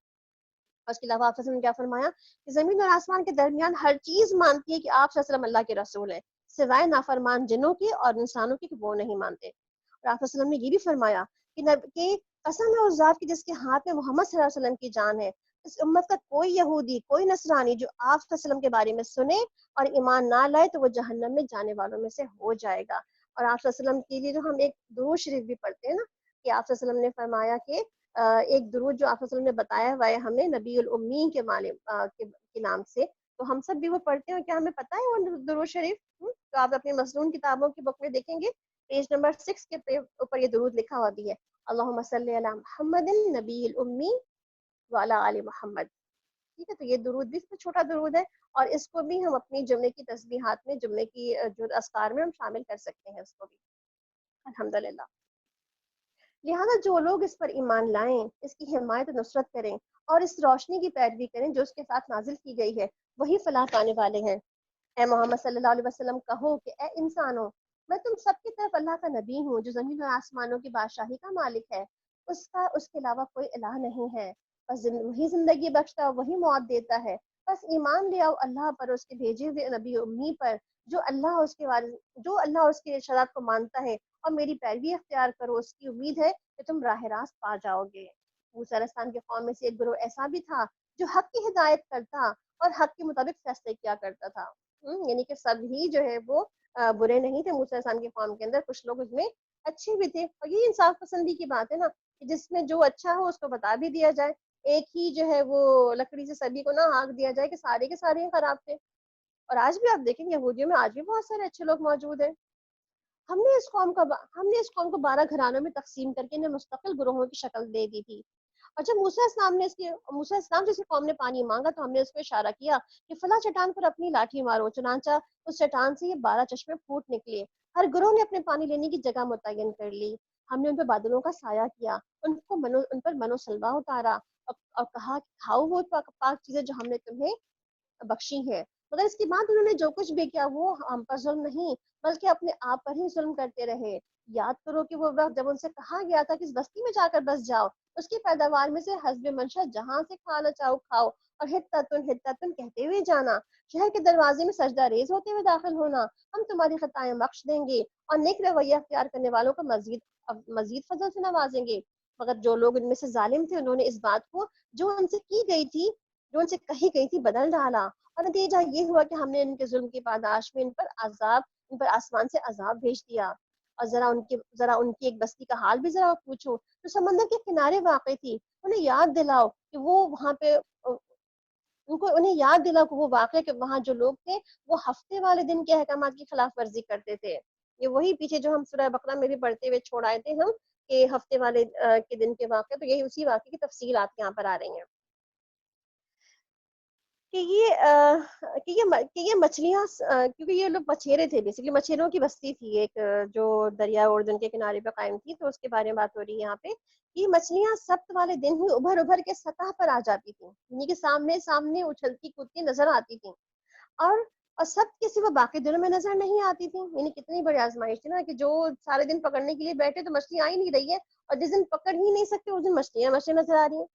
اس کے علاوہ آپ صلی اللہ علیہ وسلم نے کیا فرمایا کہ زمین اور آسمان کے درمیان ہر چیز مانتی ہے کہ آپ صلی اللہ علیہ وسلم اللہ کے رسول ہیں، سوائے نافرمان جنوں کے اور انسانوں کے کہ وہ نہیں مانتے. اور آپ صلی اللہ علیہ وسلم نے یہ بھی فرمایا کہ قسم ہے اس ذات کی جس کے ہاتھ میں محمد صلی اللہ علیہ وسلم کی جان ہے، اس امت کا کوئی یہودی، کوئی نصرانی جو آپ صلی اللہ علیہ وسلم کے بارے میں سنے اور ایمان نہ لائے تو وہ جہنم میں جانے والوں میں سے ہو جائے گا. اور آپ صلی اللہ علیہ وسلم کے لیے جو ہم ایک درود شریف بھی پڑھتے ہیں نا، کہ آپ صلی اللہ علیہ وسلم نے فرمایا کہ ایک درود جو آپ صلی اللہ علیہ وسلم نے بتایا ہوا ہے ہمیں نبی الامی کے نام سے، تو ہم سب بھی وہ پڑھتے ہیں. کیا ہمیں پتہ ہے وہ درود شریف؟ تو آپ اپنی مصنون کتابوں کی بک میں دیکھیں گے پیج نمبر 6 کے اوپر یہ درود لکھا ہوا بھی ہے، اللہم صلی علی محمد نبی الامی وعلی آل محمد. ٹھیک ہے، تو یہ درود بھی چھوٹا درود ہے، اور اس کو بھی ہم اپنی جمعے کی تسبیحات میں، جمعے کی جو اذکار میں ہم شامل کر سکتے ہیں اس کو بھی الحمدللہ. لہذا جو لوگ اس پر ایمان لائیں، اس کی حمایت و نصرت کریں اور اس روشنی کی پیروی کریں جو اس کے ساتھ نازل کی گئی ہے، وہی فلاح پانے والے ہیں. اے محمد صلی اللہ علیہ وسلم کہو کہ اے انسانوں، میں تم سب کی طرف اللہ کا نبی ہوں جو زمین اور آسمانوں کی بادشاہی کا مالک ہے، اس کے علاوہ کوئی الہ نہیں ہے. بس وہی زندگی بخشتا، وہی موت دیتا ہے. بس ایمان لے آؤ اللہ پر، اس کے بھیجے ہوئے نبی امی پر، جو اللہ اور اس کے ارشادات کو مانتا ہے، اور میری پیروی اختیار کرو. اس کی امید ہے کہ تم راہ راست پا جاؤ گے. موسیٰ علیہ السلام کی قوم میں سے ایک گروہ ایسا بھی تھا جو حق کی ہدایت کرتا اور حق کے مطابق فیصلے کیا کرتا تھا. یعنی کہ سب ہی جو ہے وہ برے نہیں تھے. موسیٰ علیہ السلام کی قوم کے اندر کچھ لوگ اس میں اچھے بھی تھے، اور یہ انصاف پسندی کی بات ہے نا، کہ جس میں جو اچھا ہو اس کو بتا بھی دیا جائے. ایک ہی جو ہے وہ لکڑی سے سبھی کو نہ ہانک دیا جائے کہ سارے کے سارے خراب تھے. اور آج بھی آپ دیکھیں گے یہودیوں میں آج بھی بہت سارے اچھے لوگ موجود ہیں. ہم نے اس قوم کو 12 گھرانوں میں تقسیم کر کے انہیں مستقل گروہوں کی شکل دے دی تھی. اور جب موسیٰ السلام جیسی قوم نے پانی مانگا تو ہم نے اس کو اشارہ کیا کہ فلاں چٹان پر اپنی لاٹھی مارو. چنانچہ اس چٹان سے یہ 12 چشمے پھوٹ نکلے. ہر گروہ نے اپنے پانی لینے کی جگہ متعین کر لی. ہم نے ان پر بادلوں کا سایہ کیا، ان پر من و سلوا اتارا، اور کہا کہ کھاؤ وہ پاک چیزیں جو ہم نے تمہیں بخشی ہے، مگر اس کے بعد انہوں نے جو کچھ بھی کیا وہ ہم پر ظلم نہیں بلکہ اپنے آپ پر ہی ظلم کرتے رہے۔ یاد کرو کہ وہ وقت جب ان سے کہا گیا تھا کہ اس بستی میں جا کر بس جاؤ، اس کی پیداوار میں سے حسب منشا جہاں سے کھانا چاہو کھاؤ، اور حتتن کہتے ہوئے جانا، شہر کے دروازے میں سجدہ ریز ہوتے ہوئے داخل ہونا، ہم تمہاری خطائیں بخش دیں گے اور نیک رویہ اختیار کرنے والوں کو مزید فضل سے نوازیں گے۔ مگر جو لوگ ان میں سے ظالم تھے انہوں نے اس بات کو جو ان سے کی گئی تھی، جو ان سے کہی گئی تھی، بدل ڈالا، اور نتیجہ یہ ہوا کہ ہم نے ان کے ظلم کی پاداش میں ان پر آسمان سے عذاب بھیج دیا۔ اور ذرا ان کی ایک بستی کا حال بھی ذرا پوچھو جو سمندر کے کنارے واقع تھی، انہیں یاد دلاؤ کہ وہ وہاں پہ انہیں یاد دلاؤ کہ وہ واقع کہ وہاں جو لوگ تھے وہ ہفتے والے دن کے احکامات کی خلاف ورزی کرتے تھے۔ یہ وہی پیچھے جو ہم سورہ بقرہ میں بھی پڑھتے ہوئے چھوڑ آئے تھے ہم، کہ ہفتے والے کے دن کے واقع، تو یہی اسی واقعے کی تفصیلات یہاں پر آ رہی ہیں کہ یہ مچھلیاں کیونکہ یہ لوگ مچھیرے تھے، بیسیکلی مچھیروں کی بستی تھی ایک، جو دریا اردن کے کنارے پہ قائم تھی، تو اس کے بارے میں بات ہو رہی ہے یہاں پہ۔ یہ مچھلیاں سبت والے دن ہی ابھر ابھر کے سطح پر آ جاتی تھیں، یعنی کہ سامنے اچھلتی کودتی نظر آتی تھیں، اور سب کے سوا باقی دنوں میں نظر نہیں آتی تھی۔ یعنی کتنی بڑی آزمائش تھی نا کہ جو سارے دن پکڑنے کے لیے بیٹھے تو مچھلی آ ہی نہیں رہی ہے، اور جس دن پکڑ ہی نہیں سکتے اس دن مچھلیاں نظر آ رہی ہیں۔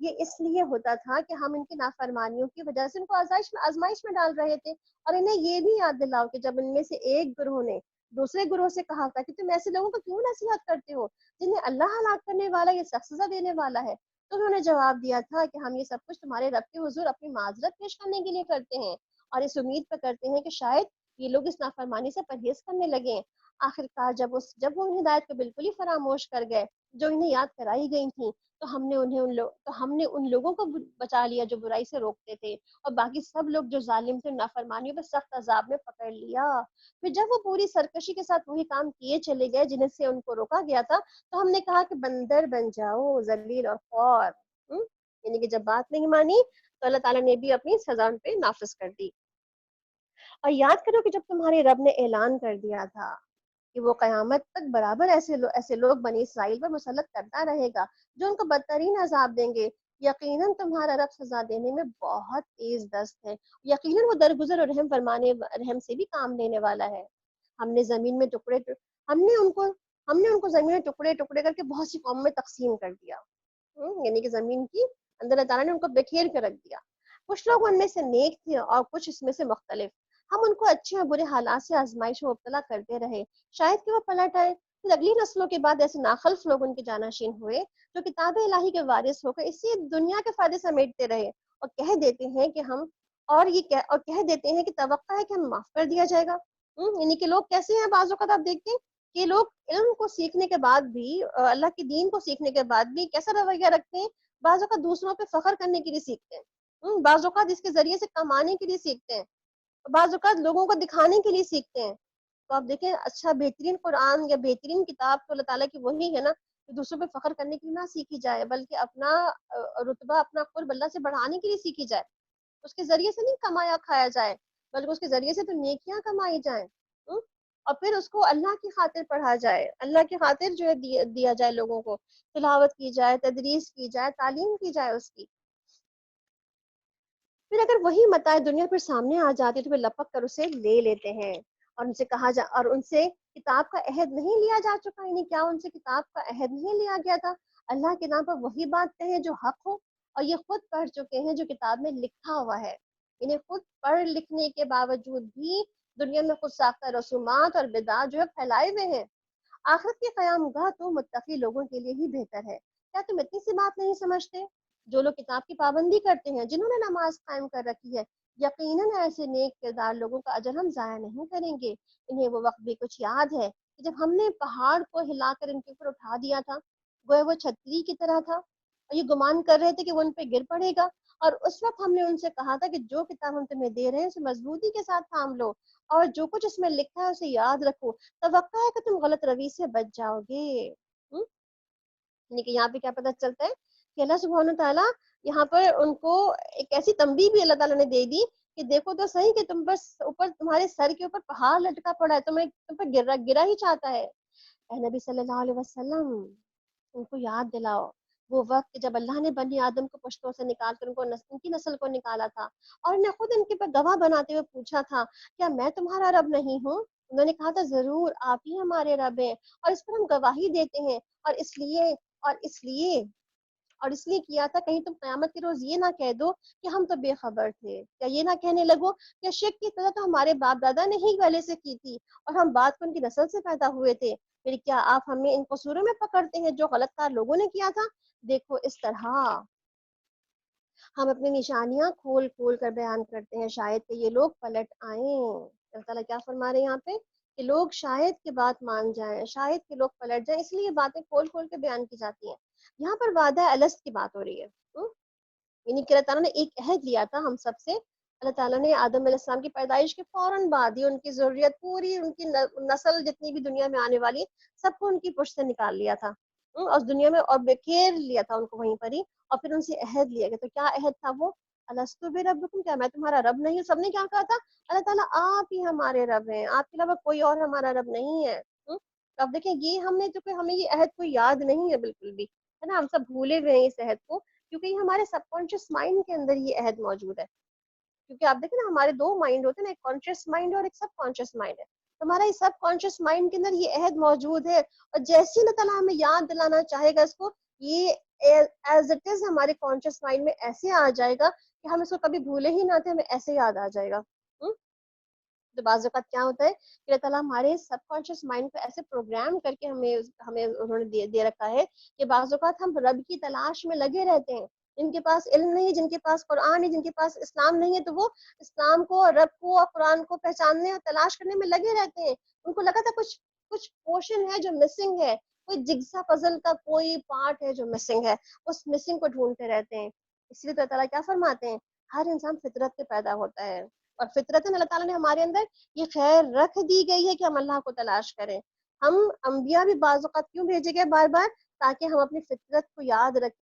یہ اس لیے ہوتا تھا کہ ہم ان کی نافرمانیوں کی وجہ سے ان کو آزمائش میں ڈال رہے تھے، اور انہیں یہ بھی یاد دلاؤ کہ جب ان میں سے ایک گروہ نے دوسرے گروہ سے کہا تھا کہ تم ایسے لوگوں کو کیوں نصیحت کرتے ہو جنہیں اللہ ہلاک کرنے والا یا سخت سزا دینے والا ہے، تو انہوں نے جواب دیا تھا کہ ہم یہ سب کچھ تمہارے رب کے حضور اپنی معذرت پیش کرنے کے لیے کرتے ہیں، اور اس امید پر کرتے ہیں کہ شاید یہ لوگ اس نافرمانی سے پرہیز کرنے لگیں۔ آخر کار جب وہ ہدایت کو بالکل ہی فراموش کر گئے جو انہیں یاد کرائی گئی تھیں، تو ہم نے ان لوگوں کو بچا لیا جو برائی سے روکتے تھے، اور باقی سب لوگ جو ظالم تھے نافرمانیوں پر سخت عذاب میں پکڑ لیا۔ پھر جب وہ پوری سرکشی کے ساتھ وہی کام کیے چلے گئے جنہیں سے ان کو روکا گیا تھا، تو ہم نے کہا کہ بندر بن جاؤ، ذلیل اور خوار۔ یعنی کہ جب بات نہیں مانی تو اللہ تعالیٰ نے بھی اپنی سزا ان پہ نافذ کر دی۔ اور یاد کرو کہ جب تمہارے رب نے اعلان کر دیا تھا کہ وہ قیامت تک برابر ایسے لوگ بنی اسرائیل پر مسلط کرتا رہے گا جو ان کو بدترین عذاب دیں گے، یقیناً تمہارا رب سزا دینے میں بہت تیز دست ہے، یقیناً وہ درگزر اور رحم سے بھی کام لینے والا ہے۔ ہم نے ان کو زمین میں ٹکڑے ٹکڑے کر کے بہت سی قوموں میں تقسیم کر دیا، یعنی کہ زمین کی اندر اللہ تعالیٰ نے ان کو بکھیر کے رکھ دیا۔ کچھ لوگ ان میں سے نیک تھے اور کچھ اس میں سے مختلف، ہم ان کو اچھے اور برے حالات سے آزمائش میں مبتلا کرتے رہے، شاید کہ وہ پلٹ آئے۔ پھر اگلی نسلوں کے بعد ایسے ناخلف لوگ ان کے جانشین ہوئے جو کتاب الہی کے وارث ہو کر اسی دنیا کے فائدے سمیٹتے رہے اور کہہ دیتے ہیں کہ توقع ہے کہ ہم معاف کر دیا جائے گا۔ یعنی کہ لوگ کیسے ہیں، بعض اوقات آپ دیکھتے ہیں کہ لوگ علم کو سیکھنے کے بعد بھی، اللہ کے دین کو سیکھنے کے بعد بھی کیسا رویہ رکھتے ہیں، بعض اوقات دوسروں پہ فخر کرنے کے لیے سیکھتے ہیں، بعض اوقات اس کے ذریعے سے کمانے کے لیے سیکھتے ہیں، بعض اوقات لوگوں کو دکھانے کے لیے سیکھتے ہیں۔ تو آپ دیکھیں اچھا بہترین قرآن یا بہترین کتاب تو اللہ تعالیٰ کی وہی ہے نا کہ دوسروں پہ فخر کرنے کے لیے نہ سیکھی جائے، بلکہ اپنا رتبہ، اپنا قرب اللہ سے بڑھانے کے لیے سیکھی جائے۔ اس کے ذریعے سے نہیں کمایا کھایا جائے، بلکہ اس کے ذریعے سے تو نیکیاں کمائی جائیں، اور پھر اس کو اللہ کی خاطر پڑھا جائے، اللہ کی خاطر جو ہے دیا جائے، لوگوں کو تلاوت کی جائے، تدریس کی جائے، تعلیم کی جائے اس کی۔ پھر اگر وہی متاع دنیا پھر سامنے آ جاتی تو پھر لپک کر اسے لے لیتے ہیں، اور ان سے کتاب کا عہد نہیں لیا جا چکا، یعنی کیا ان سے کتاب کا عہد نہیں لیا گیا تھا؟ اللہ کے نام پر وہی بات کہیں جو حق ہو، اور یہ خود پڑھ چکے ہیں جو کتاب میں لکھا ہوا ہے، یعنی خود پڑھ لکھنے کے باوجود بھی دنیا میں خود ساختہ رسومات اور بدعات جو ہے پھیلائے ہوئے ہیں۔ آخرت کے قیام گاہ تو متقی لوگوں کے لیے ہی بہتر ہے، کیا تم اتنی سی بات نہیں سمجھتے؟ جو لوگ کتاب کی پابندی کرتے ہیں، جنہوں نے نماز قائم کر رکھی ہے، یقیناً ایسے نیک کردار لوگوں کا اجر ہم ضائع نہیں کریں گے۔ انہیں وہ وقت بھی کچھ یاد ہے کہ جب ہم نے پہاڑ کو ہلا کر ان کے اوپر اٹھا دیا تھا، گویا وہ چھتری کی طرح تھا، اور یہ گمان کر رہے تھے کہ وہ ان پہ گر پڑے گا، اور اس وقت ہم نے ان سے کہا تھا کہ جو کتاب ہم تمہیں دے رہے ہیں اسے مضبوطی کے ساتھ تھام لو، اور جو کچھ اس میں لکھا ہے اسے یاد رکھو، توقع ہے کہ تم غلط روی سے بچ جاؤ گے۔ یعنی کہ یہاں پہ کیا پتہ چلتا ہے کہ اللہ سبحانہ تعالیٰ یہاں پر ان کو ایک ایسی تنبیہ بھی اللہ تعالیٰ نے دے دی کہ دیکھو تو صحیح کہ تم بس اوپر، تمہارے سر کے اوپر پہاڑ لٹکا پڑا ہے، تم پر گرا ہی چاہتا ہے۔ اے نبی صلی اللہ علیہ وسلم ان کو یاد دلاؤ وہ وقت جب اللہ نے بنی آدم کو پشتوں سے نکال کر ان کی نسل کو نکالا تھا، اور انہیں خود ان کے پر گواہ بناتے ہوئے پوچھا تھا کیا میں تمہارا رب نہیں ہوں؟ انہوں نے کہا تھا ضرور آپ ہی ہمارے رب ہیں، اور اس پر ہم گواہی دیتے ہیں، اور اس لیے کیا تھا کہیں تم قیامت کے روز یہ نہ کہہ دو کہ ہم تو بے خبر تھے، یا یہ نہ کہنے لگو کہ شرک کی طرح تو ہمارے باپ دادا نے ہی پہلے سے کی تھی اور ہم بعد کو ان کی نسل سے پیدا ہوئے تھے، پھر کیا آپ ہمیں ان قصوروں میں پکڑتے ہیں جو غلط کار لوگوں نے کیا تھا؟ دیکھو اس طرح ہم اپنی نشانیاں کھول کھول کر بیان کرتے ہیں، شاید کہ یہ لوگ پلٹ آئیں۔ اللہ تعالیٰ کیا فرما رہے ہیں یہاں پہ کہ لوگ شاید کی بات مان جائیں، شاید کہ لوگ پلٹ جائیں، اس لیے یہ باتیں کھول کھول کے بیان کی جاتی ہیں۔ یہاں پر وعدہ الست کی بات ہو رہی ہے، یعنی کہ اللہ تعالیٰ نے ایک عہد لیا تھا ہم سب سے۔ اللہ تعالیٰ نے آدم علیہ السلام کی پیدائش کے فوراً بعد ہی ان کی ضروریت پوری، ان کی نسل جتنی بھی دنیا میں آنے والی سب کو ان کی پشت سے نکال لیا تھا، اور دنیا میں اور بکھیر لیا تھا ان کو وہیں پر ہی، اور پھر ان سے عہد لیا گیا۔ تو کیا عہد تھا وہ؟ الستو بربکم، کیا میں تمہارا رب نہیں ہوں؟ سب نے کیا کہا تھا؟ اللہ تعالیٰ آپ ہی ہمارے رب ہیں، آپ کے علاوہ کوئی اور ہمارا رب نہیں ہے۔ اب دیکھیں یہ ہم نے جو کہ ہمیں یہ عہد کوئی یاد نہیں ہے بالکل بھی، ہے نا، ہم سب بھولے ہوئے ہیں اس عہد کو، کیونکہ یہ ہمارے سب کانشیس مائنڈ کے اندر یہ عہد موجود ہے۔ کیونکہ آپ دیکھیں نا ہمارے دو مائنڈ ہوتے ہیں نا، ایک کانشیس مائنڈ اور ایک سب کانشیس مائنڈ ہے۔ ہمارا یہ سب کانشیس مائنڈ کے اندر یہ عہد موجود ہے، اور جیسے اللہ تعالیٰ ہمیں یاد دلانا چاہے گا اس کو، یہ ایز اٹ از ہمارے کانشیس مائنڈ میں ایسے آ جائے گا کہ ہم اس کو کبھی بھولے ہی نہ تھے، ہمیں ایسے یاد آ جائے گا۔ تو بعض اوقات کیا ہوتا ہے کہ اللہ تعالیٰ ہمارے سب کانشیس مائنڈ کو ایسے پروگرام کر کے ہمیں انہوں نے دے رکھا ہے کہ بعض اوقات ہم رب کی تلاش میں لگے رہتے ہیں۔ جن کے پاس علم نہیں ہے، جن کے پاس قرآن نہیں، جن کے پاس اسلام نہیں ہے، تو وہ اسلام کو اور رب کو اور قرآن کو پہچاننے اور تلاش کرنے میں لگے رہتے ہیں۔ ان کو لگا تھا کچھ پورشن ہے جو مسنگ ہے، کوئی جگسا پزل کا کوئی پارٹ ہے جو مسنگ ہے، اس مسنگ کو ڈھونڈتے رہتے ہیں۔ اس لیے تو اللہ تعالیٰ کیا فرماتے ہیں، ہر انسان فطرت سے پیدا ہوتا ہے، اور فطرت اللہ تعالیٰ نے ہمارے اندر یہ خیر رکھ دی گئی ہے کہ ہم اللہ کو تلاش کریں۔ ہم انبیاء بھی بعض اوقات کیوں بھیجے گئے بار بار؟ تاکہ ہم اپنی فطرت کو یاد رکھیں،